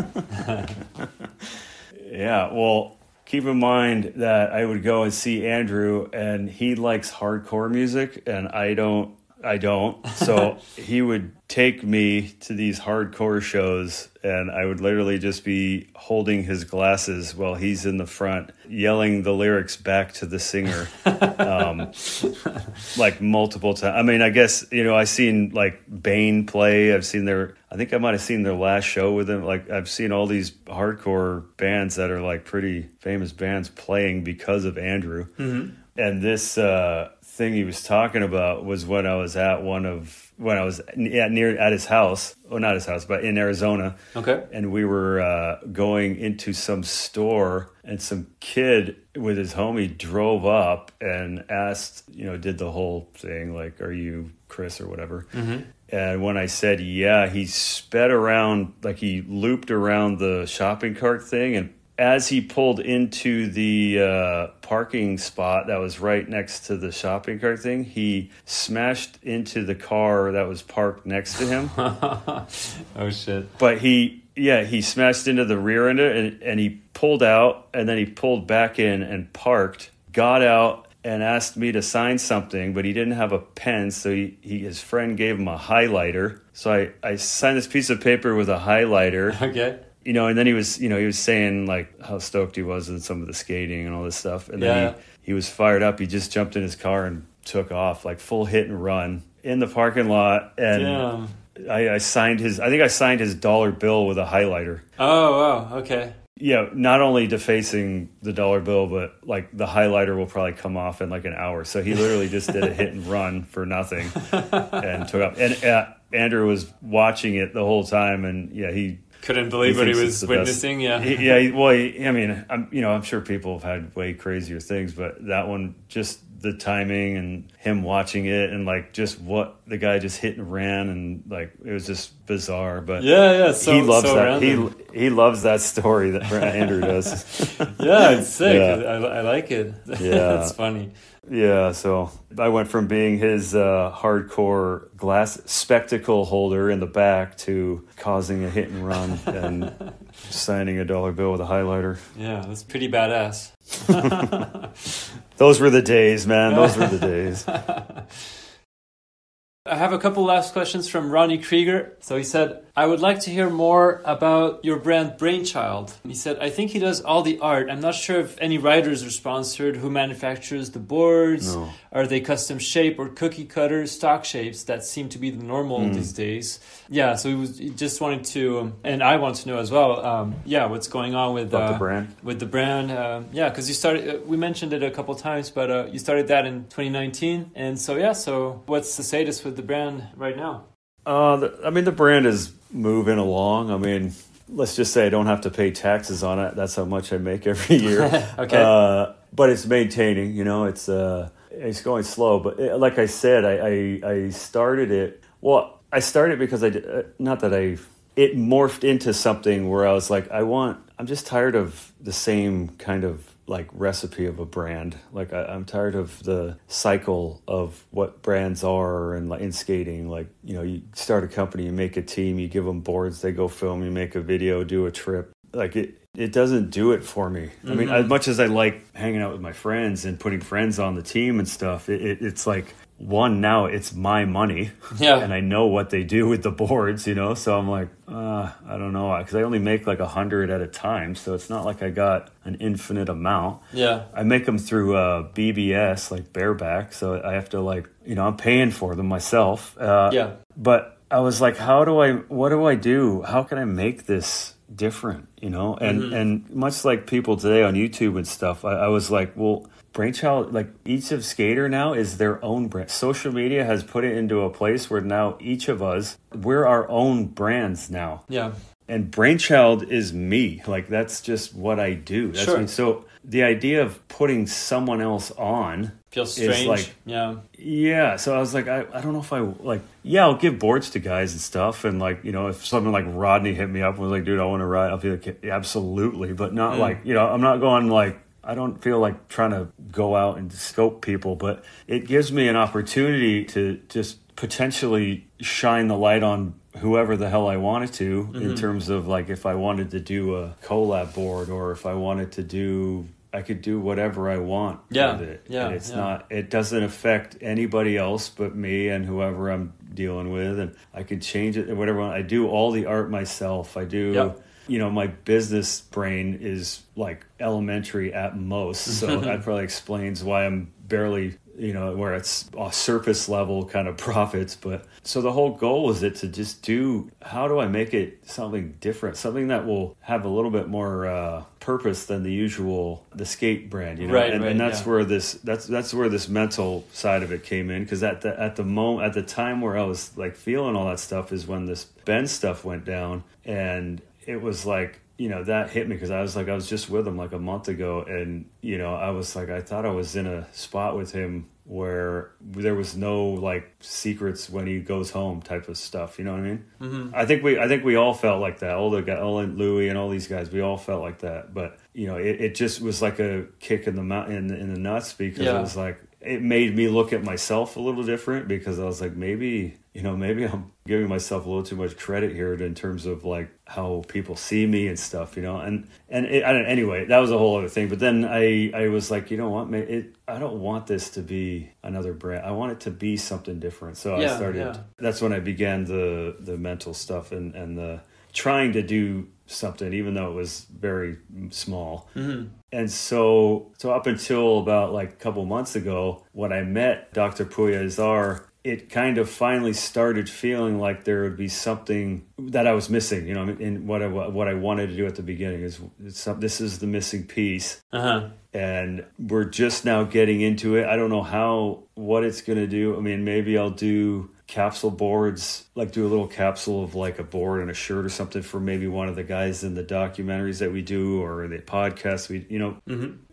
Yeah. Well, keep in mind that I would go and see Andrew and he likes hardcore music and I don't. So he would take me to these hardcore shows and I would literally just be holding his glasses while he's in the front yelling the lyrics back to the singer like multiple times. I mean, I guess, you know, I seen like Bane play. I think I might have seen their last show with him. Like I've seen all these hardcore bands that are like pretty famous bands playing because of Andrew. Mm-hmm. And this thing he was talking about was when I was at his house. Well, not his house, but in Arizona. Okay. And we were going into some store, and some kid with his homie drove up and asked, you know, did the whole thing like, "Are you Chris?" or whatever. Mm-hmm. And when I said yeah, he sped around, like he looped around the shopping cart thing, and as he pulled into the parking spot that was right next to the shopping cart thing, he smashed into the car that was parked next to him. Oh, shit. But he smashed into the rear end of it, and he pulled out, and then he pulled back in and parked, got out, and asked me to sign something, but he didn't have a pen, so his friend gave him a highlighter. So I signed this piece of paper with a highlighter. Okay. And then he was saying like how stoked he was in some of the skating and all this stuff. And then he was fired up. He just jumped in his car and took off, like full hit and run in the parking lot. And I signed his dollar bill with a highlighter. Oh, wow. Okay. Yeah, not only defacing the dollar bill, but like the highlighter will probably come off in like an hour. So he literally just did a hit and run for nothing and took off. And Andrew was watching it the whole time, and he couldn't believe what he was witnessing. I'm sure people have had way crazier things, but that one, just the timing and him watching it, and like just what the guy just hit and ran, and like it was just bizarre. But so, he loves so that. random. He loves that story that Andrew does. It's sick. I like it. That's funny. Yeah, so I went from being his hardcore glass spectacle holder in the back to causing a hit and run and signing a dollar bill with a highlighter. Yeah, that's pretty badass. Those were the days, man. Those were the days. I have a couple last questions from Ronnie Creager. So he said, I would like to hear more about your brand Brainchild. He said, I think he does all the art. I'm not sure if any writers are sponsored. Who manufactures the boards? No. Are they custom shape or cookie cutter stock shapes that seem to be the normal these days? Yeah, so he just wanted to, and I want to know as well, what's going on with the brand. With the brand, because you started. We mentioned it a couple times, but you started that in 2019, and so what's the status with the brand right now? The brand is moving along. I mean, let's just say I don't have to pay taxes on it. That's how much I make every year. Okay. But it's maintaining. It's going slow. But like I said, I started it. Well, I started because it morphed into something where I was like, I'm just tired of the same kind of like recipe of a brand. Like I'm tired of the cycle of what brands are, and like in skating, like, you start a company, you make a team, you give them boards, they go film, you make a video, do a trip. Like it doesn't do it for me. Mm-hmm. I mean, as much as I like hanging out with my friends and putting friends on the team and stuff, it's like, now it's my money, and I know what they do with the boards, so I'm like, I don't know, because I only make like 100 at a time, so it's not like I got an infinite amount. I make them through BBS, like bareback, so I have to I'm paying for them myself. But I was like, what do I do? How can I make this different, and much like people today on YouTube and stuff, I was like, well, Brainchild, like each of skater now is their own brand. Social media has put it into a place where now each of us, we're our own brands now. Yeah. And Brainchild is me. Like that's just what I do. That's sure. me. So the idea of putting someone else on feels strange. Like, yeah. So I was like, I don't know if I'll give boards to guys and stuff. And like, if someone like Rodney hit me up and was like, dude, I want to ride, I'll be like, absolutely. But not like, I'm not going like, I don't feel like trying to go out and scope people, but it gives me an opportunity to just potentially shine the light on whoever the hell I wanted to, in terms of like if I wanted to do a collab board, or if I wanted to I could do whatever I want with it. Yeah. And it doesn't affect anybody else but me and whoever I'm dealing with, and I could change it and whatever. I do all the art myself. I do my business brain is like elementary at most, so that probably explains why I'm barely, where it's a surface level kind of profits. But so the whole goal is to just how do I make it something different, something that will have a little bit more purpose than the skate brand, and that's where that's where this mental side of it came in, because at the time where I was like feeling all that stuff is when this Ben stuff went down, and it was like, that hit me, because I was just with him like a month ago, and I was like, I thought I was in a spot with him where there was no like secrets when he goes home type of stuff, you know what I mean? Mm-hmm. I think we all felt like that. All Louie and all these guys, we all felt like that. But it just was like a kick in the nuts, because it was like it made me look at myself a little different, because I was like, maybe I'm giving myself a little too much credit here in terms of like how people see me and stuff, anyway, that was a whole other thing. But then I was like, you know what, I don't want this to be another brand. I want it to be something different. So I started, that's when I began the mental stuff and the trying to do something, even though it was very small. Mm-hmm. And so up until about like a couple months ago, when I met Dr. Puya, it kind of finally started feeling like there would be something that I was missing, in what I wanted to do at the beginning this is the missing piece. Uh-huh. And we're just now getting into it. I don't know what it's going to do. I mean, maybe I'll do capsule boards, like do a little capsule of like a board and a shirt or something for maybe one of the guys in the documentaries that we do or the podcasts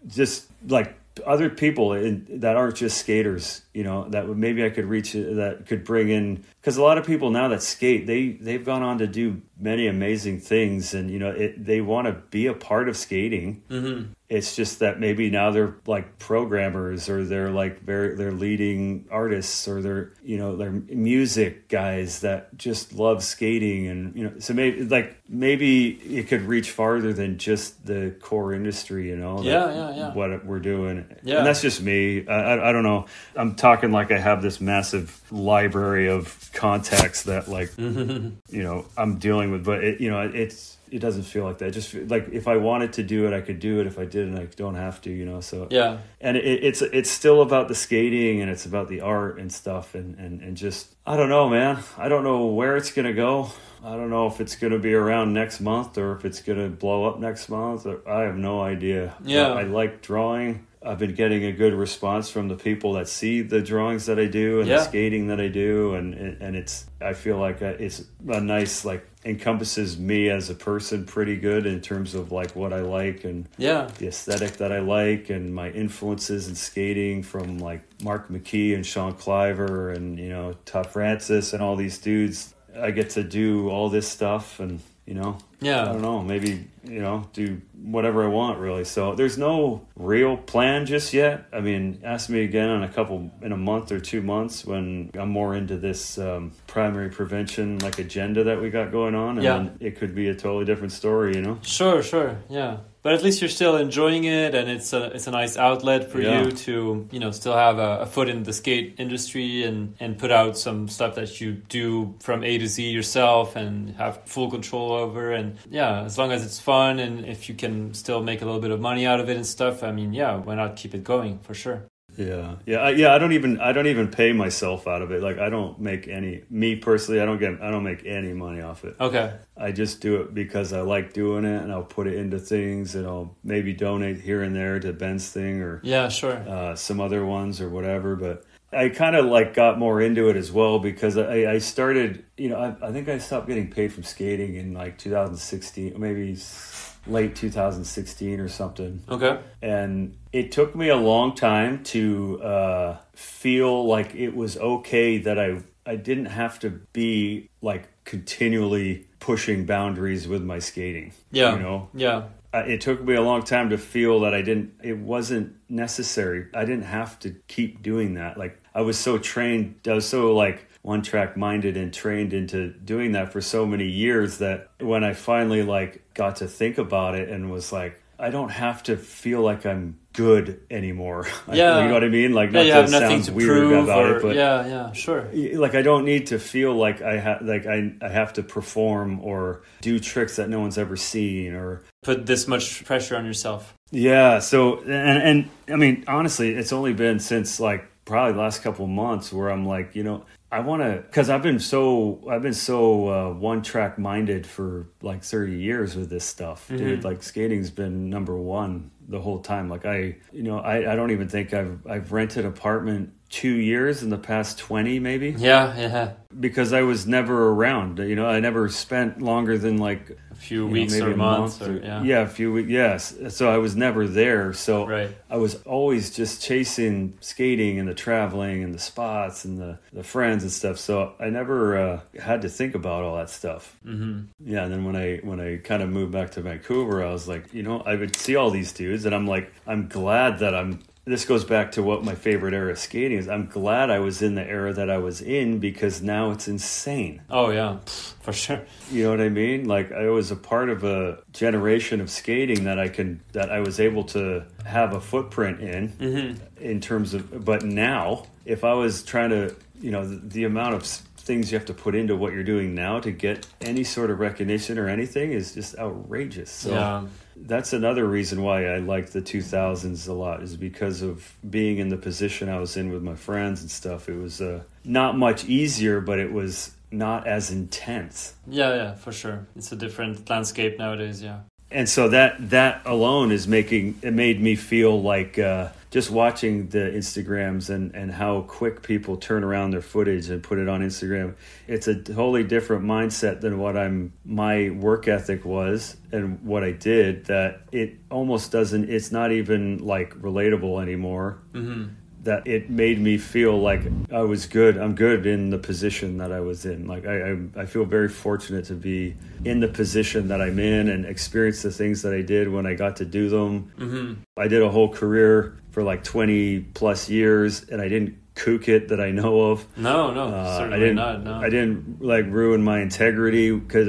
just like other people that aren't just skaters, that maybe I could reach, that could bring in, because a lot of people now that skate, they've gone on to do many amazing things, and they want to be a part of skating. Mm-hmm. It's just that maybe now they're like programmers, or they're like they're leading artists, or they're they're music guys that just love skating, and so maybe it could reach farther than just the core industry, what we're doing. Yeah. And that's just me. I don't know. I'm talking like I have this massive library of contacts that like I'm dealing with, but it doesn't feel like that. It just like if I wanted to do it, I could do it. If I didn't, I don't have to, so. Yeah. And it's still about the skating, and it's about the art and stuff. And just, I don't know, man. I don't know where it's going to go. I don't know if it's going to be around next month or if it's going to blow up next month. I have no idea. Yeah. But I like drawing. I've been getting a good response from the people that see the drawings that I do and the skating that I do, and I feel like it's a nice, like, encompasses me as a person pretty good in terms of like what I like and the aesthetic that I like, and my influences in skating from like Mark McKee and Sean Kliewer and Todd Francis and all these dudes. I get to do all this stuff, and I don't know, maybe do whatever I want, really. So there's no real plan just yet. I mean, ask me again in a month or 2 months when I'm more into this primary prevention like agenda that we got going on, and then it could be a totally different story, Sure, yeah. But at least you're still enjoying it, and it's a nice outlet for you to still have a foot in the skate industry and put out some stuff that you do from A to Z yourself and have full control over. And as long as it's fun, and if you can still make a little bit of money out of it and stuff, I mean, why not keep it going, for sure. Yeah. I don't even pay myself out of it. Like, I don't make me personally, I don't make any money off it. Okay. I just do it because I like doing it, and I'll put it into things, and I'll maybe donate here and there to Ben's thing or some other ones or whatever. But I kind of like got more into it as well because I started, I think I stopped getting paid from skating in like 2016, maybe late 2016 or something. Okay. And it took me a long time to feel like it was okay that I didn't have to be like continually pushing boundaries with my skating. Yeah. Yeah. It took me a long time to feel that it wasn't necessary. I didn't have to keep doing that. Like, I was so trained, I was so like one track minded and trained into doing that for so many years that when I finally like got to think about it and was like, I don't have to feel like I'm good anymore. You know what I mean? Like, not that it sounds weird about it, but sure. Like, I don't need to feel like I have to perform or do tricks that no one's ever seen or put this much pressure on yourself. Yeah. So, and I mean, honestly, it's only been since like probably the last couple of months where I'm like, I want to, because I've been so one track minded for like 30 years with this stuff, dude. Like, skating's been number one the whole time. Like, I don't even think I've rented an apartment 2 years in the past 20 maybe. Yeah. Because I was never around. I never spent longer than like a few weeks maybe or months. A few weeks. Yes. So I was never there. So I was always just chasing skating and the traveling and the spots and the friends and stuff. So I never had to think about all that stuff. Mm-hmm. Yeah. And then when I kind of moved back to Vancouver, I was like, I would see all these dudes, and I'm like, I'm glad that this goes back to what my favorite era of skating is. I'm glad I was in the era that I was in, because now it's insane. Oh yeah, for sure. You know what I mean? Like, I was a part of a generation of skating that I was able to have a footprint in terms of. But now, if I was trying to, the amount of things you have to put into what you're doing now to get any sort of recognition or anything is just outrageous. So that's another reason why I like the 2000s a lot, is because of being in the position I was in with my friends and stuff. It was not much easier, but it was not as intense. Yeah, for sure. It's a different landscape nowadays, yeah. And so that alone made me feel like just watching the Instagrams and how quick people turn around their footage and put it on Instagram. It's a totally different mindset than what my work ethic was and what I did, that it almost doesn't, it's not even like relatable anymore. That it made me feel like I was good. I'm good in the position that I was in. Like I feel very fortunate to be in the position that I'm in and experience the things that I did when I got to do them. I did a whole career for like 20 plus years, and I didn't kook it that I know of. No, certainly not. No. I didn't like ruin my integrity, because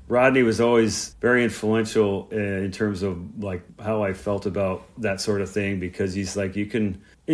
Rodney was always very influential in terms of like how I felt about that sort of thing, because he's like,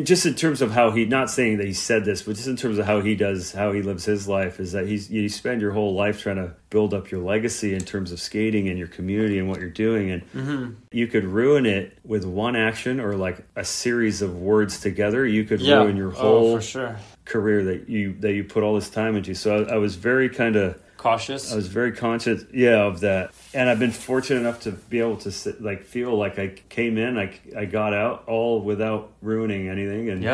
just in terms of how not saying that he said this, but just in terms of how he lives his life, is that you spend your whole life trying to build up your legacy in terms of skating and your community and what you're doing. And you could ruin it with one action or like a series of words together. You could ruin your whole for sure. career that you put all this time into. So I was very kind of cautious. I was very conscious, of that. And I've been fortunate enough to be able to feel like I came in, I got out all without ruining anything. And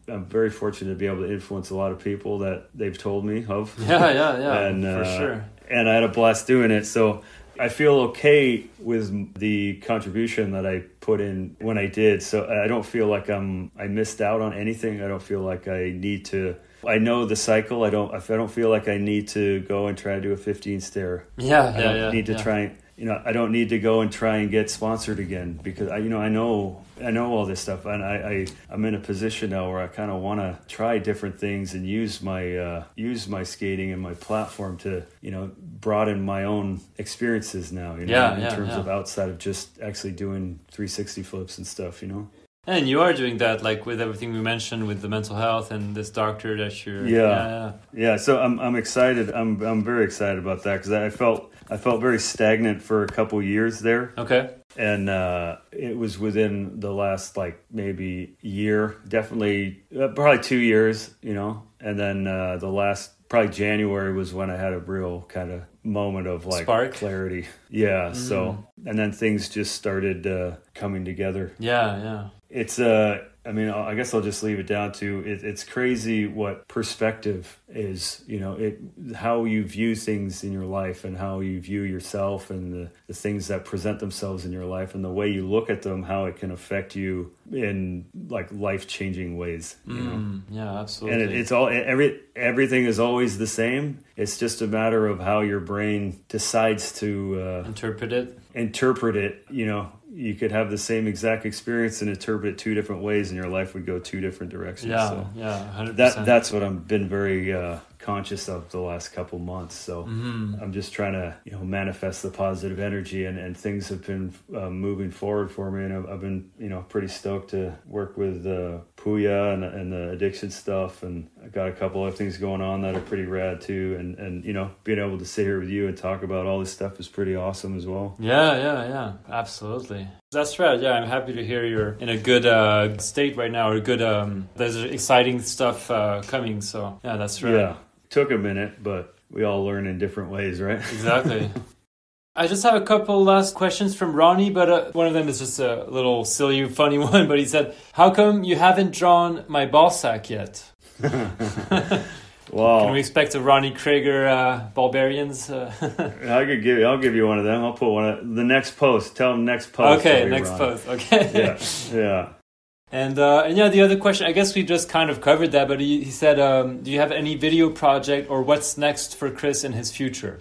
I'm very fortunate to be able to influence a lot of people that they've told me of. And, for sure. And I had a blast doing it. So I feel okay with the contribution that I put in when I did. So I don't feel like I missed out on anything. I don't feel like I need to. I know the cycle. I don't feel like I need to go and try to do a 15 stair. I don't need to try. I don't need to go and try and get sponsored again, because I know all this stuff, and I'm in a position now where I kind of want to try different things and use my skating and my platform to broaden my own experiences now. In terms of outside of just actually doing 360 flips and stuff. And you are doing that, like with everything we mentioned with the mental health and this doctor that you're. Yeah. So I'm excited. I'm very excited about that, because I felt very stagnant for a couple years there. Okay. And it was within the last maybe year, definitely probably 2 years, And then the last probably January was when I had a real kind of moment of spark, clarity. Yeah. So and then things just started coming together. Yeah. It's I guess I'll just leave it down to it's crazy what perspective is, how you view things in your life and how you view yourself and the things that present themselves in your life and the way you look at them, how it can affect you in like life-changing ways. Yeah, absolutely. And it's all everything is always the same. It's just a matter of how your brain decides to interpret it. You could have the same exact experience and interpret it two different ways, and your life would go two different directions. Yeah, 100%. That's what I've been very conscious of the last couple months. So I'm just trying to manifest the positive energy, and things have been moving forward for me, and I've been pretty stoked to work with Puya and the addiction stuff, and I got a couple other things going on that are pretty rad too, and being able to sit here with you and talk about all this stuff is pretty awesome as well. Yeah, absolutely. That's right. Yeah, I'm happy to hear you're in a good state right now, or good. There's exciting stuff coming. So yeah, that's right. Yeah, took a minute, but we all learn in different ways, right? Exactly. I just have a couple last questions from Ronnie, but one of them is just a little silly, funny one. But he said, "How come you haven't drawn my ball sack yet?" Wow. Can we expect a Ronnie Creager Barbarians? I'll give you one of them. I'll put one of the next post. Tell them next post. Okay, next post. Okay. Yeah. And the other question, I guess we just kind of covered that, but he said, do you have any video project or what's next for Chris in his future?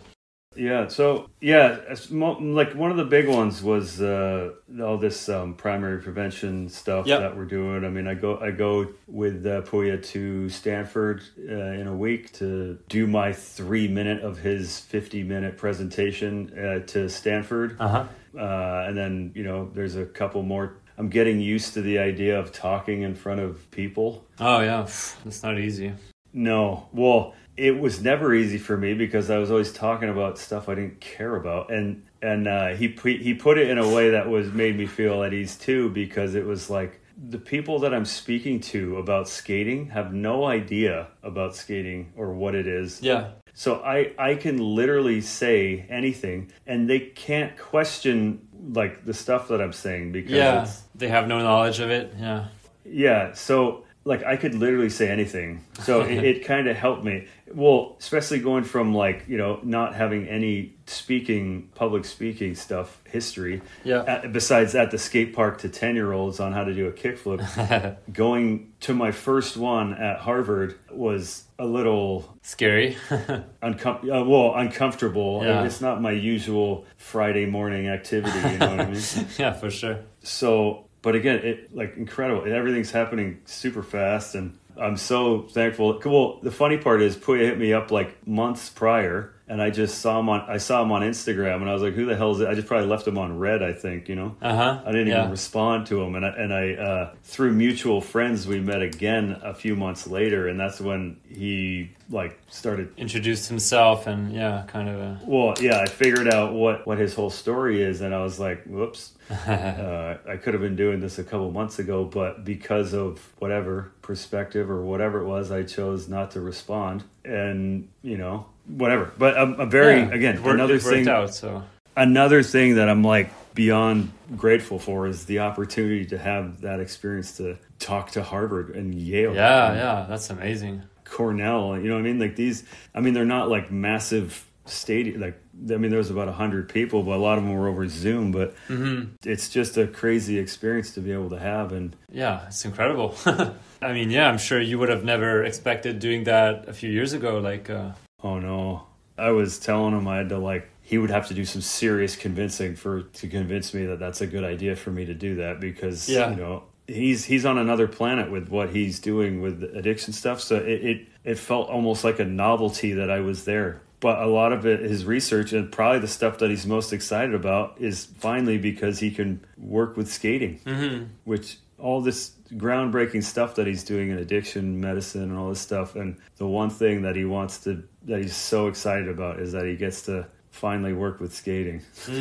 Yeah, so like one of the big ones was all this primary prevention stuff that we're doing. I mean, I go with Puya to Stanford in a week to do my 3-minute of his 50-minute presentation to Stanford. And then, there's a couple more. I'm getting used to the idea of talking in front of people. Oh, yeah. That's not easy. No. Well, it was never easy for me because I was always talking about stuff I didn't care about. And he put it in a way that made me feel at ease, too, because it was like the people that I'm speaking to about skating have no idea about skating or what it is. Yeah. So I can literally say anything and they can't question like the stuff that I'm saying because they have no knowledge of it. Yeah, so like I could literally say anything. So it kind of helped me. Well, especially going from like, not having any public speaking stuff history. Besides at the skate park to 10-year-olds on how to do a kickflip. Going to my first one at Harvard was a little scary. Uncomfortable. Yeah. It's not my usual Friday morning activity, you know what I mean? Yeah, for sure. So, but again, it like incredible. Everything's happening super fast and I'm so thankful. Well, the funny part is Puya hit me up like months prior and I just saw him on Instagram and I was like, who the hell is it? I just probably left him on red, I think, I didn't even respond to him. And I through mutual friends, we met again a few months later. And that's when he like started introduced himself and I figured out what his whole story is. And I was like, whoops, I could have been doing this a couple months ago, but because of whatever perspective or whatever it was, I chose not to respond and, whatever. But I'm very, another thing that I'm like beyond grateful for is the opportunity to have that experience to talk to Harvard and Yale. Yeah, that's amazing. Cornell, you know what I mean? Like they're not like massive stadium. Like, there was about 100 people, but a lot of them were over Zoom. But it's just a crazy experience to be able to have. And yeah, it's incredible. I mean, I'm sure you would have never expected doing that a few years ago. Like, oh no, I was telling him I had to he would have to do some serious convincing to convince me that that's a good idea for me to do that because he's on another planet with what he's doing with addiction stuff. So it felt almost like a novelty that I was there. But a lot of it, his research and probably the stuff that he's most excited about is finally because he can work with skating, which all this groundbreaking stuff that he's doing in addiction medicine and all this stuff. And the one thing that that he's so excited about is that he gets to finally work with skating. You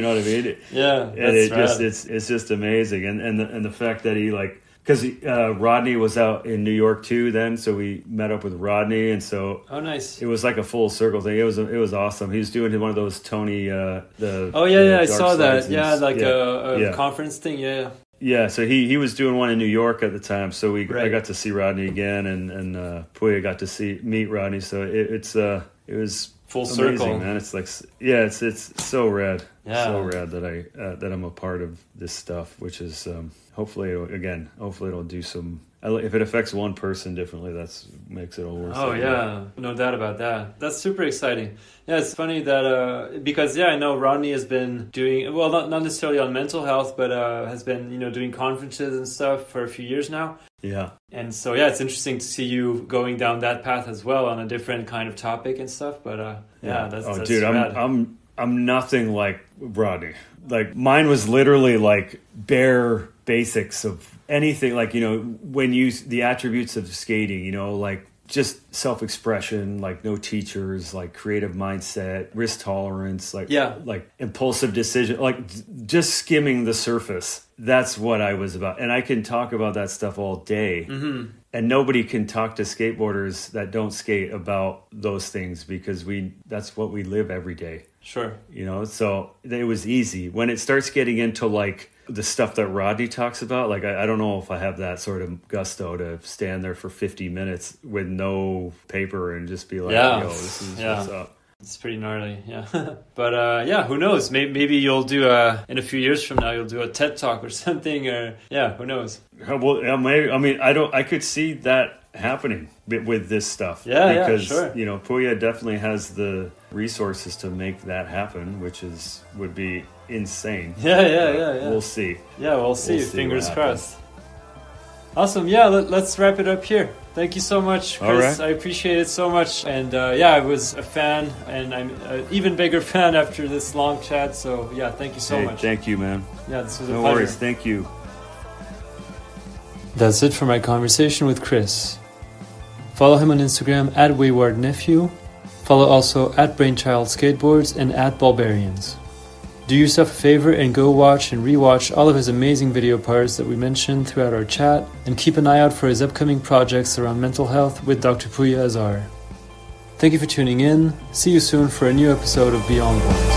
know what I mean? Yeah. And it's just amazing. And the fact that he because Rodney was out in New York too then, so we met up with Rodney, and so nice. It was like a full circle thing. It was awesome. He was doing one of those Tony the I saw that. Yeah, like a conference thing. Yeah, so he was doing one in New York at the time, so I got to see Rodney again, and Puya got to meet Rodney. So it was full amazing, circle, man. It's like it's so rad, so rad that I'm a part of this stuff, which is hopefully it'll do some. If it affects one person differently, that makes it all worth it. Oh yeah, no doubt about that. That's super exciting. Yeah, it's funny that because I know Rodney has been doing not necessarily on mental health, but has been doing conferences and stuff for a few years now. Yeah. And so it's interesting to see you going down that path as well on a different kind of topic and stuff. But that's dude, rad. I'm nothing like Rodney. Like mine was literally like bare basics of anything, like when the attributes of skating, like just self-expression, like no teachers, like creative mindset, risk tolerance, like impulsive decision, like just skimming the surface. That's what I was about, and I can talk about that stuff all day. And nobody can talk to skateboarders that don't skate about those things because that's what we live every day. Sure. So it was easy. When it starts getting into like the stuff that Rodney talks about, like I don't know if I have that sort of gusto to stand there for 50 minutes with no paper and just be like, yo, this is what's up. It's pretty gnarly, But who knows? Maybe you'll do in a few years from now, you'll do a TED Talk or something, or who knows? Well, maybe. I mean, I could see that happening with this stuff. Yeah, because sure. you know, Puya definitely has the resources to make that happen, which would be insane. Yeah. We'll see. Yeah, we'll see. We'll see Fingers what crossed. Awesome. Yeah, let's wrap it up here. Thank you so much, Chris. All right. I appreciate it so much. And I was a fan, and I'm an even bigger fan after this long chat. So yeah, thank you so much. Thank you, man. Yeah, this was a No pleasure. worries. Thank you. That's it for my conversation with Chris. Follow him on Instagram at WaywardNephew. Follow also at Brainchild Skateboards and at Bulbarians. Do yourself a favor and go watch and rewatch all of his amazing video parts that we mentioned throughout our chat, and keep an eye out for his upcoming projects around mental health with Dr. Puya Azar. Thank you for tuning in. See you soon for a new episode of Beyond Boards.